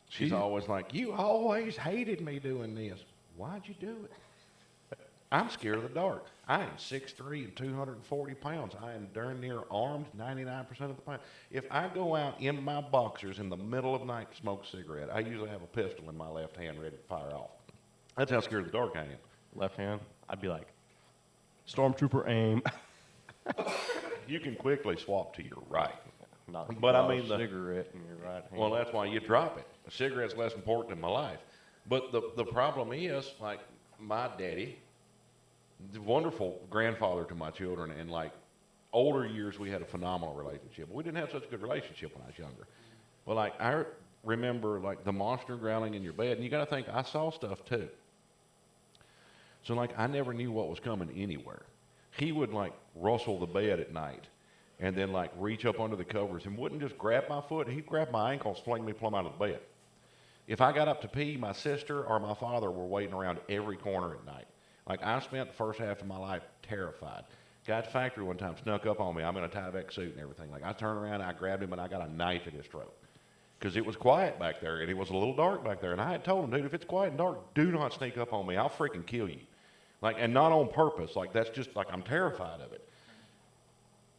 B: She's always like, "You always hated me doing this." Why'd you do it? I'm scared of the dark. I am 6'3" and 240 pounds. I am darn near armed 99% of the time. If I go out in my boxers in the middle of the night to smoke a cigarette, I usually have a pistol in my left hand ready to fire off. That's how scared of the dark I am.
C: Left hand, I'd be like, Stormtrooper aim.
B: You can quickly swap to your right.
C: But I mean, the cigarette in your right hand.
B: Well, that's why you drop it. A cigarette's less important in my life. But the problem is, like, my daddy, the wonderful grandfather to my children, and, like, older years we had a phenomenal relationship. We didn't have such a good relationship when I was younger. But, like, I remember, like, the monster growling in your bed, and you got to think, I saw stuff too. So, like, I never knew what was coming anywhere. He would, like, rustle the bed at night and then, like, reach up under the covers and wouldn't just grab my foot. He'd grab my ankle and fling me plumb out of the bed. If I got up to pee, my sister or my father were waiting around every corner at night. Like, I spent the first half of my life terrified. Guy at the factory one time snuck up on me. I'm in a Tyvek suit and everything. Like, I turned around, I grabbed him, and I got a knife at his throat. Because it was quiet back there, and it was a little dark back there. And I had told him, "Dude, if it's quiet and dark, do not sneak up on me. I'll freaking kill you." Like, and not on purpose. Like, that's just, like, I'm terrified of it.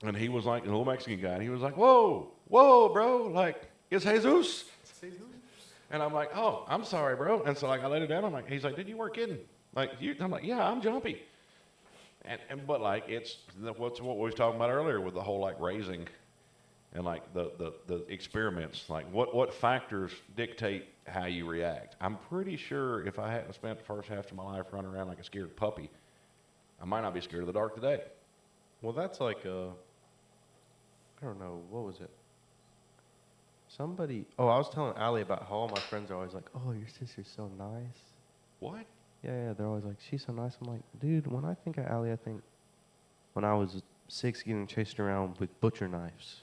B: And he was like, a little Mexican guy, and he was like, "Whoa, bro, like, it's Jesus." And I'm like, "Oh, I'm sorry, bro." And so, like, I let it down. I'm like, he's like, "Dude, you weren't kidding." Like, I'm like, "Yeah, I'm jumpy." But, like, it's what we was talking about earlier with the whole, like, raising and, like, the experiments. Like, what factors dictate how you react? I'm pretty sure if I hadn't spent the first half of my life running around like a scared puppy, I might not be scared of the dark today.
C: Well, that's like I don't know, what was it? I was telling Allie about how all my friends are always like, "Oh, your sister's so nice."
B: What?
C: Yeah, they're always like, "She's so nice." I'm like, dude, when I think of Allie, I think when I was 6 getting chased around with butcher knives.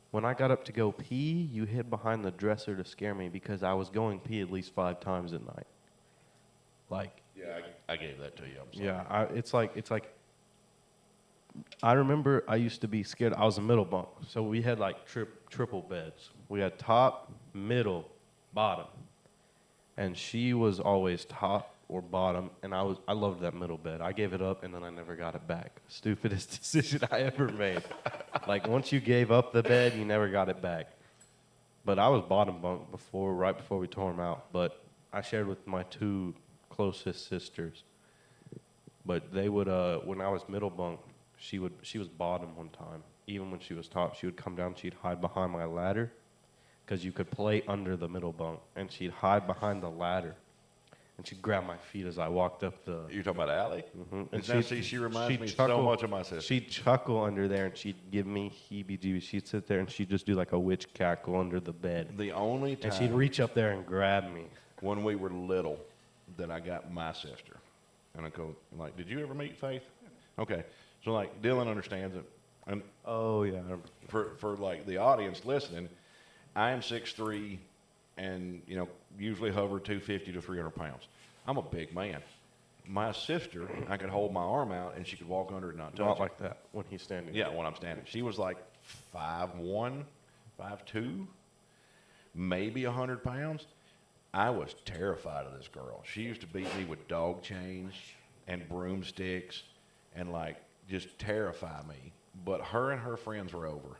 C: When I got up to go pee, you hid behind the dresser to scare me because I was going pee at least 5 times at night. Like,
B: Yeah, I gave that to you. I'm sorry.
C: Yeah, it's like I remember I used to be scared. I was a middle bunk, so we had like triple beds. We had top, middle, bottom, and she was always top or bottom, and I loved that middle bed. I gave it up, and then I never got it back. Stupidest decision I ever made. Like once you gave up the bed, you never got it back. But I was bottom bunk right before we tore them out. But I shared with my two closest sisters. But they would, when I was middle bunk, she was bottom one time. Even when she was top, she would come down, she'd hide behind my ladder, because you could play under the middle bunk, and she'd hide behind the ladder, and she'd grab my feet as I walked up the.
B: You're talking about Allie?
C: Mm-hmm.
B: And she reminds me so much of my sister.
C: She'd chuckle under there, and she'd give me heebie-jeebies. She'd sit there, and she'd just do like a witch cackle under the bed.
B: The only time
C: And she'd reach up there and grab me.
B: when we were little that I got my sister, and I go like, "Did you ever meet Faith?" Okay, so like Dylan understands it, and
C: Oh yeah.
B: for like the audience listening, I am 6'3", and usually hover 250 to 300 pounds. I'm a big man. My sister, I could hold my arm out and she could walk under it and not touch
C: Not
B: it.
C: like that when he's standing.
B: Yeah, when I'm standing. She was like 5'1", 5'2", maybe 100 pounds. I was terrified of this girl. She used to beat me with dog chains and broomsticks and like just terrify me. But her and her friends were over,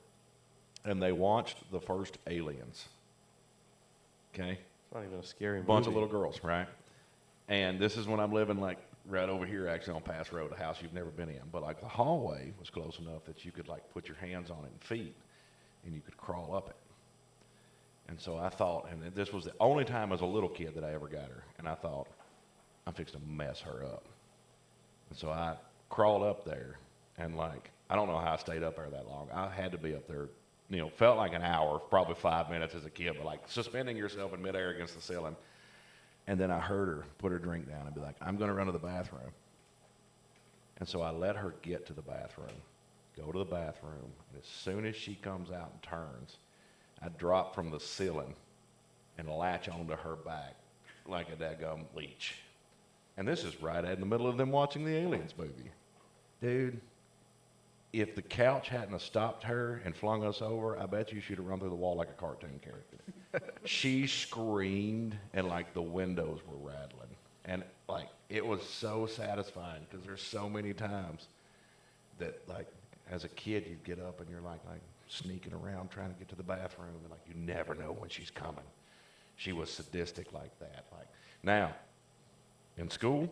B: and they watched the first Aliens. Okay?
C: It's not even a scary movie.
B: Bunch of little girls, right? And this is when I'm living like right over here, actually on Pass Road, a house you've never been in. But like the hallway was close enough that you could like put your hands on it and feet, and you could crawl up it. And so I thought, and this was the only time as a little kid that I ever got her, and I thought, I'm fixing to mess her up. And so I crawled up there, and like, I don't know how I stayed up there that long. I had to be up there, felt like an hour, probably 5 minutes as a kid, but like suspending yourself in midair against the ceiling. And then I heard her put her drink down and be like, I'm going to run to the bathroom. And so I let her get to the bathroom, go to the bathroom, and as soon as she comes out and turns, I drop from the ceiling and latch onto her back like a daggum leech. And this is right in the middle of them watching the Aliens movie. Dude, if the couch hadn't have stopped her and flung us over, I bet you she'd have run through the wall like a cartoon character. She screamed, and like the windows were rattling. And like it was so satisfying because there's so many times that like as a kid you'd get up and you're like sneaking around trying to get to the bathroom, and like you never know when she's coming. She was sadistic like that. Like now, in school,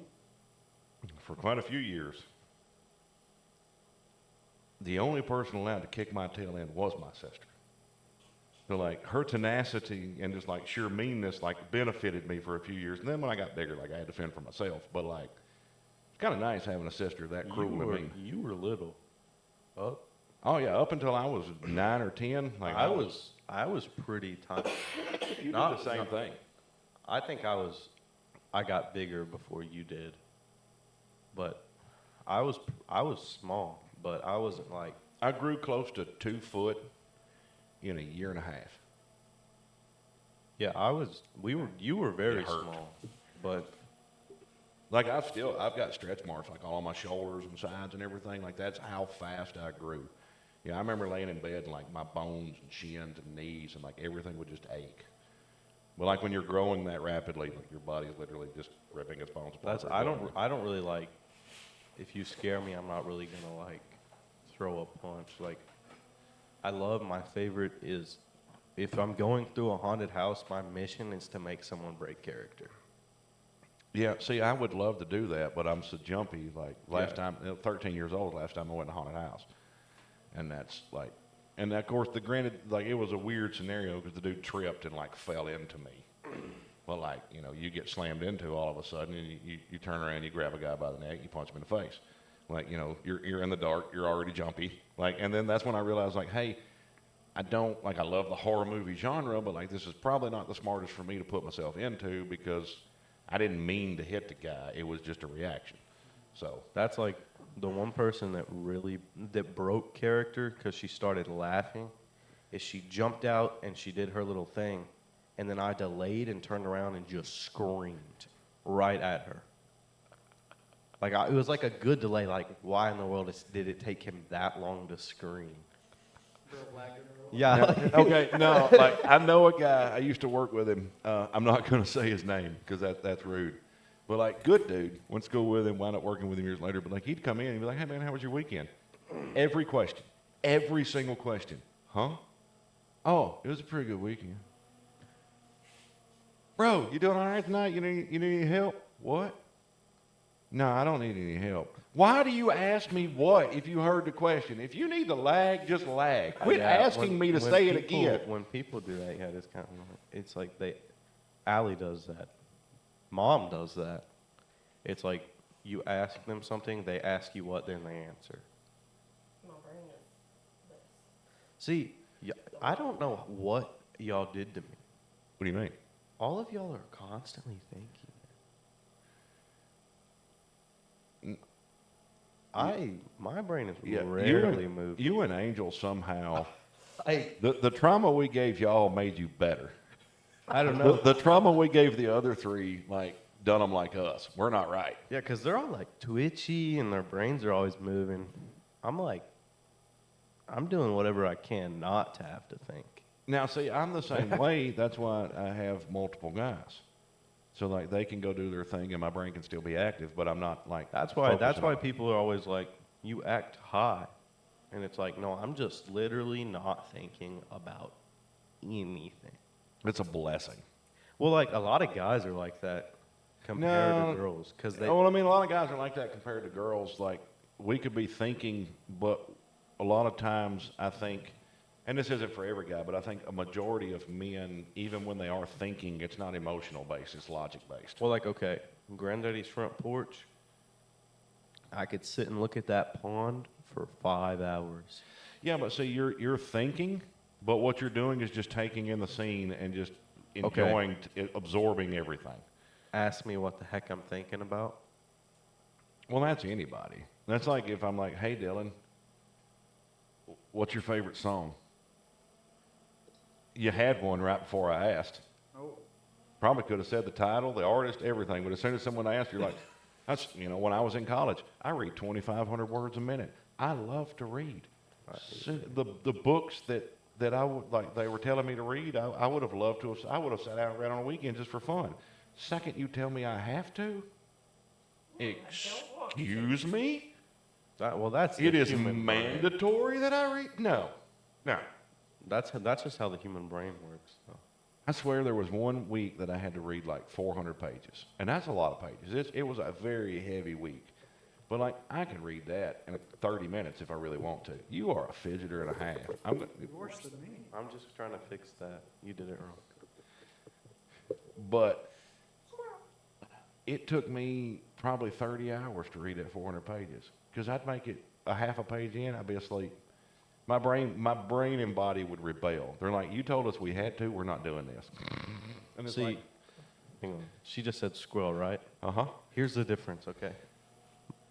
B: for quite a few years, the only person allowed to kick my tail end was my sister. So like her tenacity and just like sheer meanness like benefited me for a few years. And then when I got bigger, like I had to fend for myself. But like it's kind of nice having a sister that cruel to me.
C: You were little. Up.
B: Oh yeah, up until I was 9 or 10. Like
C: I was pretty tiny.
B: You did the same thing.
C: I think I got bigger before you did. But I was small, but I wasn't like.
B: I grew close to 2 foot in a year and a half.
C: Yeah, you were very
B: It hurt.
C: small, but
B: Like I've got stretch marks like all on my shoulders and sides and everything. Like that's how fast I grew. Yeah, I remember laying in bed and like my bones and shins and knees and like everything would just ache. But like when you're growing that rapidly, like your body's literally just ripping its bones apart.
C: I don't really like. If you scare me, I'm not really gonna like throw a punch. Like my favorite is if I'm going through a haunted house, my mission is to make someone break character.
B: Yeah, see, I would love to do that, but I'm so jumpy. Like last time, 13 years old, last time I went to haunted house, and that's like, and of course, it was a weird scenario because the dude tripped and like fell into me. Well, like you get slammed into all of a sudden, and you turn around, you grab a guy by the neck, you punch him in the face. Like you're in the dark, you're already jumpy. Like, and then that's when I realized like, hey, I love the horror movie genre, but like this is probably not the smartest for me to put myself into because I didn't mean to hit the guy. It was just a reaction. So
C: That's like the one person that broke character because she started laughing. Is she jumped out and she did her little thing, and then I delayed and turned around and just screamed right at her. Like it was like a good delay. Like why in the world did it take him that long to scream? Yeah.
B: Okay, no, like I know a guy. I used to work with him. I'm not going to say his name because that's rude. But like, good dude. Went to school with him. Wound up working with him years later. But like, he'd come in and he'd be like, "Hey man, how was your weekend?" Every question, every single question. Huh? Oh, it was a pretty good weekend. Bro, you doing all right tonight? You need any help? What? No, I don't need any help. Why do you ask me what if you heard the question? If you need to lag, just lag. Quit asking me to say it again.
C: When people do that, yeah, it's kind of it's like Allie does that. Mom does that. It's like you ask them something, they ask you what, then they answer.
D: My brain is this.
C: See, I don't know what y'all did to me.
B: What do you mean?
C: All of y'all are constantly thinking. My brain is rarely moved.
B: You and Angel somehow.
C: Hey,
B: The trauma we gave y'all made you better.
C: I don't know.
B: The trauma we gave the other three, like, done them like us. We're not right.
C: Yeah, because they're all like twitchy and their brains are always moving. I'm like, I'm doing whatever I can not to have to think.
B: Now, see, I'm the same way. That's why I have multiple guys. So, like, they can go do their thing and my brain can still be active, but I'm not, like,
C: That's why
B: focusing on it.
C: people are always like, you act high. And it's like, no, I'm just literally not thinking about anything.
B: It's a blessing.
C: Well, like, a lot of guys are like that compared
B: No.
C: to girls. Cause they,
B: Well, I mean, a lot of guys are like that compared to girls. Like, we could be thinking, but a lot of times I think, and this isn't for every guy, but I think a majority of men, even when they are thinking, it's not emotional based, it's logic based.
C: well, like, okay, Granddaddy's front porch, I could sit and look at that pond for 5 hours.
B: Yeah, but see, you're thinking, but what you're doing is just taking in the scene and just enjoying, absorbing everything.
C: Ask me what the heck I'm thinking about.
B: Well, that's anybody. That's like if I'm like, hey, Dylan, what's your favorite song? You had one right before I asked.
A: Oh,
B: Probably could have said the title, the artist, everything. But as soon as someone asked, you're like, that's, when I was in college, I read 2,500 words a minute. I love to read. So the books that I would, like, they were telling me to read, I would have loved to have, I would have sat out and read on a weekend just for fun. Second you tell me I have to, excuse me?
C: That's
B: It
C: the
B: is
C: human brain.
B: mandatory that I read? No.
C: That's just how the human brain works. So.
B: I swear there was 1 week that I had to read like 400 pages. And that's a lot of pages. It was a very heavy week. But like, I can read that in 30 minutes if I really want to. You are a fidgeter and a half.
A: worse than me.
C: I'm just trying to fix that. You did it wrong.
B: But it took me probably 30 hours to read that 400 pages. Because I'd make it a half a page in, I'd be asleep. My brain and body would rebel. They're like, you told us we had to, we're not doing this. And it's
C: See,
B: like,
C: hang on. She just said squirrel, right?
B: uh-huh.
C: Here's the difference, okay?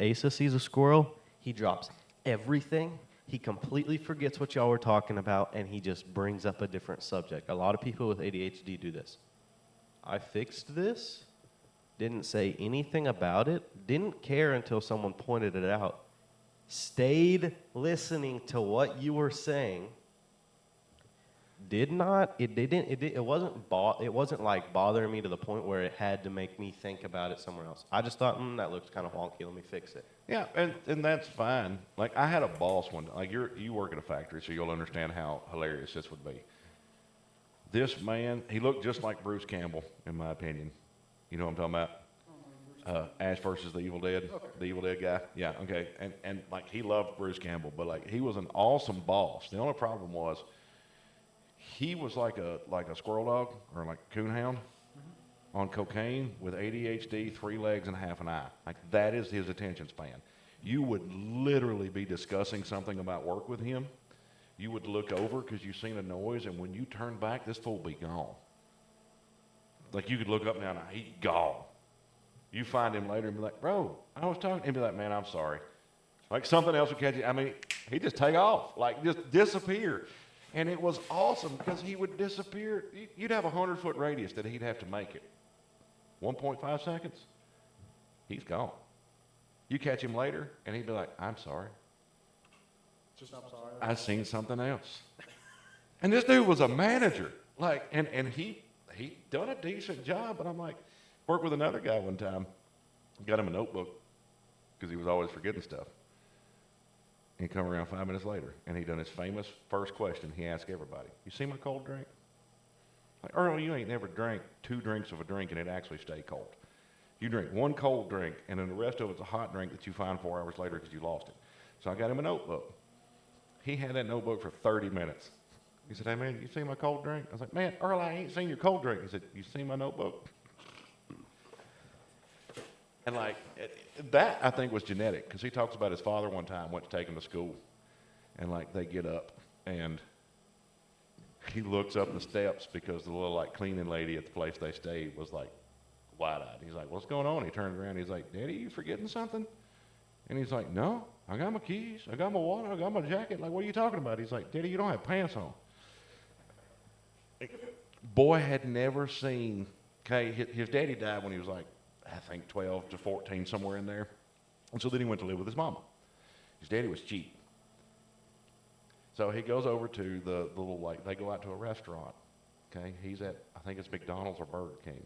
C: Asa sees a squirrel, he drops everything, he completely forgets what y'all were talking about, and he just brings up a different subject. A lot of people with ADHD do this. I fixed this, didn't say anything about it, didn't care until someone pointed it out, stayed listening to what you were saying, it wasn't like bothering me to the point where it had to make me think about it somewhere else. I just thought, that looks kind of wonky, let me fix it.
B: Yeah, and that's fine. Like, I had a boss one, like, you work at a factory, so you'll understand how hilarious this would be. This man, he looked just like Bruce Campbell, in my opinion. You know what I'm talking about? Ash versus the Evil Dead, the Evil Dead guy. Yeah, okay. And like, he loved Bruce Campbell, but like, he was an awesome boss. The only problem was, he was like a squirrel dog or like coonhound on cocaine with ADHD, 3 legs and half an eye. Like, that is his attention span. You would literally be discussing something about work with him. You would look over because you've seen a noise, and when you turn back, this fool be gone. Like, you could look up now and he's gone. You find him later and be like, bro, I was talking. He'd be like, man, I'm sorry. Like, something else would catch you. I mean, he'd just take off, like, just disappear. And it was awesome because he would disappear. You'd have a 100-foot radius that he'd have to make it. 1.5 seconds, he's gone. You catch him later, and he'd be like, I'm sorry.
A: Just I'm sorry.
B: I seen something else. And this dude was a manager. Like, and he done a decent job, but I'm like, worked with another guy one time, got him a notebook, because he was always forgetting stuff. And he come around 5 minutes later, and he done his famous first question he asked everybody. You see my cold drink? Like, Earl, you ain't never drank 2 drinks of a drink and it actually stay cold. You drink 1 cold drink, and then the rest of it's a hot drink that you find 4 hours later because you lost it. So I got him a notebook. He had that notebook for 30 minutes. He said, hey, man, you see my cold drink? I was like, man, Earl, I ain't seen your cold drink. He said, you see my notebook? And like, that I think was genetic, because he talks about his father one time went to take him to school, and like they get up, and he looks up the steps because the little like cleaning lady at the place they stayed was like wide-eyed. He's like, what's going on? He turns around, he's like, Daddy, you forgetting something? And he's like, no, I got my keys, I got my wallet, I got my jacket. Like, what are you talking about? He's like, Daddy, you don't have pants on. Boy had never seen, okay, his daddy died when he was like, I think 12 to 14, somewhere in there. And so then he went to live with his mama. His daddy was cheap. So he goes over to the little, like, they go out to a restaurant, okay? He's at, I think it's McDonald's or Burger King.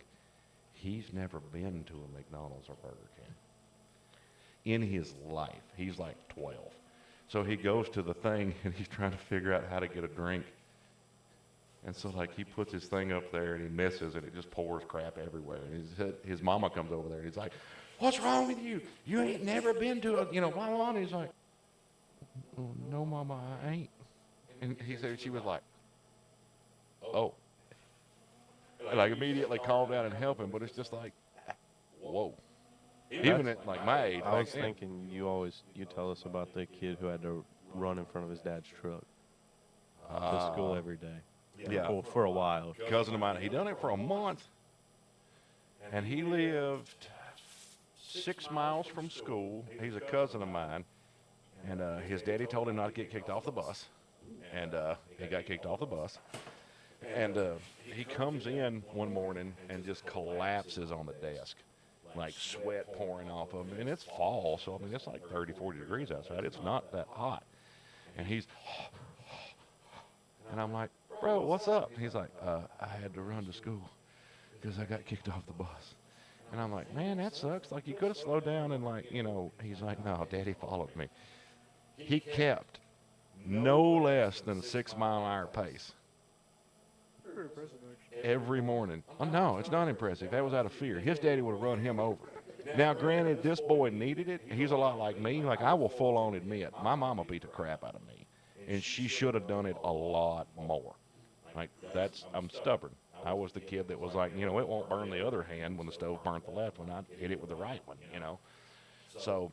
B: He's never been to a McDonald's or Burger King in his life. He's like 12. So he goes to the thing, and he's trying to figure out how to get a drink. And so, like, he puts his thing up there, and he misses, and it just pours crap everywhere. And his mama comes over there, and he's like, what's wrong with you? You ain't never been to a, blah, blah, blah. And he's like, oh, no, Mama, I ain't. And she was like, oh. And, like, immediately calm down and help him, but it's just like, whoa. Even at, like, my age.
C: I was thinking you tell us about the kid who had to run in front of his dad's truck to school every day.
B: Yeah.
C: Well, for a while.
B: Cousin of mine, he done it for a month, and he lived 6 miles from school. He's a cousin of mine, and his daddy told him not to get kicked off the bus, and he got kicked off the bus. And he comes in one morning and just collapses on the desk, like sweat pouring off of him. And it's fall, so I mean, it's like 30, 40 degrees outside. It's not that hot. And he's, and I'm like, bro, what's up? He's like, I had to run to school because I got kicked off the bus. And I'm like, man, that sucks. Like, you could have slowed down and, like, he's like, no, Daddy followed me. He kept no less than a 6 mile an hour pace
A: Very impressive, actually.
B: every morning. Oh, no, it's not impressive. That was out of fear. His daddy would have run him over. Now, granted, this boy needed it. He's a lot like me. Like, I will full on admit, my mama beat the crap out of me. And she should have done it a lot more. Like, I'm stubborn. I was the kid that was like, it won't burn the other hand when the stove burnt the left one. I hit it with the right one, So,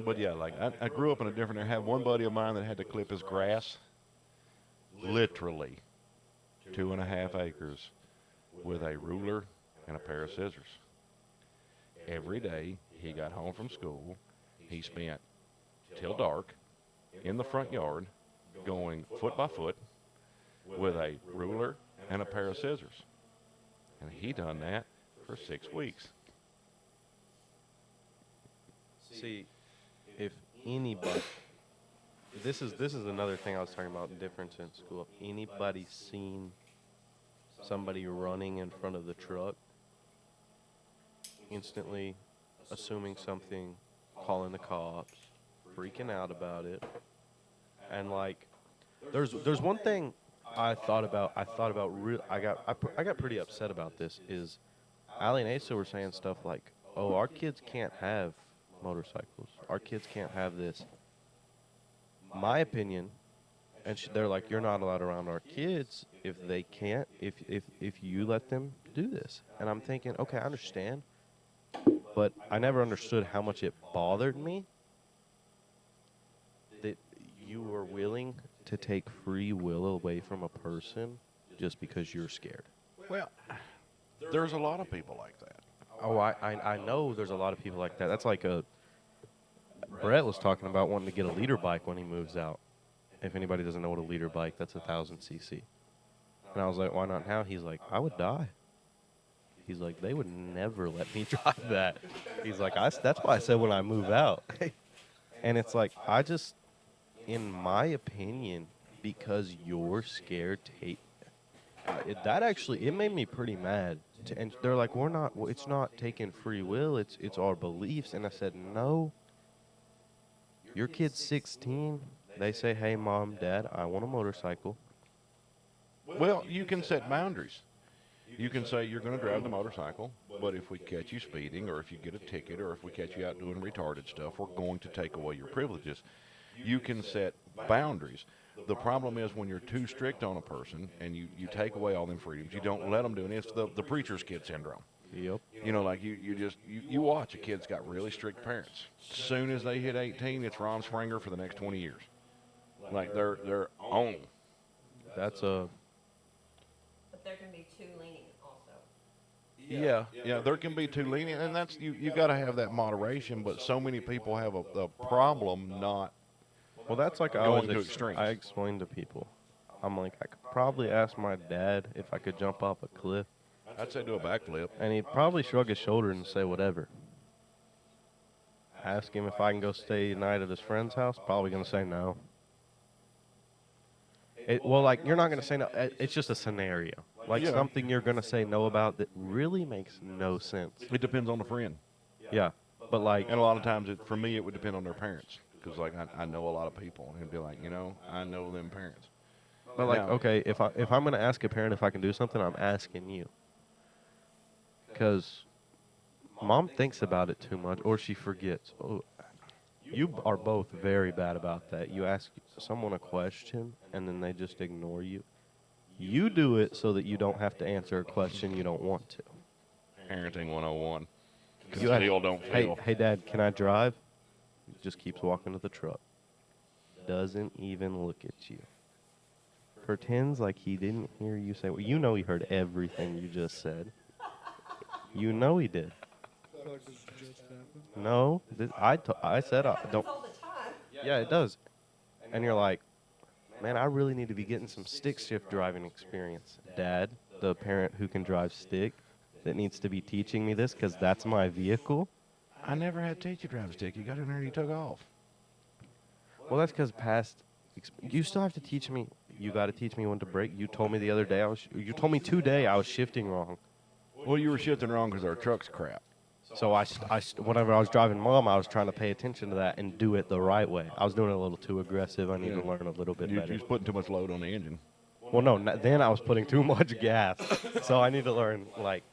B: but yeah, like, I grew up in a different, I had one buddy of mine that had to clip his grass, literally 2.5 acres, with a ruler and a pair of scissors. Every day he got home from school, he spent till dark in the front yard going foot by foot with a ruler and a pair of scissors. And he done that for 6 weeks.
C: See, if anybody, this is another thing I was talking about, the difference in school. If anybody's seen somebody running in front of the truck, instantly assuming something, calling the cops, freaking out about it, and like, there's one thing I got pretty upset about this. Is Allie and Asa were saying stuff like, "Oh, our kids can't have motorcycles. Our kids can't have this." My opinion, and they're like, "You're not allowed around our kids if they can't. If you let them do this." And I'm thinking, okay, I understand, but I never understood how much it bothered me that you were willing to take free will away from a person just because you're scared.
B: Well, there's a lot of people like that.
C: Oh, I know there's a lot of people like that. That's like Brett was talking about wanting to get a leader bike when he moves out. If anybody doesn't know what a leader bike, that's 1,000 cc. And I was like, why not now? He's like, I would die He's like, they would never let me drive that. He's like, that's why I said when I move out. And it's like, in my opinion, because you're scared to that actually, it made me pretty mad. And they're like, it's not taking free will, it's our beliefs. And I said, no, your kid's 16. They say, hey, mom, dad, I want a motorcycle.
B: Well, you can set boundaries. You can say you're going to drive the motorcycle, but if we catch you speeding, or if you get a ticket, or if we catch you out doing retarded stuff, we're going to take away your privileges. You can set boundaries. The problem is when you're too strict on a person and you take away all them freedoms, you don't let them do it. It's the preacher's kid syndrome.
C: Yep.
B: You know, like you watch a kid's got really strict parents. As soon as they hit 18, it's Ron Springer for the next 20 years. Like they're on.
C: That's
D: But there can be too lenient also.
B: Yeah, there can be too lenient, and that's you got to have that moderation. But so many people have a problem not.
C: Well, that's like
B: Going to extremes.
C: I explain to people. I'm like, I could probably ask my dad if I could jump off a cliff,
B: I'd say do a backflip.
C: and he'd probably shrug his shoulders and say whatever. Ask him if I can go stay a night at his friend's house, probably going to say no. Like, you're not going to say no. It's just a scenario. Like,
B: Yeah.
C: something you're going to say no about that really makes no sense.
B: It depends on the friend,
C: Yeah, but like,
B: and a lot of times, for me, it would depend on their parents. Because like I know a lot of people, and it'd be like, I know them parents.
C: but like,
B: Now-
C: okay, if I'm going to ask a parent if I can do something, I'm asking you. Because mom thinks about it too much, or she forgets. Oh, you are both very bad about that. You ask someone a question, and then they just ignore you. You do it so that you don't have to answer a question you don't want to.
B: Parenting 101.
C: You ask,
B: Feel don't feel.
C: hey, Dad, can I drive? He just keeps walking to the truck. Doesn't even look at you. Pretends like he didn't hear you say. Well, you know he heard everything you just said. You know he did.
A: I feel like this just happened.
C: No, I said I
D: Happens
C: don't.
D: all the time.
C: Yeah, it does. And you're like, man, I really need to be getting some stick shift driving experience. Dad, the parent who can drive stick, that needs to be teaching me this because that's my vehicle.
B: I never had to teach you to drive a stick. You got in there and you took off.
C: Well, that's because you still have to teach me. You got to teach me when to brake. You told me the other day you told me today I was shifting wrong.
B: Well, you were shifting wrong because our truck's crap.
C: So whenever I was driving Mom, I was trying to pay attention to that and do it the right way. I was doing it a little too aggressive. I need to learn a little bit
B: You
C: better.
B: was putting too much load on the engine.
C: Well, no, then I was putting too much gas. So I need to learn, like,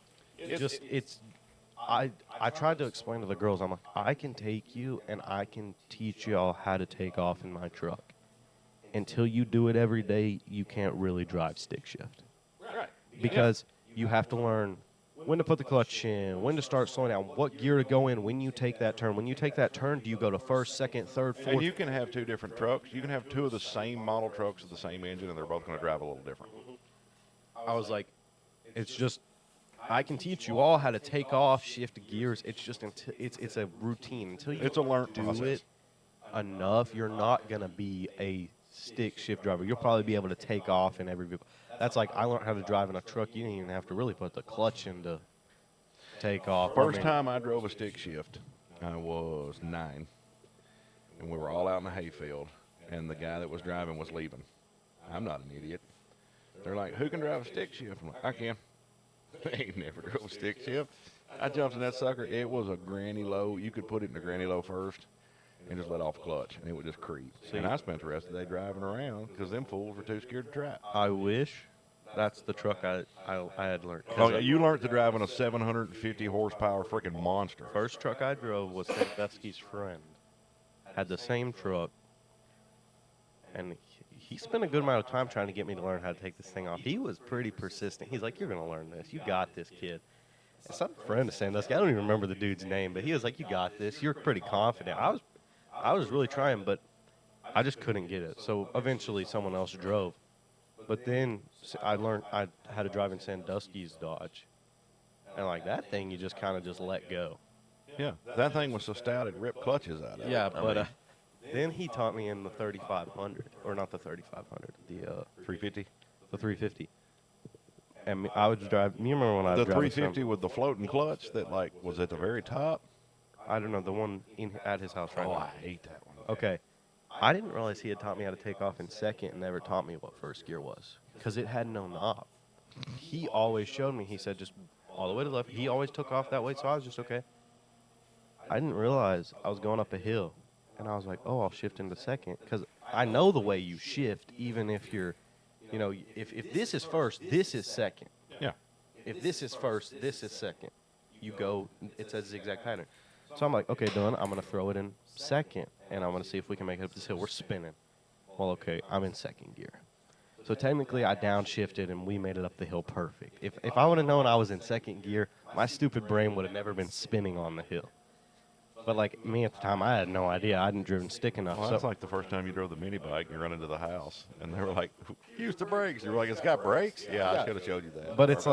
C: I tried to explain to the girls, I'm like, I can take you and I can teach y'all how to take off in my truck. Until you do it every day, you can't really drive stick shift.
B: Right.
C: Because you have to learn when to put the clutch in, when to start slowing down, what gear to go in when you take that turn. When you take that turn, do you go to first, second, third, fourth?
B: And you can have two different trucks. You can have two of the same model trucks with the same engine, and they're both going to drive a little different.
C: I was like, it's just, I can teach you all how to take off, shift gears. It's just, it's a routine. Until you
B: It's a learned
C: do
B: process.
C: it enough, you're not going to be a stick shift driver. You'll probably be able to take off in every vehicle. That's like, I learned how to drive in a truck. You didn't even have to really put the clutch in to take off.
B: First time I drove a stick shift, I was 9. And we were all out in the hayfield, and the guy that was driving was leaving. I'm not an idiot. They're like, who can drive a stick shift? I'm like, I can. I ain't never drove a stick shift. I jumped in that sucker. It was a granny low. You could put it in the granny low first and just let off clutch, and it would just creep. And I spent the rest of the day driving around because them fools were too scared to try.
C: I wish that's the truck I had learned. 'Cause
B: Oh, yeah, you learned to drive in a 750 horsepower freaking monster.
C: First truck I drove was Sandusky's friend. Had the same truck, and he spent a good amount of time trying to get me to learn how to take this thing off. He was pretty persistent. He's like, "You're gonna learn this. You got this, kid." And some friend of Sandusky, I don't even remember the dude's name, but he was like, "You got this. You're pretty confident." I was really trying, but I just couldn't get it. So eventually, someone else drove. But then I learned I had to drive in Sandusky's Dodge, and like that thing, you just kind of just let go.
B: Yeah, that thing was so stout it ripped clutches out of it.
C: Yeah,
B: I
C: but
B: mean,
C: then he taught me in the 3500, or not the 3500, the
B: 350.
C: the 350. And I would drive. You remember when I
B: The
C: was driving?
B: 350 with the floating clutch that like was at the very top.
C: I don't know, the one at his house right
B: Oh,
C: now.
B: I hate that one.
C: Okay. I didn't realize he had taught me how to take off in second and never taught me what first gear was because it had no knob. He always showed me. He said just all the way to the left. He always took off that way, so I was just okay. I didn't realize I was going up a hill, and I was like, oh, I'll shift into second because I know the way you shift, even if you're, if this is first, this is second.
B: Yeah.
C: If this is first, this is second. You go, it's a zigzag pattern. So I'm like, okay, done. I'm going to throw it in second, and I'm going to see if we can make it up this hill. We're spinning. Well, okay, I'm in second gear. So technically, I downshifted, and we made it up the hill perfect. If I would have known I was in second gear, my stupid brain would have never been spinning on the hill. But, like, me at the time, I had no idea. I hadn't driven stick enough.
B: Well, that's like the first time you drove the mini bike and you run into the house, and they were like, "Use the brakes." You were like, "It's got brakes." Yeah, I should have showed you that.
C: But it's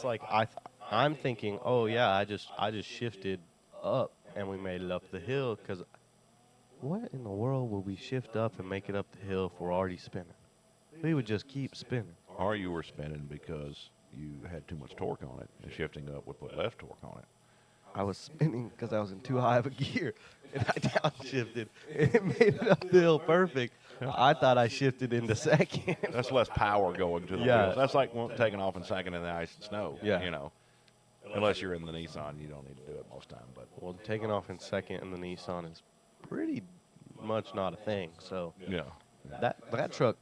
C: like I'm thinking, oh yeah, I just shifted up and we made it up the hill because what in the world would we shift up and make it up the hill if we're already spinning? We would just keep spinning.
B: Or you were spinning because you had too much torque on it, and shifting up would put less torque on it.
C: I was spinning because I was in too high of a gear and I downshifted and it made it up the hill perfect. I thought I shifted into second.
B: That's less power going to the
C: Yeah.
B: wheels. That's like taking off in second in the ice and snow.
C: Yeah.
B: Unless you're in the Nissan, you don't need to do it most time. But
C: Well, taking off in second in the Nissan is pretty much not a thing. So
B: yeah,
C: that truck,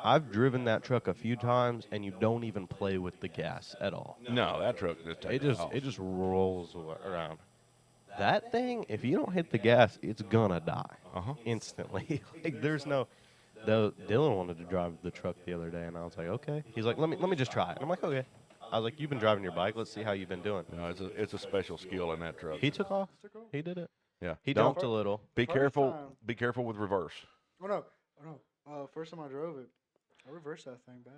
C: I've driven that truck a few times, and you don't even play with the gas at all.
B: no, that truck just takes off.
C: It just rolls around. That thing, if you don't hit the gas, it's gonna die instantly. Like there's no. Though Dylan wanted to drive the truck the other day, and I was like, okay. He's like, let me just try it. And I'm like, okay. I was like, you've been driving your bike. Let's see how you've been doing.
B: No, it's a special skill in that truck.
C: He took off. He did it.
B: Yeah.
C: He
B: Don't
C: jumped a little.
B: be
A: First
B: careful.
A: time.
B: Be careful with reverse.
A: Oh no. First time I drove it, I reversed that thing back.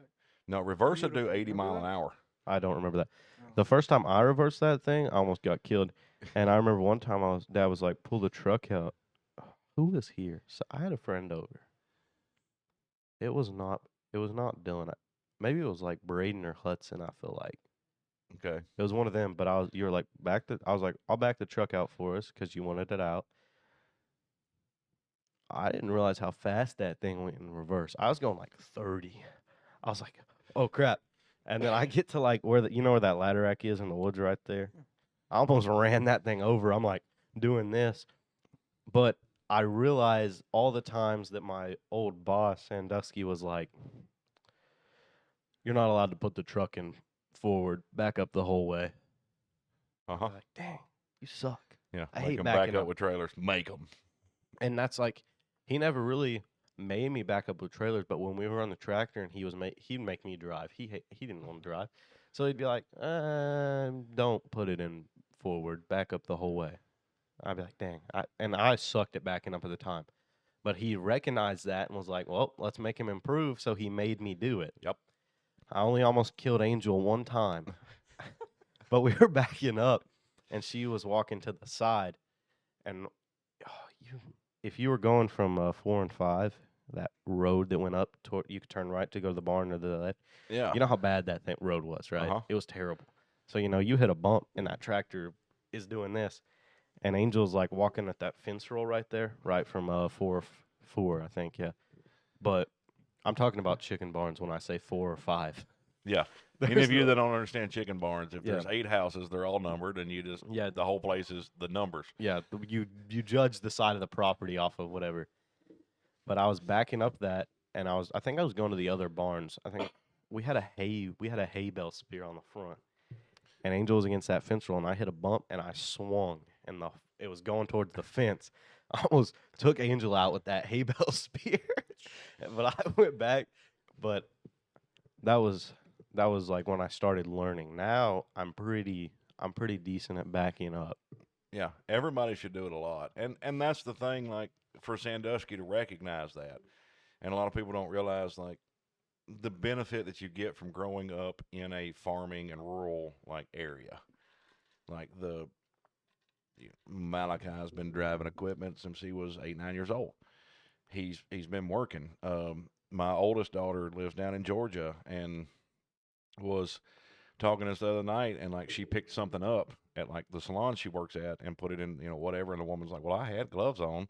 B: No, reverse will
A: Remember
B: do 80 mile an
A: that?
B: hour.
C: I don't remember that.
A: Oh.
C: The first time I reversed that thing, I almost got killed. And I remember one time Dad was like, pull the truck out. Who was here? So I had a friend over. It was not Dylan. Maybe it was like Braden or Hudson, I feel like.
B: Okay.
C: It was one of them, but you were like, I was like, I'll back the truck out for us because you wanted it out. I didn't realize how fast that thing went in reverse. I was going like 30. I was like, oh crap. And then I get to like where where that ladder rack is in the woods right there. I almost ran that thing over. I'm like doing this. But I realized all the times that my old boss, Sandusky, was like, you're not allowed to put the truck in forward, back up the whole way.
B: Uh huh.
C: I'm like, dang, you suck.
B: Yeah.
C: I
B: Make
C: hate
B: them
C: backing
B: back up
C: up.
B: with trailers. Make them.
C: And that's like, he never really made me back up with trailers, but when we were on the tractor and he'd make me drive. He didn't want to drive. So he'd be like, don't put it in forward, back up the whole way. I'd be like, dang. And I sucked at backing up at the time. But he recognized that and was like, well, let's make him improve. So he made me do it.
B: Yep.
C: I only almost killed Angel one time. But we were backing up and she was walking to the side. And if you were going from 4 and 5, that road that went up, you could turn right to go to the barn or the left.
B: Yeah.
C: You know how bad that road was, right?
B: Uh-huh.
C: It was terrible. So, you hit a bump and that tractor is doing this. And Angel's like walking at that fence roll right there, right from 4, I think, yeah. But I'm talking about chicken barns when I say 4 or 5.
B: Yeah. Any of you that don't understand chicken barns, if there's
C: Yeah.
B: 8 houses, they're all numbered, and you just the whole place is the numbers.
C: Yeah, you judge the side of the property off of whatever. But I was backing up that, and I think I was going to the other barns. I think we had a hay bale spear on the front, and Angel was against that fence roll, and I hit a bump, and I swung, and it was going towards the fence. I almost took Angel out with that hay bale spear, but I went back. But that was like when I started learning. Now I'm pretty decent at backing up.
B: Yeah, everybody should do it a lot, and that's the thing. Like for Sandusky to recognize that, and a lot of people don't realize like the benefit that you get from growing up in a farming and rural like area. Like Malachi's been driving equipment since he was 8, 9 years old. He's been working. My oldest daughter lives down in Georgia, and was talking to us the other night, and like she picked something up at like the salon she works at and put it in, whatever. And the woman's like, "Well, I had gloves on.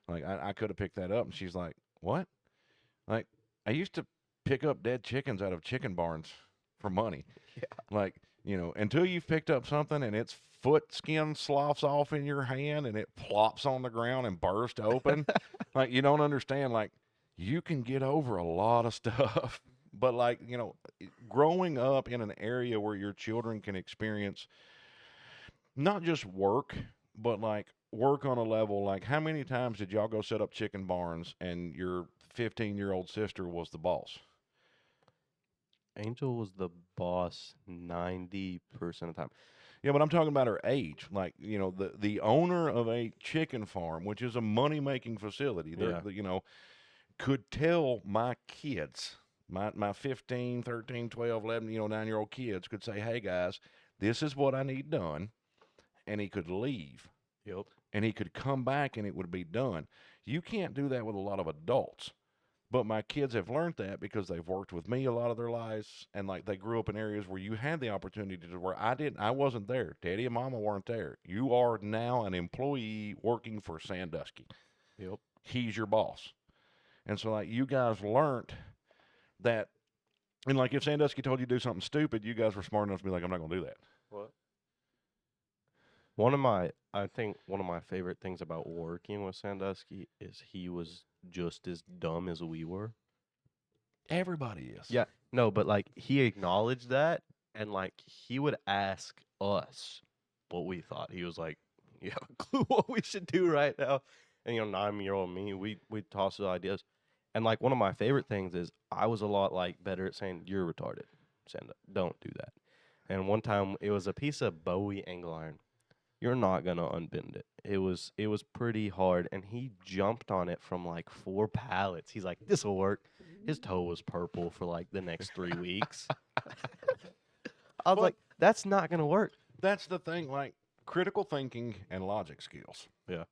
B: Like I could have picked that up." And she's like, "What? Like I used to pick up dead chickens out of chicken barns for money. Like, until you've picked up something and its foot skin sloughs off in your hand and it plops on the ground and bursts open, like you don't understand. Like you can get over a lot of stuff." But like, growing up in an area where your children can experience not just work, but like work on a level, like how many times did y'all go set up chicken barns and your 15-year-old sister was the boss?
C: Angel was the boss 90% of the time.
B: Yeah, but I'm talking about her age. Like, the owner of a chicken farm, which is a money-making facility, could tell my kids, my 15, 13, 12, 11, 9-year-old kids could say, "Hey, guys, this is what I need done." And he could leave.
C: Yep.
B: And he could come back and it would be done. You can't do that with a lot of adults. But my kids have learned that because they've worked with me a lot of their lives, and like they grew up in areas where you had the opportunity to where I wasn't there. Daddy and Mama weren't there. You are now an employee working for Sandusky.
C: Yep.
B: He's your boss. And so like you guys learned that, and like if Sandusky told you to do something stupid, you guys were smart enough to be like, "I'm not gonna do that."
C: What? I think one of my favorite things about working with Sandusky is he was just as dumb as we were.
B: Everybody is.
C: Yeah, no, but like he acknowledged that, and like he would ask us what we thought. He was like, "You have a clue what we should do right now?" And 9-year-old me, we toss the ideas, and like one of my favorite things is I was a lot like better at saying, "You're retarded, don't do that." And one time it was a piece of Bowie angle iron. You're not gonna unbend it. It was pretty hard, and he jumped on it from like 4 pallets. He's like, "This will work." His toe was purple for like the next 3 weeks. I was
B: Well,
C: like, "That's not gonna work."
B: That's the thing. Like critical thinking and logic skills,
C: Yeah.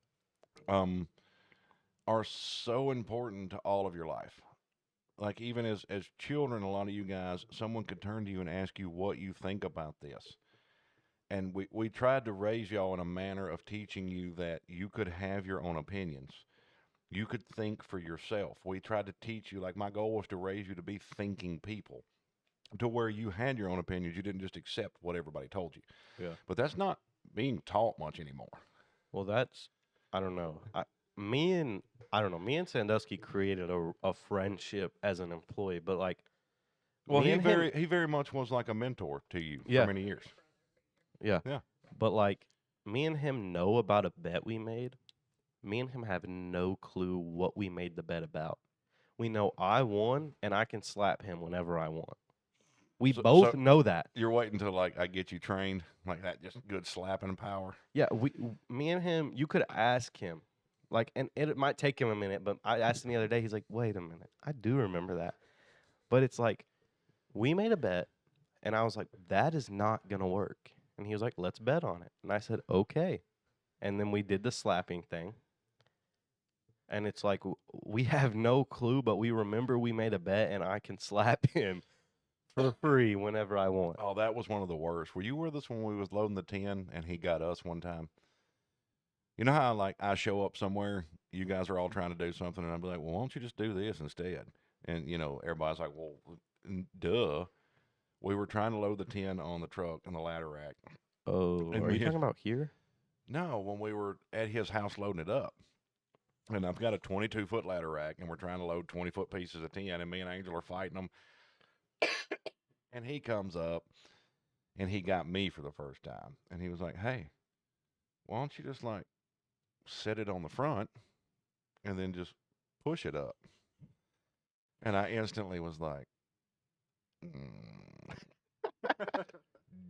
B: are so important to all of your life. Like even as children, a lot of you guys, someone could turn to you and ask you what you think about this. And we tried to raise y'all in a manner of teaching you that you could have your own opinions. You could think for yourself. We tried to teach you, like my goal was to raise you to be thinking people, to where you had your own opinions. You didn't just accept what everybody told you.
C: Yeah.
B: But that's not being taught much anymore.
C: Well, that's I don't know. Me and Sandusky created a friendship as an employee, but like
B: Well,
C: me and him,
B: he very much was like a mentor to you
C: Yeah.
B: for many years.
C: yeah.
B: Yeah.
C: But like me and him know about a bet we made. Me and him have no clue what we made the bet about. We know I won and I can slap him whenever I want. We both
B: So
C: know that.
B: you're waiting till like I get you trained like that, just good slapping power.
C: Yeah, me and him, you could ask him. Like, and it might take him a minute, but I asked him the other day. He's like, "Wait a minute, I do remember that." But it's like, we made a bet, and I was like, "That is not gonna work." And he was like, "Let's bet on it." And I said, "Okay." And then we did the slapping thing. And it's like we have no clue, but we remember we made a bet, and I can slap him for free whenever I want.
B: Oh, that was one of the worst. Were you with us when we was loading the tin and he got us one time? You know how like I show up somewhere, you guys are all trying to do something, and I'd be like, "Well, why don't you just do this instead?" And everybody's like, "Well, duh." We were trying to load the tin on the truck and the ladder rack.
C: Oh,
B: And
C: are
B: me
C: you talking about here?
B: No, when we were at his house loading it up. And I've got a 22-foot ladder rack, and we're trying to load 20-foot pieces of tin, and me and Angel are fighting them. And he comes up, and he got me for the first time. And he was like, "Hey, why don't you just, like, set it on the front and then just push it up?" And I instantly was like,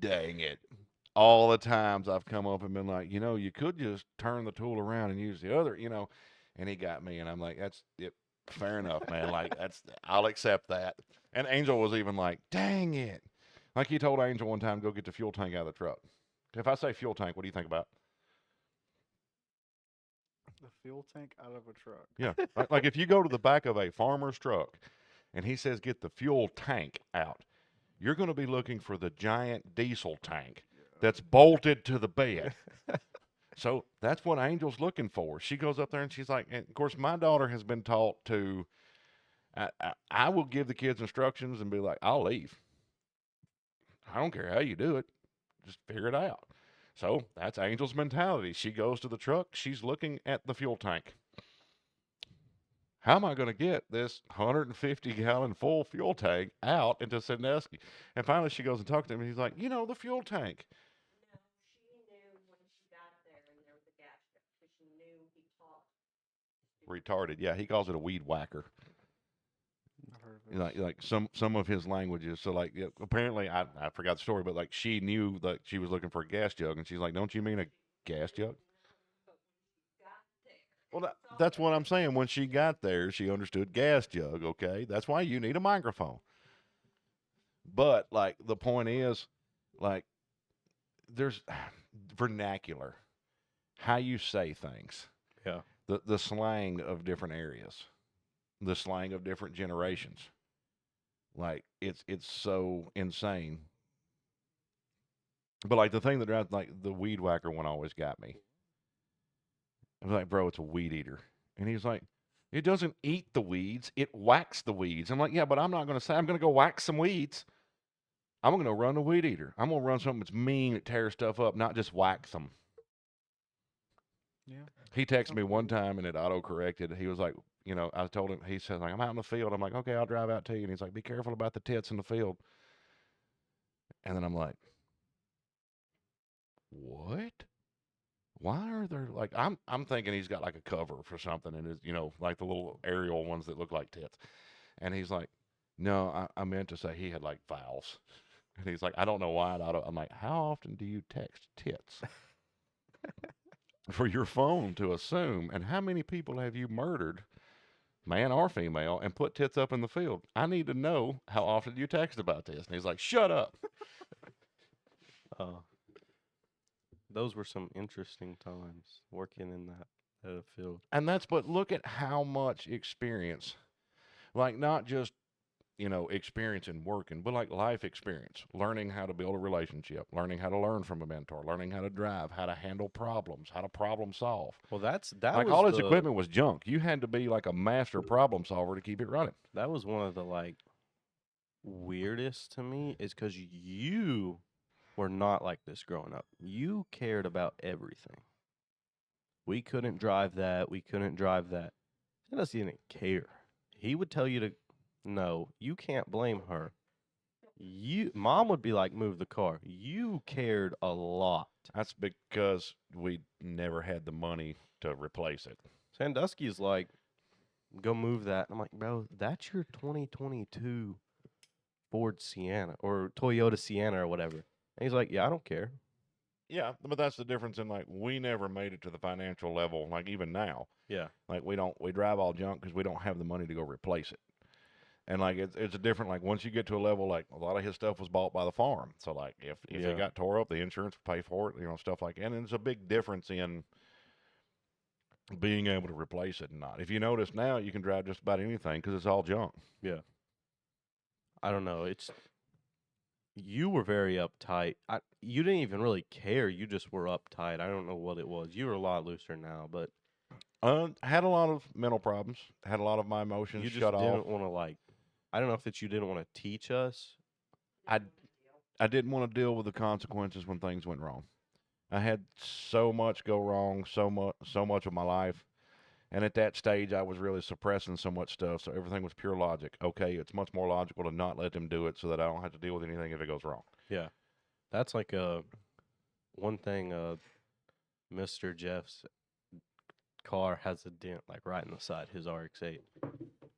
B: dang it. All the times I've come up and been like, you could just turn the tool around and use the other, and he got me, and I'm like, that's it. Fair enough, man. Like, I'll accept that. And Angel was even like, dang it. Like he told Angel one time, go get the fuel tank out of the truck. If I say fuel tank, what do you think about?
A: The fuel tank out of a truck.
B: Yeah. Like if you go to the back of a farmer's truck and he says, get the fuel tank out, you're going to be looking for the giant diesel tank that's bolted to the bed. So that's what Angel's looking for. She goes up there and she's like, and of course, my daughter has been taught to, I will give the kids instructions and be like, I'll leave. I don't care how you do it. Just figure it out. So that's Angel's mentality. She goes to the truck. She's looking at the fuel tank. How am I going to get this 150-gallon full fuel tank out into Sandusky? And finally she goes and talks to him, and he's like, the fuel tank.
D: No, she knew when she got there and there was a gas check, because she knew he talked.
B: Retarded. Yeah, he calls it a weed whacker.
A: I've heard of this.
B: Like some of his languages. So like apparently I forgot the story, but like she knew that she was looking for a gas jug, and she's like, "Don't you mean a gas jug?" Well, that's what I'm saying. When she got there, she understood gas jug. Okay, that's why you need a microphone. But like the point is, like there's vernacular, how you say things.
C: Yeah.
B: The slang of different areas, the slang of different generations. Like it's so insane. But like the thing that drives, like the weed whacker one always got me. I was like, bro, it's a weed eater. And he's like, it doesn't eat the weeds, it whacks the weeds. I'm like, yeah, but I'm not going to say I'm going to go whack some weeds. I'm going to run a weed eater. I'm going to run something that's mean, that tears stuff up, not just whack them.
A: Yeah.
B: He texted me one time and it auto-corrected. He was like, I told him, he said, like, I'm out in the field. I'm like, okay, I'll drive out to you. And he's like, be careful about the tits in the field. And then I'm like, what? Why are there like I'm thinking he's got like a cover for something and is like the little aerial ones that look like tits. And he's like, no, I meant to say he had like valves. And he's like, I don't know why. I'm like, how often do you text tits for your phone to assume? And how many people have you murdered, man or female, and put tits up in the field? I need to know how often you text about this. And he's like, shut up.
C: Those were some interesting times working in that field.
B: And but look at how much experience, like not just, experience in working, but like life experience, learning how to build a relationship, learning how to learn from a mentor, learning how to drive, how to handle problems, how to problem solve.
C: Well, that
B: Like
C: was
B: all his equipment was junk. You had to be like a master problem solver to keep it running.
C: That was one of the like weirdest to me, is because you were not like this growing up. You cared about everything. We couldn't drive that. We couldn't drive that. He didn't care. He would tell you to, no, you can't blame her. Mom would be like, move the car. You cared a lot.
B: That's because we never had the money to replace it.
C: Sandusky's like, go move that. I'm like, bro, that's your 2022 Ford Sienna or Toyota Sienna or whatever. And he's like, yeah, I don't care.
B: Yeah, but that's the difference in like we never made it to the financial level, like even now.
C: Yeah.
B: Like we drive all junk because we don't have the money to go replace it. And like it's a different, like once you get to a level, like a lot of his stuff was bought by the farm. So like if it got tore up, the insurance would pay for it, stuff like that. And there's a big difference in being able to replace it and not. If you notice now, you can drive just about anything because it's all junk.
C: Yeah. I don't know. You were very uptight. You didn't even really care. You just were uptight. I don't know what it was. You were a lot looser now, but
B: had a lot of mental problems. Had a lot of my emotions
C: you just
B: shut off.
C: didn't want to I don't know if that you didn't want to teach us.
B: I didn't want to deal with the consequences when things went wrong. I had so much go wrong, so much of my life. And at that stage, I was really suppressing so much stuff, so everything was pure logic. Okay, it's much more logical to not let them do it so that I don't have to deal with anything if it goes wrong.
C: Yeah. That's like one thing, Mr. Jeff's car has a dent, like right in the side, his RX-8.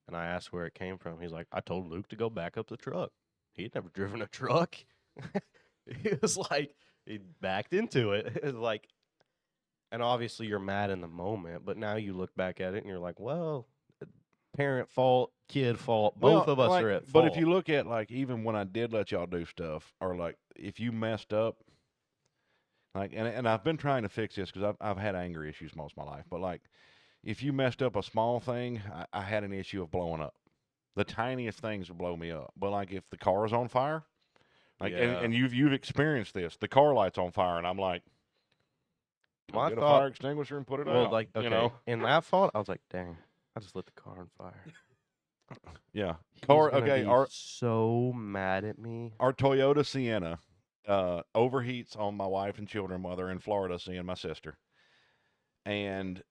C: And I asked where it came from. He's like, I told Luke to go back up the truck. He'd never driven a truck. He was like, he backed into it. It was like, and obviously you're mad in the moment, but now you look back at it and you're like, well, parent fault, kid fault, both of us are at fault.
B: But if you look at like even when I did let y'all do stuff, or like if you messed up, like and I've been trying to fix this because I've had anger issues most of my life, but like if you messed up a small thing, I had an issue of blowing up. The tiniest things would blow me up. But like if the car is on fire, Like,
C: Yeah.
B: and you've experienced this. The car light's on fire, and I'm like,
C: My
B: get a
C: thought-
B: fire extinguisher and put it
C: Well,
B: out.
C: like, okay,
B: you know,
C: in that thought, I was like, dang, I just lit the car on fire.
B: yeah.
C: He's
B: Car.
C: gonna
B: Okay,
C: be
B: our
C: so mad at me.
B: Toyota Sienna overheats on my wife and children while they're in Florida seeing my sister, and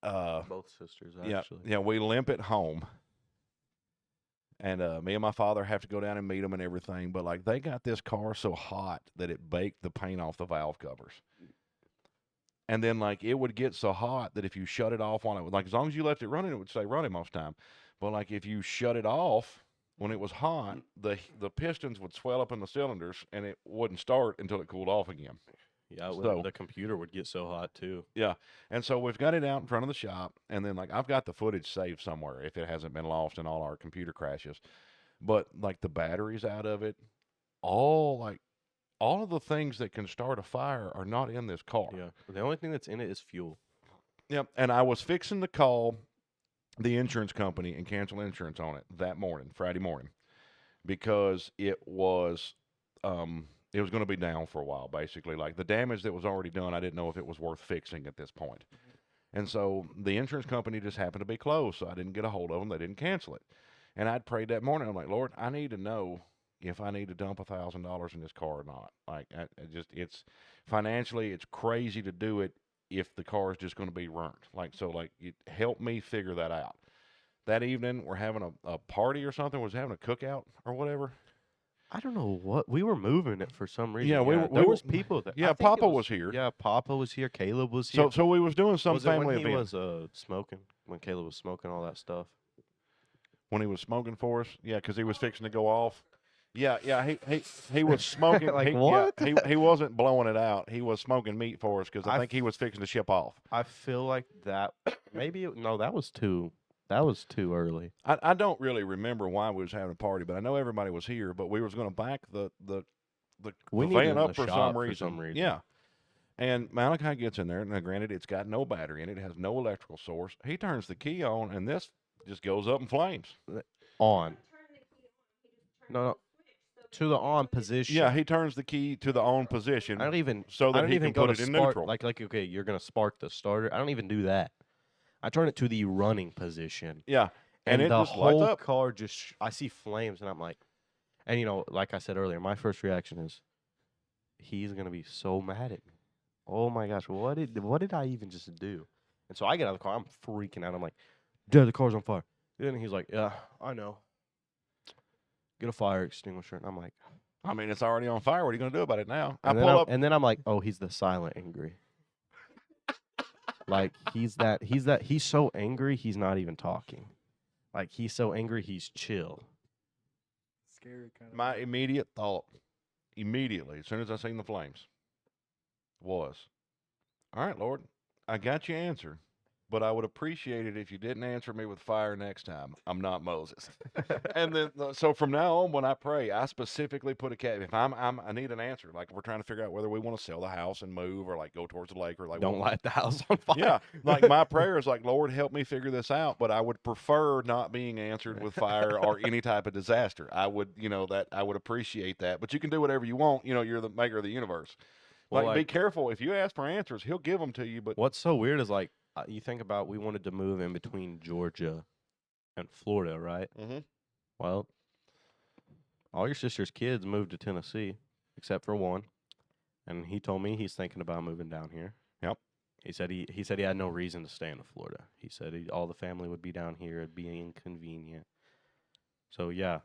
C: Both sisters,
B: yeah,
C: actually.
B: yeah, we limp it home. And me and my father have to go down and meet them and everything. But, like, they got this car so hot that it baked the paint off the valve covers. And then, like, it would get so hot that if you shut it off on it, like, as long as you left it running, it would stay running most time. But, like, if you shut it off when it was hot, the pistons would swell up in the cylinders, and it wouldn't start until it cooled off again.
C: Yeah,
B: So-
C: the computer would get so hot, too.
B: Yeah. And so we've got it out in front of the shop, and then, like, I've got the footage saved somewhere if it hasn't been lost in all our computer crashes. But, like, the batteries out of it, all of the things that can start a fire are not in this car.
C: Yeah. The only thing that's in it is fuel.
B: Yep. And I was fixing to call the insurance company and cancel insurance on it that morning, Friday morning, because it was going to be down for a while, basically. Like, the damage that was already done, I didn't know if it was worth fixing at this point. And so the insurance company just happened to be closed, so I didn't get a hold of them. They didn't cancel it. And I'd prayed that morning. I'm like, Lord, I need to know if I need to dump $1,000 in this car or not. Like, it's financially, it's crazy to do it if the car is just going to be ruined. Like, so, like, it help me figure that out. That evening, we're having a party or something. Was having a cookout or whatever.
C: I don't know what. We were moving it for some reason.
B: Yeah,
C: there was people there.
B: Yeah,
C: I think it
B: Papa was here.
C: Yeah, Papa was here. Caleb was here.
B: So we was doing some
C: was it
B: family
C: when he
B: event.
C: was smoking? When Caleb was smoking all that stuff?
B: When he was smoking for us, yeah, because he was fixing to go off. Yeah, he was smoking.
C: Like, what?
B: He wasn't blowing it out. He was smoking meat for us because I
C: I
B: think he was fixing to ship off.
C: I feel like that. No, that was too early.
B: I don't really remember why we was having a party, but I know everybody was here. But we was going to back the
C: We needed
B: van
C: in
B: up
C: the
B: for
C: shop
B: some reason. Yeah. And Malachi gets in there. Now, granted, it's got no battery in it. It has no electrical source. He turns the key on, and this just goes up in flames.
C: On. No, to the on position.
B: Yeah, he turns the key to the on position.
C: I don't even.
B: so that
C: I don't
B: he
C: even
B: can
C: go
B: put
C: to
B: it in
C: spark,
B: neutral.
C: Like okay, you're gonna spark the starter. I don't even do that. I turn it to the running position,
B: Yeah, and it
C: the
B: just lights
C: whole
B: up.
C: car just. I see flames, and I'm like, and like I said earlier, my first reaction is, he's gonna be so mad at me. Oh my gosh, what did I even just do? And so I get out of the car, I'm freaking out. I'm like, Dad, the car's on fire. And he's like, yeah, I know. Get a fire extinguisher. And I'm like,
B: I mean, it's already on fire. What are you going to do about it now? I
C: and then
B: pull
C: I'm,
B: up.
C: and then I'm like, oh, he's the silent angry. Like he's so angry he's not even talking. Like he's so angry he's chill.
A: Scary kind of.
B: My immediate thought, immediately, as soon as I seen the flames, was, all right, Lord, I got your answer, but I would appreciate it if you didn't answer me with fire next time. I'm not Moses. And then, so from now on, when I pray, I specifically put a caveat. If I need an answer, like we're trying to figure out whether we want to sell the house and move or like go towards the lake or like
C: Don't
B: what-
C: light the house on fire.
B: Yeah, like my prayer is like, Lord, help me figure this out. But I would prefer not being answered with fire or any type of disaster. I would, I would appreciate that. But you can do whatever you want. You're the maker of the universe.
C: Well,
B: Be careful. If you ask for answers, he'll give them to you. But
C: What's so weird is like you think about we wanted to move in between Georgia and Florida, right?
B: Mhm.
C: Well, all your sister's kids moved to Tennessee, except for one, and he told me he's thinking about moving down here.
B: Yep.
C: He said he had no reason to stay in Florida. He said all the family would be down here. It'd be inconvenient. So yeah,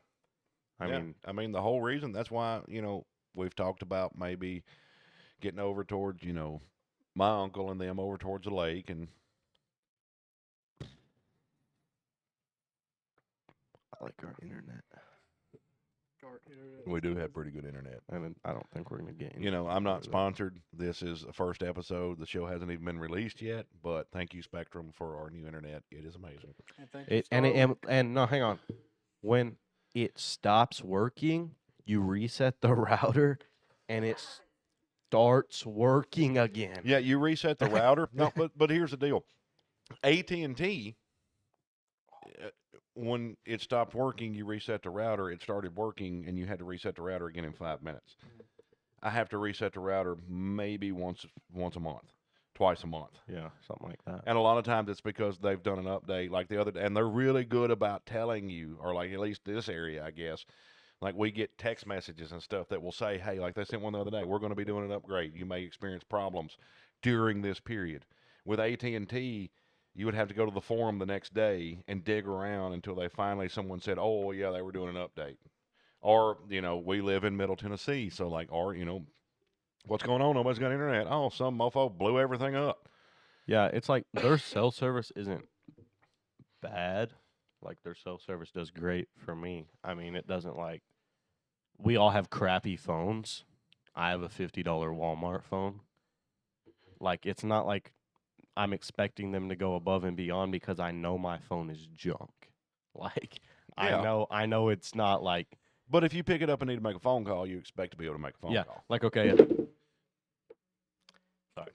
C: I mean
B: the whole reason. That's why we've talked about maybe getting over towards my uncle and them over towards the lake and.
C: I like our internet.
B: We do have pretty good internet.
C: And I don't think we're gonna get.
B: I'm not sponsored. This is the first episode. The show hasn't even been released yet, but thank you, Spectrum, for our new internet. It is amazing.
A: And thank you,
C: And no, hang on. When it stops working, you reset the router, and it starts working again.
B: Yeah, you reset the router. No, but here's the deal. AT&T, when it stopped working, you reset the router, it started working, and you had to reset the router again in 5 minutes. I have to reset the router maybe once a month, twice a month.
C: Yeah, something like that.
B: And a lot of times it's because they've done an update like the other day, and they're really good about telling you, or like at least this area, I guess. Like we get text messages and stuff that will say, hey, like they sent one the other day, we're going to be doing an upgrade. You may experience problems during this period. With AT&T, you would have to go to the forum the next day and dig around until someone said, oh, yeah, they were doing an update. Or, we live in Middle Tennessee, so like, what's going on? Nobody's got internet. Oh, some mofo blew everything up.
C: Yeah, it's like their cell service isn't bad. Like their cell service does great for me. I mean, it doesn't like we all have crappy phones. I have a $50 Walmart phone. Like it's not like I'm expecting them to go above and beyond because I know my phone is junk. Like
B: Yeah.
C: I know it's not like
B: But if you pick it up and need to make a phone call, you expect to be able to make a phone call.
C: like okay. Sorry.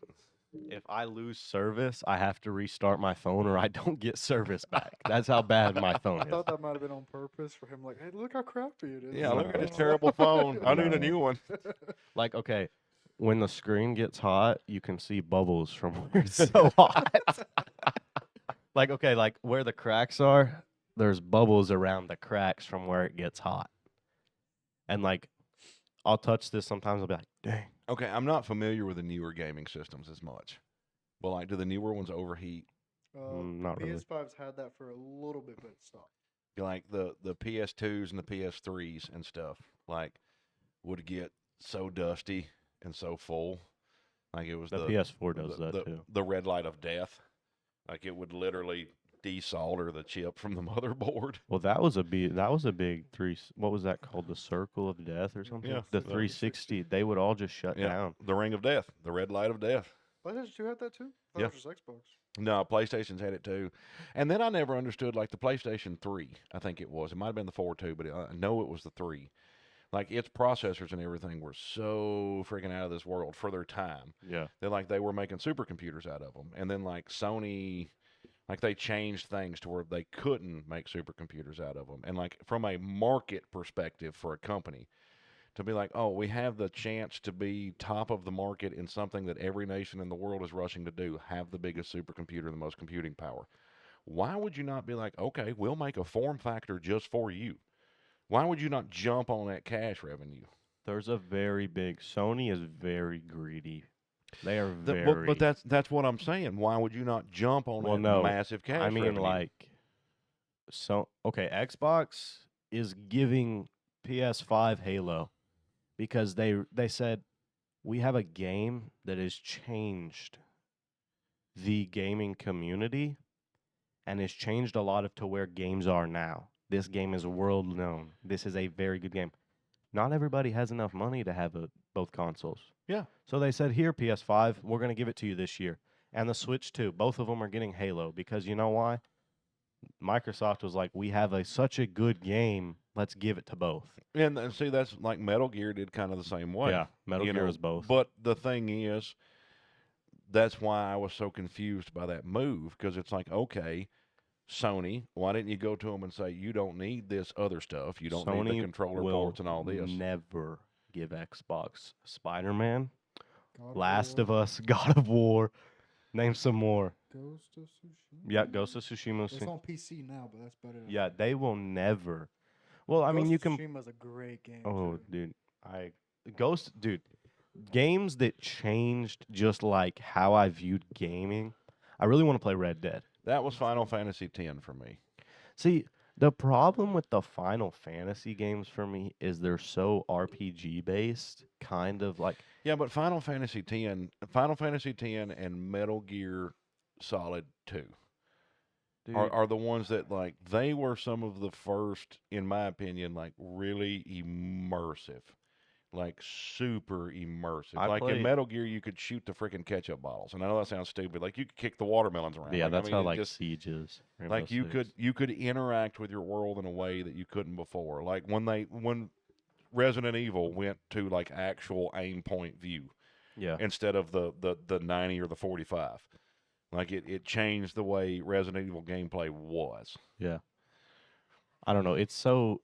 C: If I lose service, I have to restart my phone or I don't get service back. That's how bad my phone
A: I
C: is.
A: thought that might have been on purpose for him. Like, hey, look how crappy it is.
B: Yeah, look at this
C: No.
B: terrible phone. I need a
C: No.
B: new one.
C: Like, okay, when the screen gets hot, you can see bubbles from where it's so hot. Like, okay, like where the cracks are, there's bubbles around the cracks from where it gets hot. And like, I'll touch this sometimes, I'll be like, dang.
B: Okay, I'm not familiar with the newer gaming systems as much. But like, do the newer ones overheat?
C: Not really.
A: PS5's had that for a little bit, but it stopped.
B: Like the PS2s and the PS3s and stuff, like, would get so dusty and so full. Like it was
C: The PS4 does that too.
B: The red light of death. Like it would literally desolder the chip from the motherboard.
C: Well, that was a big what was that called? The Circle of Death or something?
B: Yeah,
C: The
B: the
C: 360, they would all just shut down.
B: The ring of death, the red light of death.
A: PlayStation 2 had that too? I thought
B: Yeah.
A: it was just Xbox.
B: No, PlayStation's had it too. And then I never understood, like, the PlayStation 3, I think it was. It might have been the 4 too, but I know it was the 3. Like, its processors and everything were so freaking out of this world for their time.
C: Yeah.
B: They were making supercomputers out of them. And then, like, Sony, like, they changed things to where they couldn't make supercomputers out of them. And, like, from a market perspective for a company, to be like, oh, we have the chance to be top of the market in something that every nation in the world is rushing to do, have the biggest supercomputer, the most computing power. Why would you not be like, okay, we'll make a form factor just for you? Why would you not jump on that cash revenue?
C: There's a very big Sony is very greedy. They are very
B: But that's what I'm saying. Why would you not jump on that massive cash
C: I mean,
B: revenue?
C: like, so okay, Xbox is giving PS5 Halo because they said we have a game that has changed the gaming community and has changed a lot of to where games are now. This game is world known. This is a very good game. Not everybody has enough money to have both consoles.
B: Yeah.
C: So they said, here, PS5, we're going to give it to you this year. And the Switch, too. Both of them are getting Halo because you know why? Microsoft was like, we have such a good game. Let's give it to both.
B: And see, that's like Metal Gear did kind of the same way.
C: Yeah, Metal Gear is both.
B: But the thing is, that's why I was so confused by that move, because it's like, okay, Sony, why didn't you go to them and say, you don't need this other stuff. You don't need the controller ports and all this.
C: Never give Xbox Spider-Man,
A: God
C: Last
A: of
C: of Us, God of War. Name some more.
A: Ghost of Tsushima.
C: Yeah, Ghost of Tsushima.
A: It's on PC now, but that's better.
C: Yeah, they will never. Well, I mean, you can.
A: Ghost of Tsushima's a great game.
C: Oh,
A: too.
C: dude, games that changed just like how I viewed gaming. I really want to play Red Dead.
B: That was Final Fantasy X for me.
C: See, the problem with the Final Fantasy games for me is they're so RPG based, kind of like.
B: Yeah, but Final Fantasy X and Metal Gear Solid 2 are the ones that, like, they were some of the first, in my opinion, like, really immersive. Like, super immersive. In Metal Gear, you could shoot the freaking ketchup bottles. And I know that sounds stupid. Like, you could kick the watermelons around.
C: Yeah,
B: like,
C: that's
B: I mean,
C: how Siege is.
B: Like, you could interact with your world in a way that you couldn't before. Like, when Resident Evil went to, like, actual aim point view.
C: Yeah.
B: Instead of the 90 or the 45. Like, it changed the way Resident Evil gameplay was.
C: Yeah. I don't know. It's so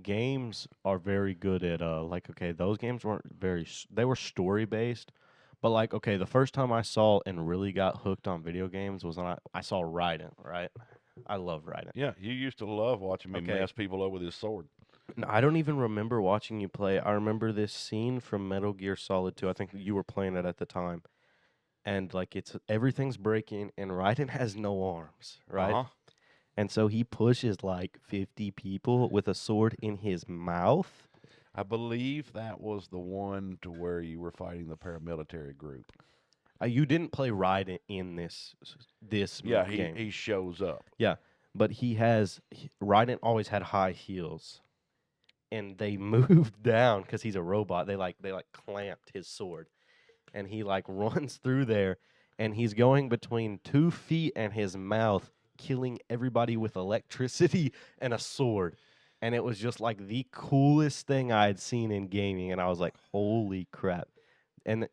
C: games are very good at like okay, those games weren't they were story based, but like okay, the first time I saw and really got hooked on video games was when I saw Raiden, right? I love Raiden.
B: Yeah, you used to love watching me
C: Okay.
B: mess people up with his sword.
C: No, I don't even remember watching you play. I remember this scene from Metal Gear Solid 2. I think you were playing it at the time. And like it's everything's breaking and Raiden has no arms, right?
B: Uh-huh.
C: And so he pushes like 50 people with a sword in his mouth.
B: I believe that was the one to where you were fighting the paramilitary group.
C: You didn't play Raiden in this
B: Yeah,
C: game.
B: he shows up.
C: Yeah, but Raiden always had high heels, and they moved down because he's a robot. They clamped his sword, and he like runs through there, and he's going between 2 feet and his mouth, killing everybody with electricity and a sword. And it was just like the coolest thing I had seen in gaming, and I was like, "Holy crap!" And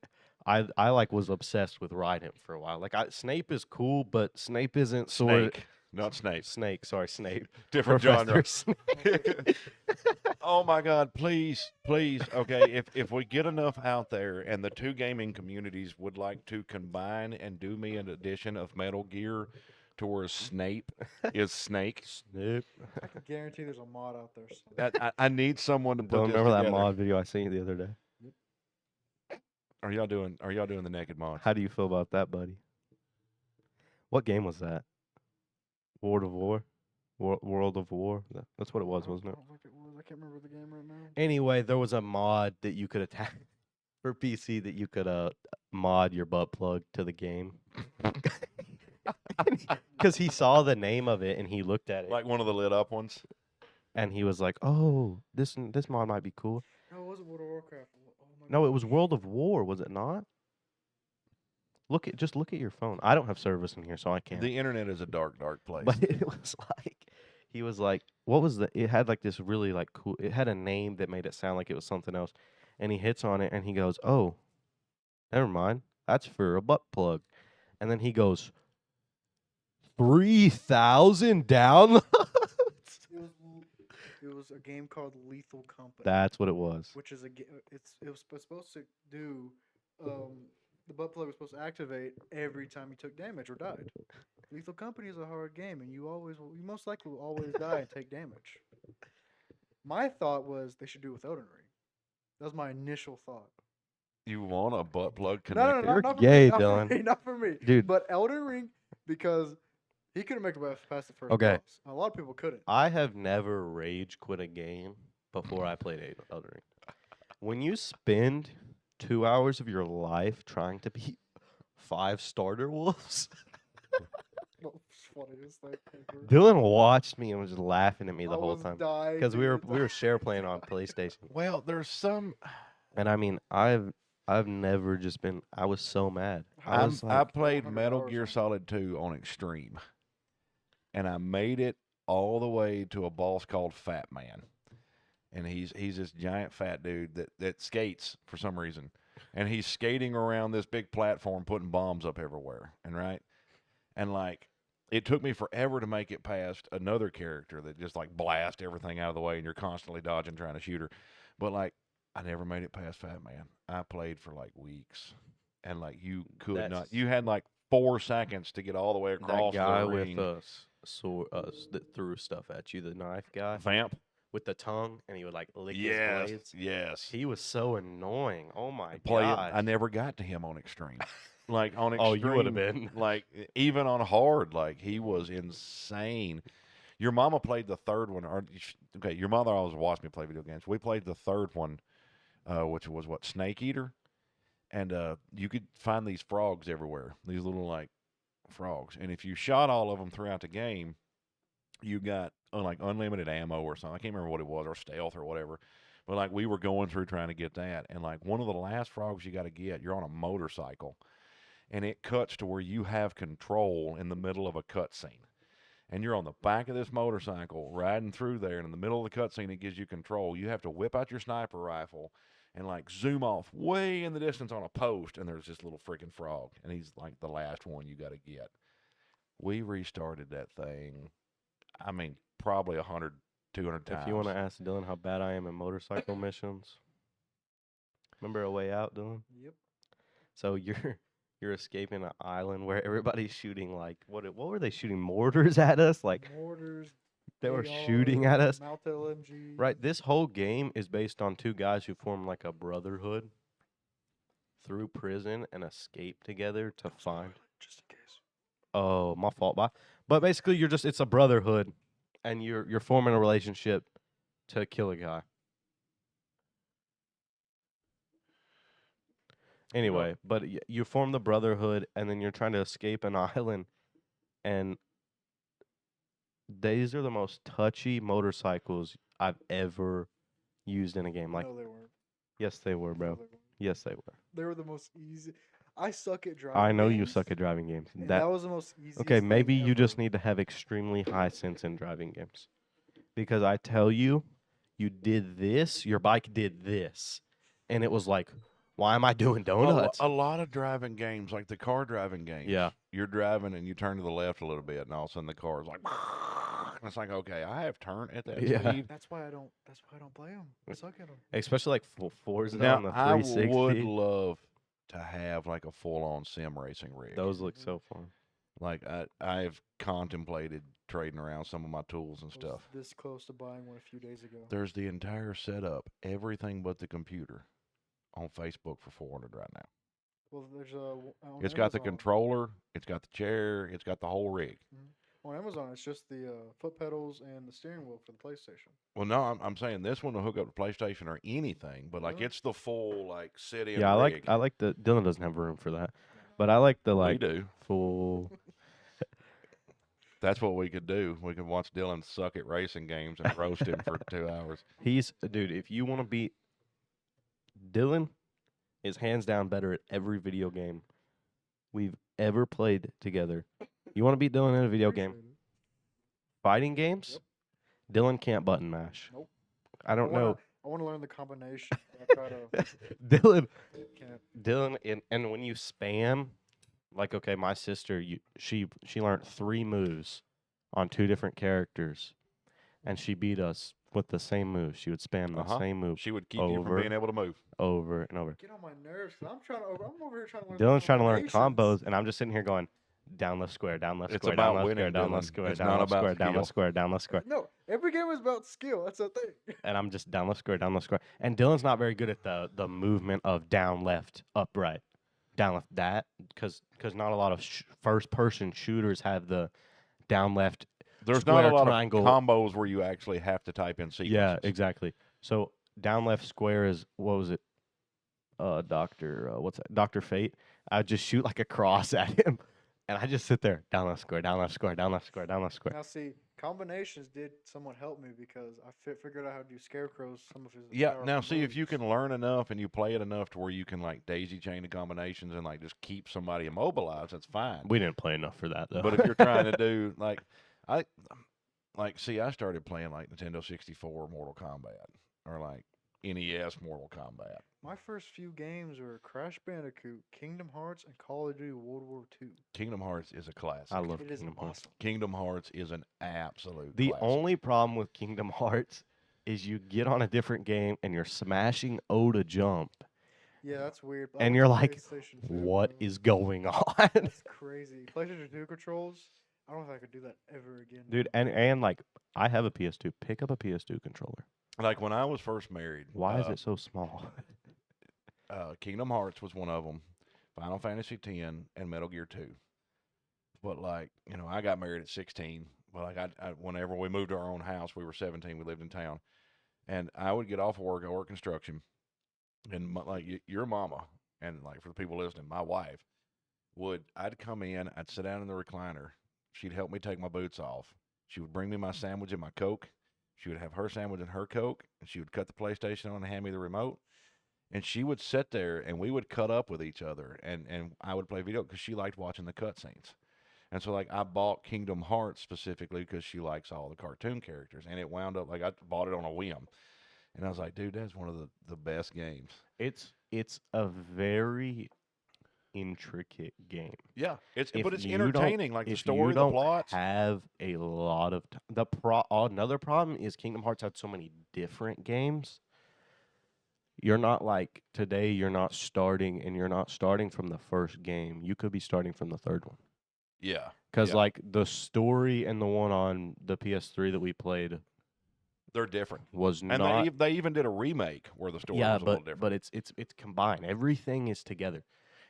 C: I like was obsessed with Raiden for a while. Like Snape is cool, but Snape isn't
B: Snake, not Snape.
C: Snape, sorry, Snape.
B: Different
C: Professor
B: genre.
C: Snape.
B: Oh my God! Please, please. Okay, if we get enough out there, and the two gaming communities would like to combine and do me an edition of Metal Gear, to where Snape is Snake.
C: Snape.
A: I can guarantee there's a mod out there somewhere.
B: I need someone to put
C: Don't
B: this
C: remember that
B: together.
C: mod video I seen you the other day.
B: Are y'all doing the naked mods?
C: How do you feel about that, buddy? What game was that? World of War? World of War? That's what it was, wasn't it?
A: I don't think it was. I can't remember the game right now.
C: Anyway, there was a mod that you could attack for PC that you could mod your butt plug to the game. Because he saw the name of it and he looked at it
B: Like one of the lit up ones.
C: and he was like, "Oh, this mod might be cool."
A: No, it wasn't World of Warcraft. Oh my
C: No, it was
A: gosh.
C: World of War, was it not? Just look at your phone. I don't have service in here, so I can't.
B: The internet is a dark, dark place.
C: But it was like he was like, what was it had like this really like cool, it had a name that made it sound like it was something else. And he hits on it and he goes, "Oh, never mind. That's for a butt plug." And then he goes, 3,000 downloads.
A: It was a game called Lethal Company.
C: That's what it was.
A: Which is it was supposed to do the butt plug was supposed to activate every time you took damage or died. Lethal Company is a hard game, and you most likely will always die and take damage. My thought was they should do it with Elden Ring. That was my initial thought.
B: You want a butt plug
A: No,
B: connected?
C: You're
A: not for
C: gay,
A: me, not
C: Dylan.
A: For me, not for me,
C: Dude.
A: But Elden Ring, because he couldn't make it past the first
C: Okay.
A: boss. A lot of people couldn't.
C: I have never rage quit a game before I played Elden Ring. When you spend 2 hours of your life trying to beat 5 starter wolves,
A: Funniest thing ever.
C: Dylan watched me and was just laughing at me the
A: I
C: whole
A: was
C: time
A: dying,
C: because we
A: dude.
C: were share playing on PlayStation.
B: Well, there's some.
C: And I mean, I've never just been. I was so mad. I was
B: I
C: like,
B: played
A: 100
B: Metal
A: hours
B: Gear
A: on it.
B: Solid 2 on Extreme, and I made it all the way to a boss called Fat Man, and he's this giant fat dude that skates for some reason, and he's skating around this big platform putting bombs up everywhere, and like it took me forever to make it past another character that just like blast everything out of the way, and you're constantly dodging trying to shoot her, but like I never made it past Fat Man. I played for like weeks, and like you could not.
C: That's-
B: You had like 4 seconds to get all the way
C: that
B: across
C: guy
B: the
C: with
B: ring.
C: a sword that threw stuff at you, the knife guy
B: Vamp.
C: with the tongue, and he would like lick
B: Yes,
C: his blades.
B: yes.
C: He was so annoying. Oh my
B: Play it.
C: god!
B: I never got to him on Extreme. Like on
C: Oh,
B: Extreme.
C: you would have been.
B: Like even on hard, like he was insane. Your mama played the third one. Okay, your mother always watched me play video games. We played the third one, which was what, Snake Eater, and you could find these frogs everywhere. These little like frogs, and if you shot all of them throughout the game, you got like unlimited ammo or something. I can't remember what it was, or stealth or whatever. But like we were going through trying to get that, and like one of the last frogs you got to get, you're on a motorcycle, and it cuts to where you have control in the middle of a cutscene. And you're on the back of this motorcycle riding through there, and in the middle of the cutscene, it gives you control. You have to whip out your sniper rifle and like zoom off way in the distance on a post, and there's this little freaking frog, and he's like the last one you got to get. We restarted that thing. I mean, probably 100, 200 times.
C: If you want to ask Dylan how bad I am in motorcycle missions, remember A Way Out, Dylan?
A: Yep.
C: So you're escaping an island where everybody's shooting like what were they shooting mortars at us? Like
A: Mortars.
C: they were
A: AR,
C: shooting at us.
A: Mount LMG.
C: Right. This whole game is based on two guys who form like a brotherhood through prison and escape together to find.
A: Just in case.
C: Oh, my fault. But basically, it's a brotherhood, and you're forming a relationship to kill a guy. Anyway, but you form the brotherhood, and then you're trying to escape an island, and these are the most touchy motorcycles I've ever used in a game. Like,
A: No, they weren't.
C: yes, they were,
A: No,
C: bro.
A: they weren't.
C: Yes, they were.
A: They were the most easy. I suck at driving.
C: I know you
A: games,
C: suck at driving games.
A: and that was the most easy.
C: Okay, maybe you just need to have extremely high sense in driving games. Because I tell you, you did this, your bike did this. And it was like, why am I doing donuts?
B: A lot of driving games, like the car driving games.
C: Yeah.
B: You're driving and you turn to the left a little bit, and all of a sudden the car's like, and it's like, okay, I have turn at that
C: Yeah.
B: speed.
A: That's why I don't. That's why I don't play them. I suck at them.
C: Especially like Forza
B: Now,
C: on the
B: I
C: 360.
B: would love to have like a full-on sim racing rig.
C: Those look so fun.
B: Like I've contemplated trading around some of my tools and
A: I was
B: stuff.
A: this close to buying one a few days ago.
B: There's the entire setup, everything but the computer, on Facebook for $400 right now.
A: Well, there's
B: It's got the controller, it's got the chair, it's got the whole rig.
A: On Amazon. It's just the foot pedals and the steering wheel for the PlayStation.
B: Well, no, I'm saying this one will hook up to PlayStation or anything, but like
A: Really?
B: it's the full like sit-in
C: Yeah,
B: rig.
C: I like the Dylan doesn't have room for that. But I like the
B: We
C: like
B: do.
C: full
B: That's what we could do. We could watch Dylan suck at racing games and roast him for 2 hours.
C: dude, if you want to beat Dylan is hands down better at every video game we've ever played together. You want to beat Dylan in a video game?
A: Appreciate it.
C: Fighting games? Dylan can't button mash.
A: Nope.
C: I don't know.
A: I want to learn the combination. I try to.
C: Dylan
A: Can't.
C: and when you spam, like okay, my sister, she learned 3 moves on 2 different characters, and she beat us with the same move. She would spam the same move
B: She would keep you
C: Over.
B: from being able to move.
C: over and over.
A: Get on my nerves. 'Cause I'm over here trying to learn.
C: Dylan's trying to learn
A: combinations.
C: combos, and I'm just sitting here going, down left square, down left
B: It's
C: square, down
B: about
C: left
B: winning,
C: square, down
B: Dylan.
C: left square,
B: It's
C: down
B: not
C: left
B: about
C: square, down
B: skill.
C: left square, down left square.
A: No, every game is about skill. That's the thing.
C: And I'm just down left square, down left square. And Dylan's not very good at the movement of down left, up right, down left that, because not a lot of first person shooters have the down left.
B: There's not
C: Square,
B: a lot
C: triangle.
B: of combos where you actually have to type in sequences.
C: Yeah, exactly. So down left square is what was it? Dr. Fate. I just shoot like a cross at him, and I just sit there down left square, down left square, down left square, down left square.
A: Now see, combinations did somewhat help me because I figured out how to do scarecrows. Some of his.
B: Yeah,
A: powerful
B: now see if you
A: moves.
B: can learn enough and you play it enough to where you can like daisy chain the combinations and like just keep somebody immobilized, that's fine.
C: We didn't play enough for that though.
B: But if you're trying to do I started playing like Nintendo 64 Mortal Kombat or like NES Mortal Kombat.
A: My first few games were Crash Bandicoot, Kingdom Hearts, and Call of Duty World War II.
B: Kingdom Hearts is a classic.
C: I love
A: It is
C: Kingdom Hearts.
A: awesome.
B: Kingdom Hearts is an absolute
C: The
B: classic.
C: only problem with Kingdom Hearts is you get on a different game and you're smashing O to jump,
A: Yeah, that's weird. I
C: and
A: went
C: you're
A: to
C: like,
A: PlayStation 2,
C: what
A: bro.
C: is going on?
A: That's crazy. PlayStation 2 controls. I don't know if I could do that ever again.
C: Dude, and like, I have a PS2. Pick up a PS2 controller.
B: Like when I was first married.
C: Why is it so small?
B: Kingdom Hearts was one of them, Final Fantasy X, and Metal Gear 2. But like, I got married at 16. But like, whenever we moved to our own house, we were 17. We lived in town, and I would get off of work. I work construction, and your mama, and like for the people listening, my wife I'd come in, I'd sit down in the recliner. She'd help me take my boots off. She would bring me my sandwich and my Coke. She would have her sandwich and her Coke, and she would cut the PlayStation on and hand me the remote. And she would sit there, and we would cut up with each other, and I would play video because she liked watching the cutscenes. And so, like, I bought Kingdom Hearts specifically because she likes all the cartoon characters, and it wound up, like, I bought it on a whim. And I was like, dude, that's one of the best games.
C: It's a very intricate game.
B: Yeah,
C: If
B: but it's
C: you don't-
B: entertaining. Like the
C: if
B: story,
C: you
B: the
C: don't
B: plots.
C: have a lot of another problem is Kingdom Hearts had so many different games. You're not like today. You're not starting from the first game. You could be starting from the third one.
B: Yeah,
C: Because
B: yeah.
C: like the story and the one on the PS3 that we played
B: They're different.
C: was
B: And
C: not.
B: they even did a remake where the story
C: Yeah,
B: was a little different.
C: but it's combined. Everything is together.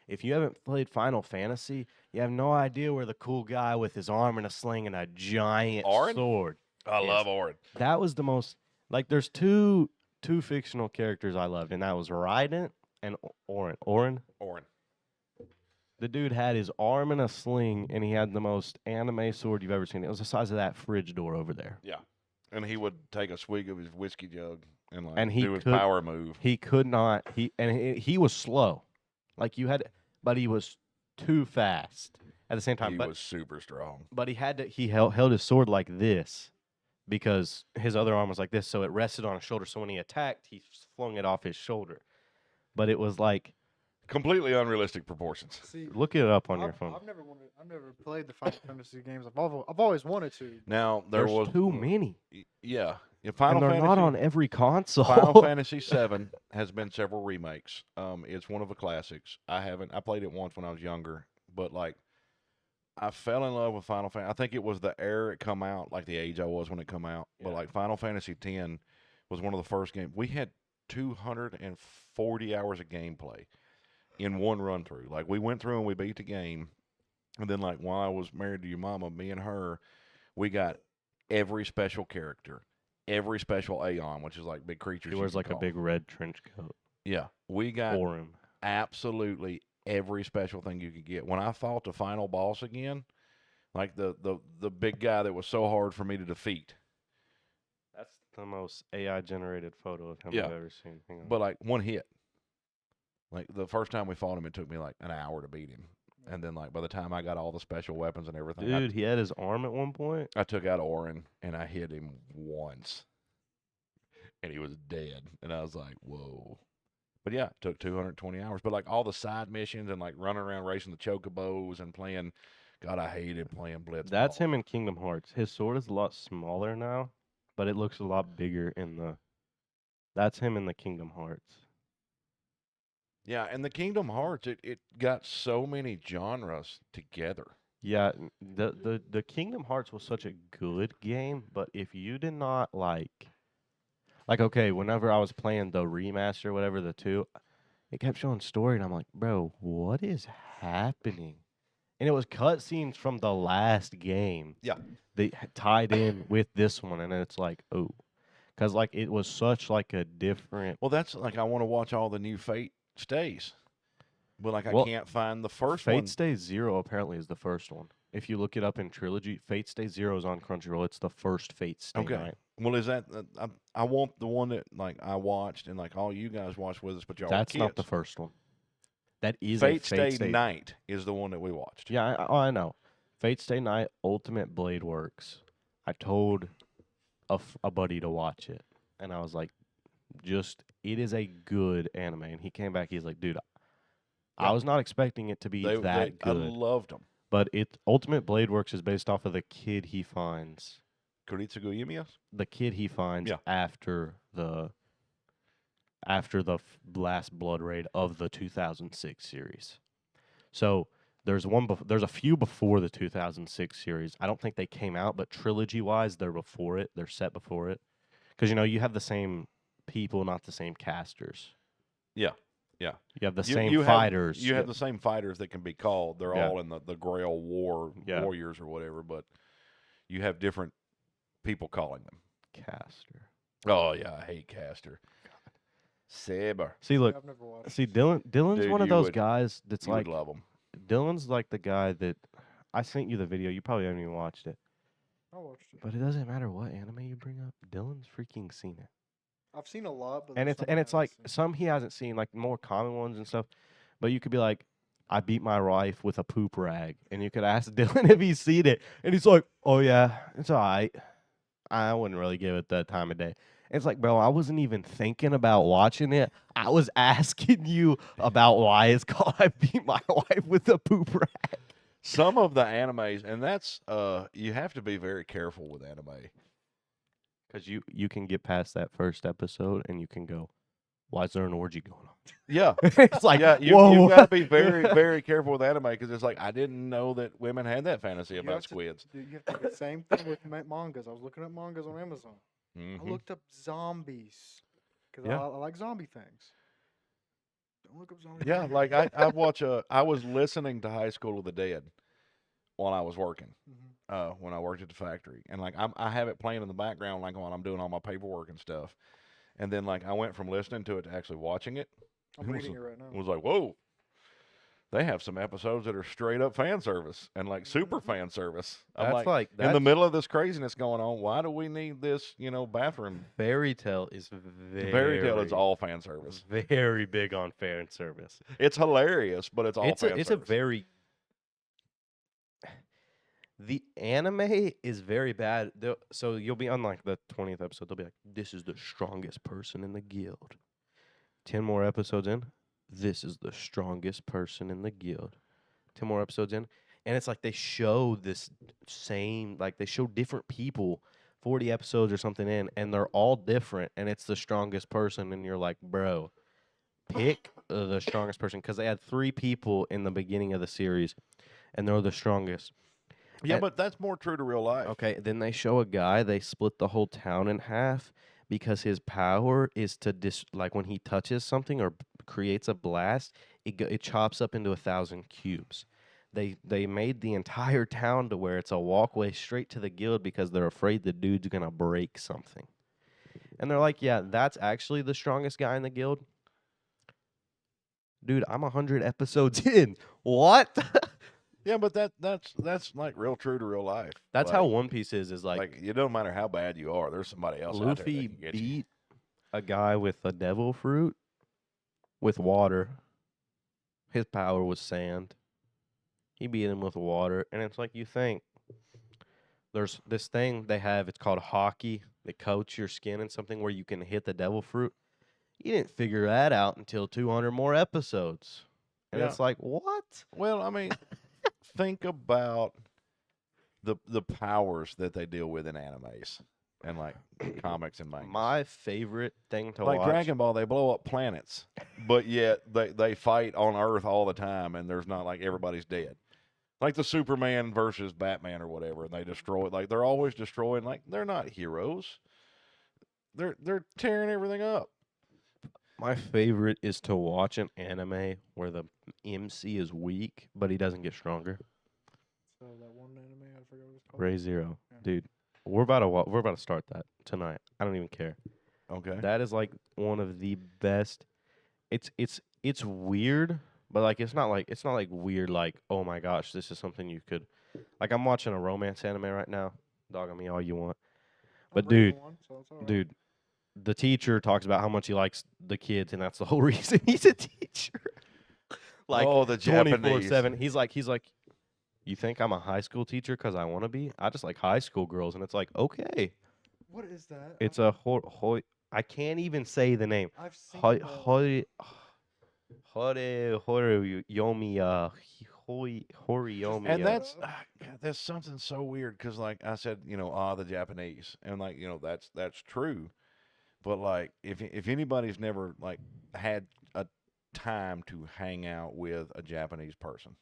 C: If you haven't played Final Fantasy, you have no idea where the cool guy with his arm in a sling and a giant
B: Auron?
C: sword.
B: I
C: Yes.
B: love Auron.
C: That was the most like. There's two fictional characters I loved, and that was Raiden and Auron.
B: Auron.
C: The dude had his arm in a sling, and he had the most anime sword you've ever seen. It was the size of that fridge door over there.
B: Yeah, and he would take a swig of his whiskey jug and like
C: And he
B: do his
C: could-
B: power move.
C: He could not. He was slow, like you had, but he was too fast at the same time.
B: He
C: But
B: was super strong.
C: but he had to. He held his sword like this because his other arm was like this, so it rested on his shoulder. So when he attacked, he flung it off his shoulder. But it was like,
B: Completely unrealistic proportions.
A: See,
C: look it up on your
A: I've,
C: phone.
A: I've never played the Final Fantasy games. I've always wanted to.
B: Now there
C: There's
B: was
C: too many,
B: Yeah,
C: and
B: Final
C: they're
B: Fantasy.
C: not on every console.
B: Final Fantasy VII has been several remakes. It's one of the classics. I played it once when I was younger, but like, I fell in love with Final Fantasy. I think it was the era it come out, like the age I was when it come out. But
C: Yeah.
B: like Final Fantasy X was one of the first games we had 240 hours of gameplay in one run through. Like we went through and we beat the game, and then like while I was married to your mama, me and her, we got every special character. Every special Aeon, which is like big creatures.
C: He
B: you
C: wears
B: can
C: like a
B: call.
C: big red trench coat.
B: Yeah, we got
C: For him.
B: absolutely every special thing you could get. When I fought the final boss again, like the big guy that was so hard for me to defeat,
C: That's the most AI generated photo of him
B: Yeah.
C: I've ever seen. Hang on.
B: but like one hit. Like the first time we fought him, it took me like an hour to beat him, and then like by the time I got all the special weapons and everything,
C: Dude, he had his arm at one point.
B: I took out Auron and I hit him once, and he was dead. And I was like, whoa. But yeah, it took 220 hours. But like all the side missions and like running around racing the chocobos and playing, God, I hated playing Blitzball.
C: That's him in Kingdom Hearts. His sword is a lot smaller now, but it looks a lot bigger in the. That's him in the Kingdom Hearts.
B: Yeah, and the Kingdom Hearts, it got so many genres together.
C: Yeah, the Kingdom Hearts was such a good game, but if you did not like okay, whenever I was playing the remaster, whatever the two, it kept showing story, and I'm like, bro, what is happening? And it was cutscenes from the last game.
B: Yeah.
C: They tied in with this one, and it's like, oh, because like it was such like a different.
B: Well, that's like I want to watch all the new Fate stays, but like
C: Well,
B: I can't find the first
C: Fate
B: one.
C: Stay Zero apparently is the first one. If you look it up in Trilogy, Fate Stay Zero is on Crunchyroll. It's the first Fate Stay
B: Okay.
C: Night.
B: Well, is that I want the one that like I watched and like all you guys watched with us, but y'all were
C: That's not
B: kids.
C: the first one. That is
B: Fate
C: a
B: Stay Night is the one that we watched.
C: Yeah, I know. Fate Stay Night, Ultimate Blade Works. I told a buddy to watch it, and I was like, it is a good anime. And he came back, he's like, dude, I
B: Yeah.
C: was not expecting it to be that
B: I
C: good.
B: loved them.
C: But Ultimate Blade Works is based off of the kid he finds.
B: Kuritsugu Yumiya?
C: The kid he finds
B: Yeah.
C: after the last blood raid of the 2006 series. So there's there's a few before the 2006 series. I don't think they came out, but trilogy wise, they're before it. They're set before it, because you have the same people, not the same casters.
B: Yeah, yeah.
C: You have the
B: You-
C: same
B: you have-
C: fighters.
B: You have the same fighters that can be called. They're
C: Yeah.
B: all in the Grail warriors or whatever, but you have different people calling them.
C: caster.
B: Oh yeah, I hate Caster. Saber.
C: See, look.
A: I've never watched.
C: See, Dylan's
B: Dude,
C: one of
B: you
C: those
B: would-
C: guys that's
B: You
C: like
B: would love them.
C: Dylan's like the guy that I sent you the video. You probably haven't even watched it.
A: I watched it.
C: But it doesn't matter what anime you bring up. Dylan's freaking seen it,
A: I've seen a lot, but
C: and
A: there's
C: it's
A: some
C: and
A: I
C: it's
A: haven't
C: like
A: seen.
C: some he hasn't seen, like more common ones and stuff. But you could be like, I beat my wife with a poop rag, and you could ask Dylan if he's seen it, and he's like, oh yeah, it's alright. I wouldn't really give it that time of day. It's like, bro, I wasn't even thinking about watching it. I was asking you about why it's called I Beat My Wife with a Poop Rack.
B: Some of the animes, and that's you have to be very careful with anime.
C: Because you can get past that first episode and you can go, why is there an orgy going on?
B: Yeah,
C: It's like,
B: yeah,
C: whoa.
B: you got to be very, very careful with anime because it's like I didn't know that women had that fantasy
A: You
B: about
A: have to-
B: squids.
A: You have to do the same thing with mangas. I was looking at mangas on Amazon. I
B: Mhm.
A: looked up zombies because
B: Yeah.
A: I like zombie things. Don't look up zombie.
B: Yeah,
A: things.
B: like I watch I was listening to High School of the Dead while I was working.
A: Mhm.
B: When I worked at the factory, and like I have it playing in the background, like while I'm doing all my paperwork and stuff. And then like I went from listening to it to actually watching it.
A: I'm reading it right now.
B: It was like, whoa, they have some episodes that are straight up fan service and like super fan service. I'm
C: That's
B: like, in the
C: that's-
B: middle of this craziness going on, why do we need this, bathroom?
C: Fairy Tale is
B: Fairy Tale is all fan service.
C: very big on fan service.
B: It's hilarious, but it's all
C: It's a
B: fan
C: it's
B: service.
C: a very the anime is very bad. So you'll be on like the 20th episode. They'll be like, "This is the strongest person in the guild." 10 more episodes in, this is the strongest person in the guild. 10 more episodes in, and it's like they show this same, like they show different people. 40 episodes or something in, and they're all different, and it's the strongest person, and you're like, bro, pick the strongest person, because they had 3 people in the beginning of the series, and they're the strongest.
B: Yeah,
C: and-
B: but that's more true to real life.
C: Okay, then they show a guy, they split the whole town in half because his power is to like when he touches something or creates a blast, it chops up into 1,000 cubes. They made the entire town to where it's a walkway straight to the guild because they're afraid the dude's gonna break something. And they're like, yeah, that's actually the strongest guy in the guild. Dude, I'm 100 episodes in. What?
B: Yeah, but that's like real true to real life.
C: That's
B: like,
C: how One Piece is
B: like it doesn't matter how bad you are. There's somebody else out there
C: Luffy
B: that can get you.
C: beat a guy with a devil fruit with water. His power was sand. He beat him with water, and it's like you think. There's this thing they have. It's called hockey. They coat your skin in something where you can hit the devil fruit. You didn't figure that out until 200 more episodes, and
B: Yeah.
C: it's like what?
B: Well, I mean, think about the powers that they deal with in animes and like comics and mangas.
C: My favorite thing to
B: like
C: watch.
B: Dragon Ball, they blow up planets, but yet they fight on Earth all the time, and there's not like everybody's dead. Like the Superman versus Batman or whatever, and they destroy. Like they're always destroying. Like they're not heroes. They're tearing everything up.
C: My favorite is to watch an anime where the MC is weak, but he doesn't get stronger.
A: So that one anime, I forgot what it's called.
C: Ray Zero,
A: Yeah.
C: dude. We're about to start that tonight. I don't even care.
B: Okay.
C: That is like one of the best. It's weird, but like it's not like weird like, oh my gosh, this is something you could like. I'm watching a romance anime right now. Dog on me all you want. But
A: I'm reading
C: dude,
A: one, so it's all right.
C: dude, the teacher talks about how much he likes the kids, and that's the whole reason he's a teacher. Like
B: oh, the Japanese.
C: 24/7. He's like, you think I'm a high school teacher because I want to be? I just like high school girls, and it's like, okay,
A: What is that?
C: it's a I can't even say the name.
A: I've seen
C: Hori
A: the-
C: Hori Yomi Horiomi.
B: And that's God, that's something so weird because, like I said, the Japanese, and like that's true, but like if anybody's never like had a time to hang out with a Japanese person,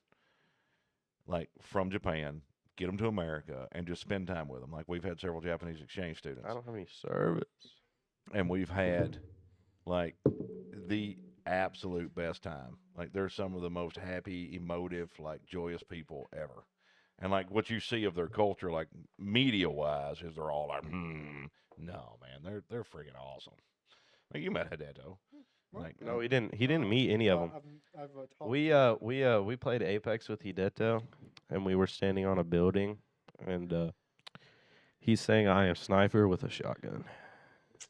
B: like from Japan, get them to America and just spend time with them. Like we've had several Japanese exchange students,
C: I don't have any service.
B: and we've had like the absolute best time. Like they're some of the most happy, emotive, like joyous people ever. And like what you see of their culture, like media wise, is they're all like, no man, they're freaking awesome. Like you met Hideto. Like
C: No, he didn't. He didn't meet any of them.
A: I've talked
C: We played Apex with Hideto, and we were standing on a building, and he's saying, "I am sniper with a shotgun,"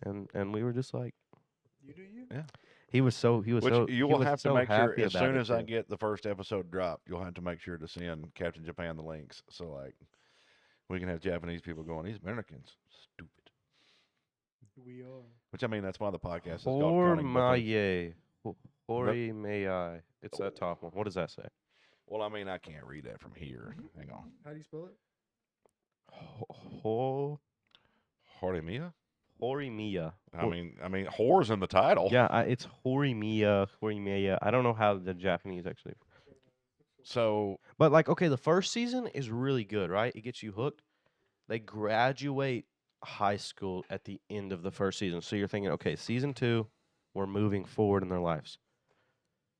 C: and we were just like,
A: You do you?
B: Yeah.
C: he was so
B: Which
C: he
B: you will
C: was
B: have to
C: so
B: make sure
C: happy
B: as
C: about
B: soon
C: it,
B: as I
C: too.
B: get the first episode dropped, you'll have to make sure to send Captain Japan the links so like we can have Japanese people going, these Americans stupid.
A: We are.
B: Which, I mean, that's why the podcast is called Cunning. Buffoons.
C: Horimiya. It's that top one. What does that say?
B: Well, I mean, I can't read that from here. Hang on.
A: How do you spell it?
B: Horimiya?
C: Horimiya.
B: I mean, whore's in the title.
C: Yeah, it's Horimiya. I don't know how the Japanese actually.
B: So,
C: But like, okay, the first season is really good, right? It gets you hooked. They graduate high school at the end of the first season. So you're thinking, okay, season 2, we're moving forward in their lives.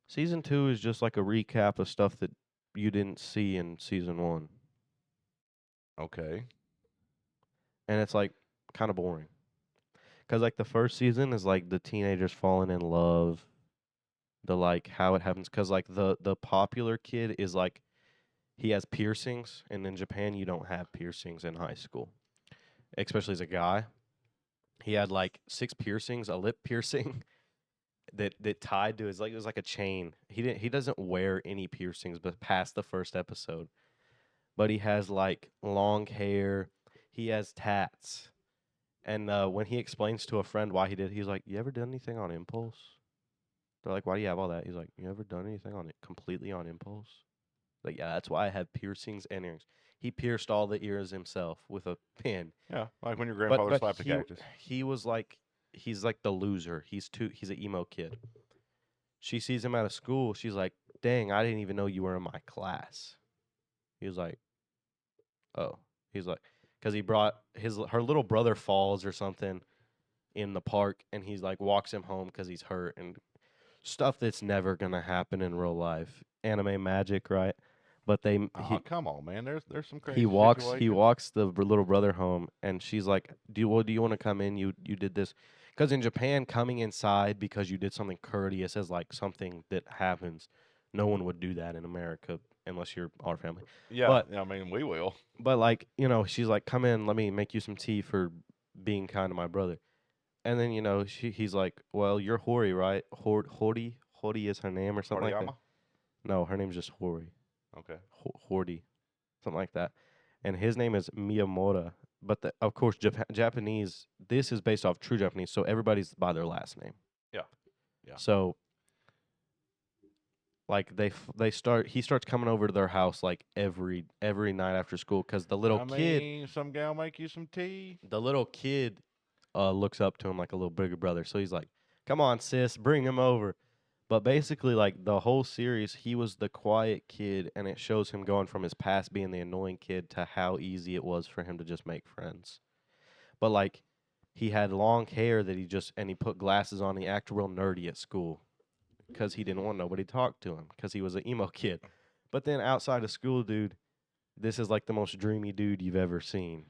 C: Season 2 is just like a recap of stuff that you didn't see in season 1.
B: okay.
C: And it's like kind of boring. Because like the first season is like the teenagers falling in love, the like how it happens. Because like the popular kid is like, he has piercings, and in Japan you don't have piercings in high school, especially as a guy. He had like 6 piercings, a lip piercing that tied to his, like, it was like a chain. He doesn't wear any piercings but past the first episode. But he has like long hair, he has tats. And when he explains to a friend why he did, he's like, "You ever done anything on impulse?" They're like, "Why do you have all that?" He's like, "You ever done anything on it completely on impulse?" Like, yeah, that's why I have piercings and earrings. He pierced all the ears himself with a pin.
B: Yeah, like when your grandfather slapped a cactus.
C: He was like, he's like the loser. He's an emo kid. She sees him out of school. She's like, "Dang, I didn't even know you were in my class." He was like, "Oh." He's like, because he brought her little brother falls or something in the park, and he's like walks him home because he's hurt and stuff that's never gonna happen in real life. Anime magic, right? But
B: Come on, man. There's some crazy
C: he walks
B: situations.
C: the little brother home, and she's like, do you want to come in? You did this, because in Japan, coming inside because you did something courteous is like something that happens. No one would do that in America unless you're our family.
B: Yeah,
C: but
B: I mean, we will.
C: But like, she's like, come in, let me make you some tea for being kind to my brother. And then he's like, well, you're Hori, right? Hori is her name or something like that.
B: Horiyama?
C: No, her name's just Hori.
B: Okay.
C: Horty, something like that. And his name is Miyamura. But of course, Japanese. This is based off true Japanese, so everybody's by their last name.
B: Yeah. Yeah.
C: So, like he starts coming over to their house like every night after school, because the little kid,
B: some gal make you some tea.
C: the little kid, looks up to him like a little bigger brother. So he's like, "Come on, sis, bring him over." But basically, like, the whole series, he was the quiet kid, and it shows him going from his past being the annoying kid to how easy it was for him to just make friends. But, like, he had long hair that he put glasses on. He acted real nerdy at school because he didn't want nobody to talk to him because he was an emo kid. But then outside of school, dude, this is, like, the most dreamy dude you've ever seen.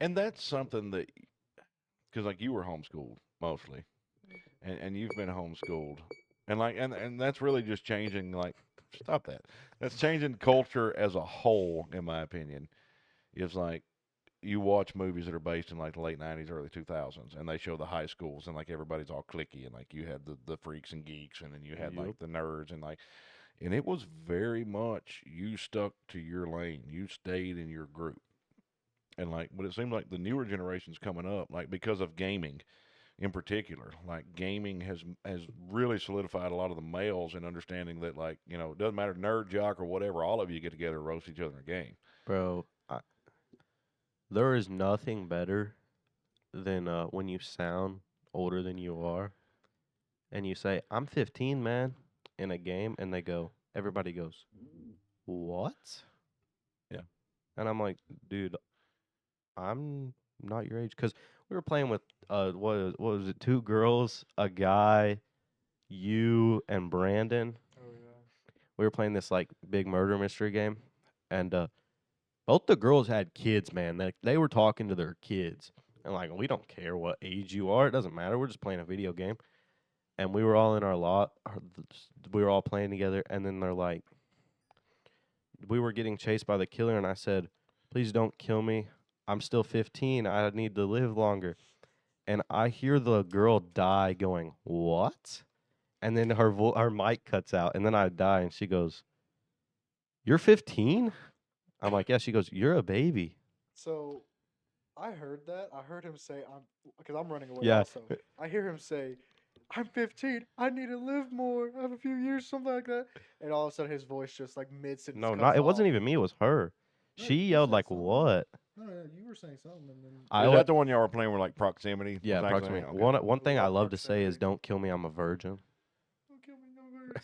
B: And that's something that, because, like, you were homeschooled mostly, and you've been homeschooled. And that's really just changing, like, stop that. That's changing culture as a whole, in my opinion. It's like you watch movies that are based in, like, the late 90s, early 2000s, and they show the high schools, and, like, everybody's all cliquey, and, like, you had the freaks and geeks, and then you had, like, the nerds, and it was very much you stuck to your lane. You stayed in your group. And, like, but it seems like the newer generations coming up, like, because of gaming, in particular, like, gaming has really solidified a lot of the males in understanding that, like, it doesn't matter, nerd, jock, or whatever, all of you get together and roast each other in a game.
C: Bro, there is nothing better than when you sound older than you are, and you say, "I'm 15, man," in a game, and everybody goes, "What?"
B: Yeah.
C: And I'm like, dude, I'm not your age, because we were playing with what was it? 2 girls, a guy, you and Brandon.
A: Oh yeah.
C: We were playing this like big murder mystery game, and both the girls had kids, man. They were talking to their kids, and like, we don't care what age you are, it doesn't matter. We're just playing a video game, and we were all in our lot. We were all playing together, and then they're like, we were getting chased by the killer, and I said, "Please don't kill me. I'm still 15. I need to live longer." And I hear the girl die going, "What?" And then her mic cuts out, and then I die, and she goes, "You're 15?" I'm like, "Yeah." She goes, "You're a baby."
A: So, I heard that. I heard him say, because I'm running away
C: Yeah.
A: also. I hear him say, I'm 15. I need to live more. I have a few years, something like that. And all of a sudden, his voice just like mid sentence.
C: No, not. It wasn't even me. It was her.
A: No,
C: She
A: you
C: yelled
A: said
C: like,
A: something.
C: "What?"
A: No, you were saying something, and then
C: I
B: Is
C: wa-
B: that the one y'all were playing with like proximity?
C: yeah,
B: Was actually-
C: approximately.
B: okay.
C: One thing I
A: Love
C: love to say is,
A: proximity.
C: "Don't kill me. I'm a virgin."
A: don't kill me, no hurt.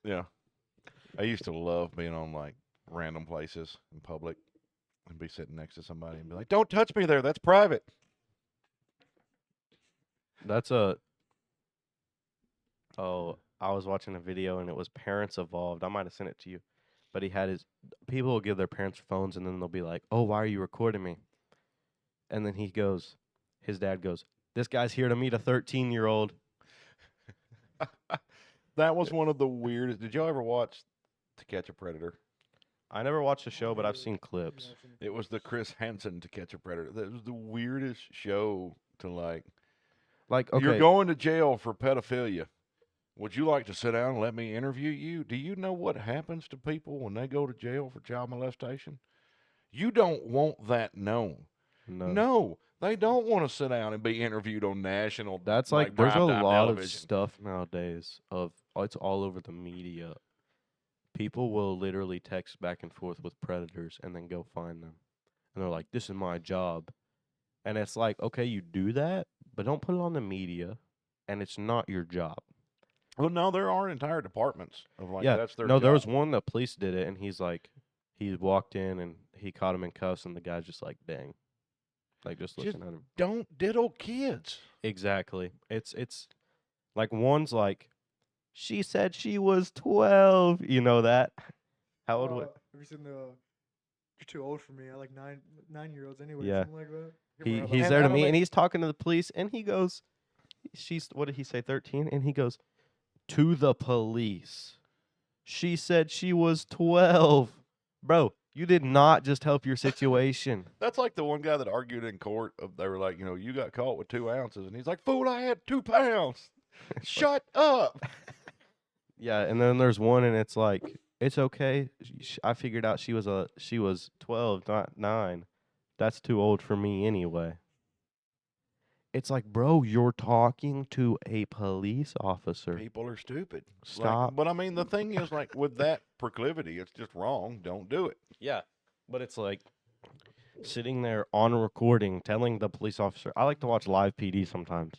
B: Yeah. I used to love being on like random places in public and be sitting next to somebody and be like, "Don't touch me there. That's private."
C: That's a. Oh, I was watching a video and it was parents evolved. I might have sent it to you, but he had his people will give their parents phones and then they'll be like, "Oh, why are you recording me?" And then his dad goes, "This guy's here to meet a 13-year-old."
B: That was one of the weirdest. Did y'all ever watch To Catch a Predator?
C: I never watched the show, but I've seen clips.
B: It was the Chris Hansen To Catch a Predator. That was the weirdest show to like.
C: Like, okay,
B: You're going to jail for pedophilia. Would you like to sit down and let me interview you? Do you know what happens to people when they go to jail for child molestation? You don't want that known. No, they don't want to sit down and be interviewed on national.
C: That's like there's a
B: primetime
C: lot of
B: television.
C: stuff nowadays of it's all over the media. People will literally text back and forth with predators and then go find them. And they're like, "This is my job." And it's like, okay, you do that, but don't put it on the media and it's not your job.
B: Well, no, there are entire departments of like
C: yeah.
B: that's their
C: No,
B: job.
C: there was one the police did it and he's like he walked in and he caught him in cuffs and the guy's just like, "Dang." Like just
B: Just
C: looking at him.
B: don't diddle kids.
C: Exactly. It's like one's like she said she was 12. You know that? How old was
A: Have you seen the? You're too old for me. I like 9-year-olds anyway.
C: Yeah.
A: Something like that.
C: he's
B: And
C: there to
B: I don't
C: me
B: think-
C: and he's talking to the police and he goes she's what did he say 13 and he goes to the police. She said she was 12. Bro, you did not just help your situation.
B: That's like the one guy that argued in court. They were like, you got caught with 2 ounces, and he's like, "Fool, I had 2 pounds." Shut up.
C: Yeah, and then there's one and it's like it's okay. I figured out she was 12, not 9. That's too old for me anyway. It's like, bro, you're talking to a police officer.
B: People are stupid.
C: Stop.
B: But I mean, the thing is, like, with that proclivity, it's just wrong. Don't do it.
C: Yeah, but it's like sitting there on a recording telling the police officer. I like to watch live PD sometimes.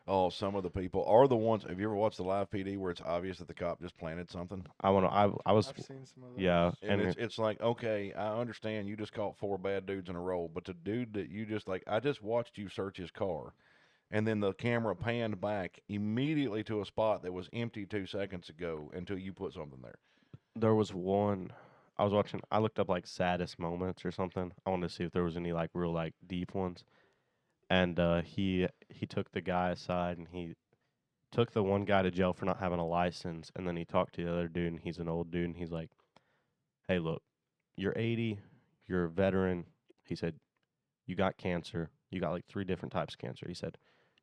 B: Oh, some of the people are the ones. Have you ever watched the live PD where it's obvious that the cop just planted something?
C: I was
A: I've seen some of those.
C: yeah,
B: And it's like, okay, I understand you just caught 4 bad dudes in a row, but the dude that you just like, I just watched you search his car, and then the camera panned back immediately to a spot that was empty 2 seconds ago until you put something there.
C: there was one I was watching. I looked up like saddest moments or something. I wanted to see if there was any like real like deep ones. And he took the guy aside and he took the one guy to jail for not having a license. And then he talked to the other dude, and he's an old dude. And he's like, "Hey, look, you're 80. You're a veteran." He said, "You got cancer. You got like 3 different types of cancer." He said,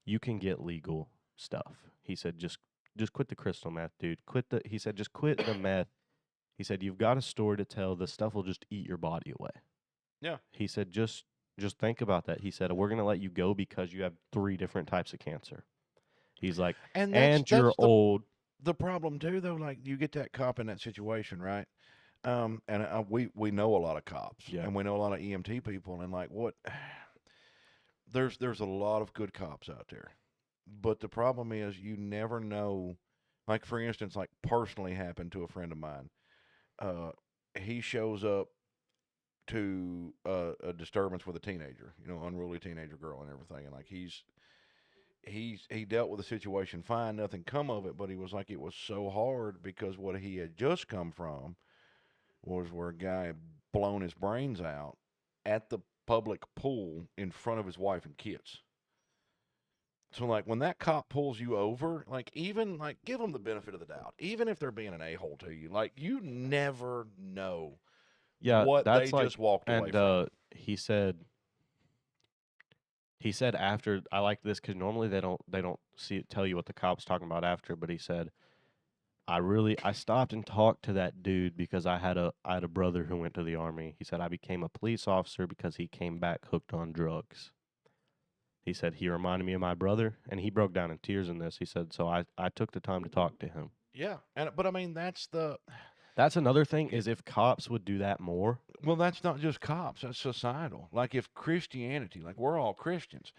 C: "You can get legal stuff." He said, just quit the crystal meth, dude. He said, just quit the meth. He said, "You've got a story to tell. The stuff will just eat your body away."
B: Yeah.
C: He said, just think about that. He said, "We're going to let you go because you have 3 different types of cancer." He's like,
B: And
C: you're
B: that's
C: old.
B: the problem too, though. Like, you get that cop in that situation, right? And we know a lot of cops,
C: Yeah.
B: and we know a lot of EMT people, and like what there's a lot of good cops out there, but the problem is you never know. Like, for instance, like personally happened to a friend of mine. He shows up to a disturbance with a teenager, unruly teenager girl and everything, and like he dealt with the situation fine, nothing come of it, but he was like, it was so hard because what he had just come from was where a guy had blown his brains out at the public pool in front of his wife and kids. So, like, when that cop pulls you over, like, even, like, give them the benefit of the doubt. Even if they're being an a-hole to you, like, you never know
C: Yeah,
B: what
C: that's
B: they
C: like,
B: just walked away
C: and
B: from.
C: he said after, I like this because normally they don't tell you what the cop's talking about after, but he said, I stopped and talked to that dude because I had a brother who went to the army. He said I became a police officer because he came back hooked on drugs. He said he reminded me of my brother, and he broke down in tears in this. He said, so I took the time to talk to him.
B: Yeah, but I mean
C: That's another thing is if cops would do that more.
B: well, that's not just cops. That's societal. Like if Christianity, like we're all Christians,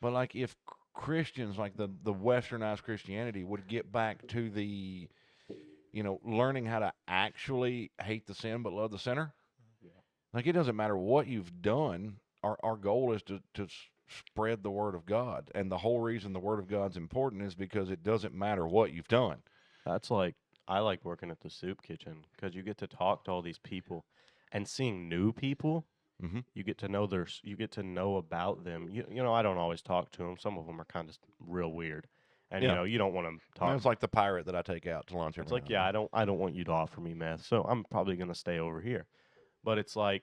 B: but like if Christians, like the westernized Christianity, would get back to the, learning how to actually hate the sin but love the sinner.
C: Yeah.
B: Like it doesn't matter what you've done. Our goal is to spread the word of God, and the whole reason the word of God's important is because it doesn't matter what you've done.
C: That's like I like working at the soup kitchen because you get to talk to all these people, and seeing new people.
B: Mm-hmm.
C: You get to know you get to know about them. I don't always talk to them. Some of them are kind of real weird, and
B: Yeah.
C: you don't want to talk.
B: It's like the pirate that I take out to lunch.
C: It's like, yeah, I don't want you to offer me meth, so I'm probably gonna stay over here. But it's like,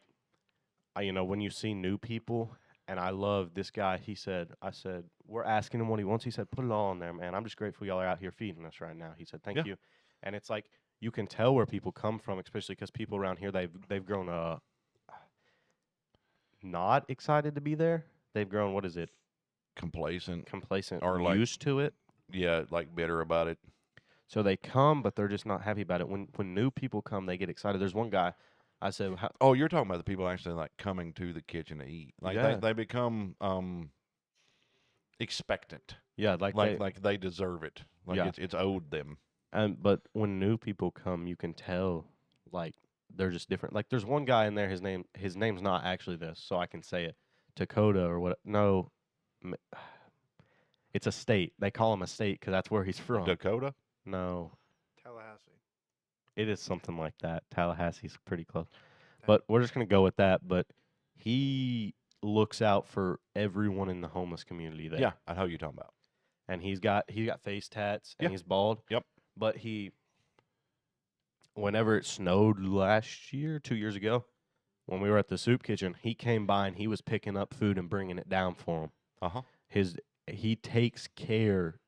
C: when you see new people, and I love this guy. I said, we're asking him what he wants. He said, put it all on there, man. I'm just grateful y'all are out here feeding us right now. He said, thank
B: Yeah.
C: you, and it's like you can tell where people come from, especially because people around here they've grown not excited to be there. They've grown, what is it?
B: complacent,
C: Complacent
B: Or
C: or
B: like-
C: used to it.
B: yeah, like bitter about it.
C: So they come, but they're just not happy about it. When new people come, they get excited. There's one guy, I said,
B: Oh, you're talking about the people actually like coming to the kitchen to eat. Like
C: Yeah.
B: they become expectant.
C: yeah,
B: Like they deserve it. Like
C: Yeah.
B: it's owed them.
C: but when new people come, you can tell, like, they're just different. Like, there's one guy in there. His name's not actually this, so I can say it. Dakota or what? No, m- it's a state. They call him a state because that's where he's from.
B: Dakota?
C: No,
A: Tallahassee.
C: it is something like that. Tallahassee's pretty close, but we're just gonna go with that. But he looks out for everyone in the homeless community there.
B: Yeah, I know who you're talking about.
C: And he got face tats and
B: Yeah.
C: he's bald.
B: Yep.
C: But whenever it snowed last year, 2 years ago, when we were at the soup kitchen, he came by and he was picking up food and bringing it down for him.
B: Uh-huh.
C: He takes care,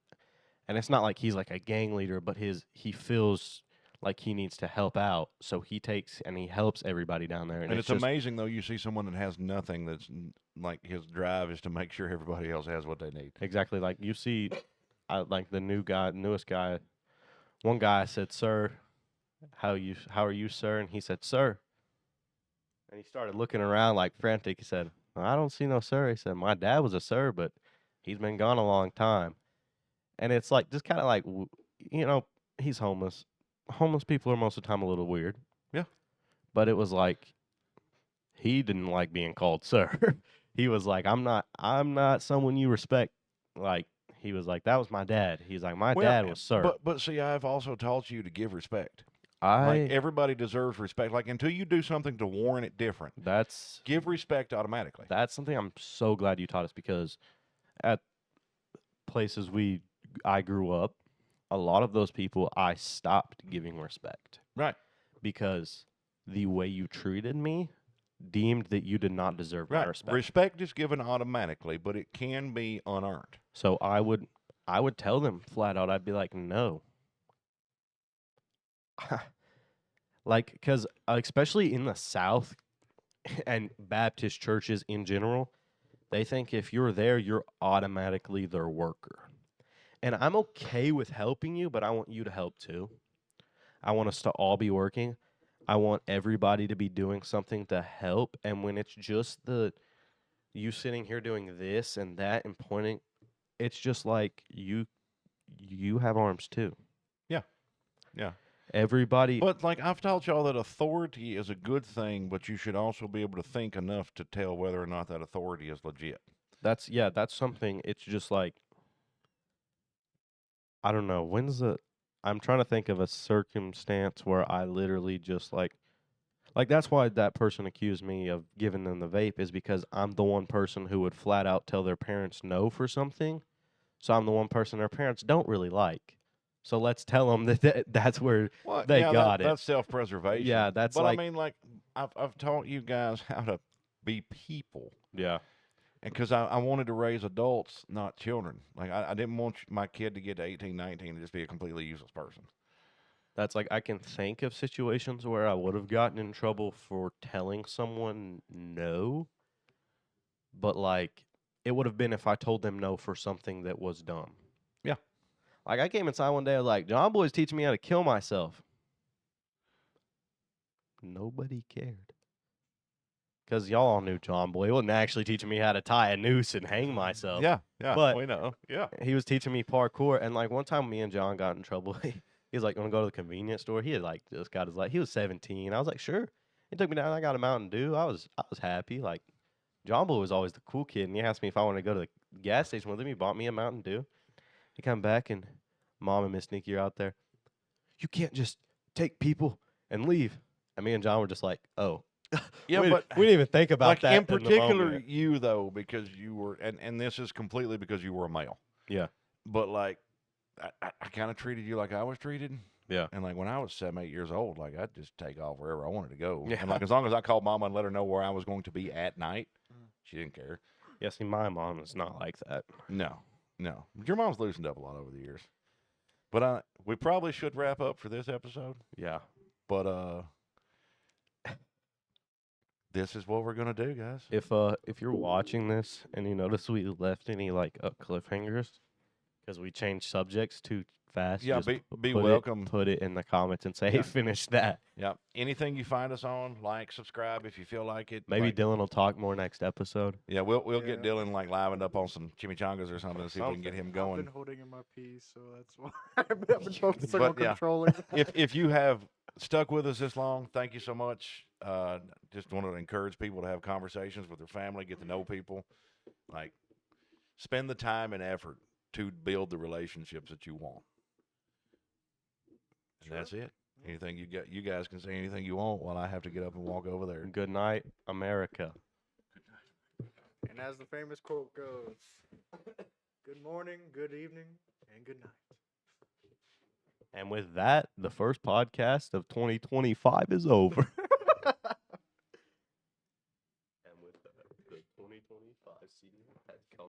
C: and it's not like he's like a gang leader, but he feels like he needs to help out, so he takes and he helps everybody down there.
B: And it's
C: just,
B: amazing though, you see someone that has nothing that's like his drive is to make sure everybody else has what they need.
C: Exactly, like you see, like the newest guy. One guy said, "Sir, how are you, sir?" And he said, "Sir." And he started looking around like frantic. He said, "I don't see no sir." He said, "My dad was a sir, but he's been gone a long time." And it's like just kind of like, he's homeless. Homeless people are most of the time a little weird.
B: Yeah.
C: But it was like he didn't like being called sir. He was like, I'm not someone you respect. Like, he was like, that was my dad. He's like, my dad was sir.
B: But see, I've also taught you to give respect.
C: I
B: Like everybody deserves respect. Like until you do something to warrant it different,
C: that's
B: give respect automatically.
C: that's something I'm so glad you taught us, because at places I grew up, a lot of those people I stopped giving respect,
B: Right.
C: because the way you treated me deemed that you did not deserve my
B: Right.
C: respect.
B: Respect is given automatically, but it can be unearned.
C: So I would tell them flat out. I'd be like, no. Like, because especially in the South and Baptist churches in general, they think if you're there, you're automatically their worker. And I'm okay with helping you, but I want you to help too. I want us to all be working. I want everybody to be doing something to help. And when it's just you sitting here doing this and that and pointing, it's just like you have arms too.
B: Yeah.
C: Everybody.
B: But like I've taught y'all that authority is a good thing, but you should also be able to think enough to tell whether or not that authority is legit.
C: That's something. It's just like, I don't know. I'm trying to think of a circumstance where I literally just like that's why that person accused me of giving them the vape, is because I'm the one person who would flat out tell their parents no for something. So I'm the one person their parents don't really like. So let's tell them that's where
B: Well,
C: they
B: yeah,
C: got it.
B: That's self-preservation.
C: Yeah, that's
B: but
C: like,
B: I mean, like I've taught you guys how to be people.
C: yeah.
B: And because I wanted to raise adults, not children. Like, I didn't want my kid to get to 18, 19 and just be a completely useless person.
C: That's like I can think of situations where I would have gotten in trouble for telling someone no, but like it would have been if I told them no for something that was dumb.
B: Yeah.
C: Like I came inside one day like John Boy's teaching me how to kill myself. Nobody cared. Because y'all all knew John Boy. He wasn't actually teaching me how to tie a noose and hang myself.
B: Yeah, yeah,
C: But-
B: we know. Yeah.
C: He was teaching me parkour, and like one time me and John got in trouble. He was like, "Want to go to the convenience store?" He had like just got his he was 17. I was like, "Sure." He took me down. I got a Mountain Dew. I was happy. Like John Boy was always the cool kid, and he asked me if I wanted to go to the gas station with him. He bought me a Mountain Dew. He come back, and Mom and Miss Nikki are out there. You can't just take people and leave. And me and John were just like, "Oh."
B: Yeah,
C: we,
B: but
C: we didn't even think about
B: like
C: that.
B: in
C: the
B: particular,
C: moment.
B: you though, because you were, and this is completely because you were a male.
C: Yeah.
B: But like, I kind of treated you like I was treated.
C: Yeah.
B: And like when I was 7, 8 years old, like I'd just take off wherever I wanted to go.
C: Yeah.
B: And like as long as I called Mama and let her know where I was going to be at night, she didn't care.
C: Yeah, see, my mom is not like that.
B: No. But your mom's loosened up a lot over the years. But we probably should wrap up for this episode.
C: Yeah.
B: But this is what we're gonna do, guys.
C: If you're watching this and you notice we left any like cliffhangers because we changed subjects too fast,
B: Yeah,
C: just
B: be
C: put
B: welcome.
C: Put it in the comments and say, "Hey,
B: Yeah.
C: finish that."
B: Yeah. Anything you find us on, like, subscribe if you feel like it.
C: Maybe
B: Like,
C: Dylan will talk more next episode.
B: yeah, we'll get
A: Yeah.
B: Dylan like livened up on some chimichangas or something and see if we can get him
A: I've
B: going.
A: been holding in my peace, so that's why I've been focusing on
B: But, yeah.
A: controlling.
B: If you have stuck with us this long, thank you so much. Just want to encourage people to have conversations with their family, get to know people. Like, spend the time and effort to build the relationships that you want. And
A: Sure.
B: that's it. Anything you guys can say anything you want while I have to get up and walk over there.
C: Good night, America.
A: And as the famous quote goes, good morning, good evening, and good night.
C: And with that, the first podcast of 2025 is over. And with the 2025 season has come.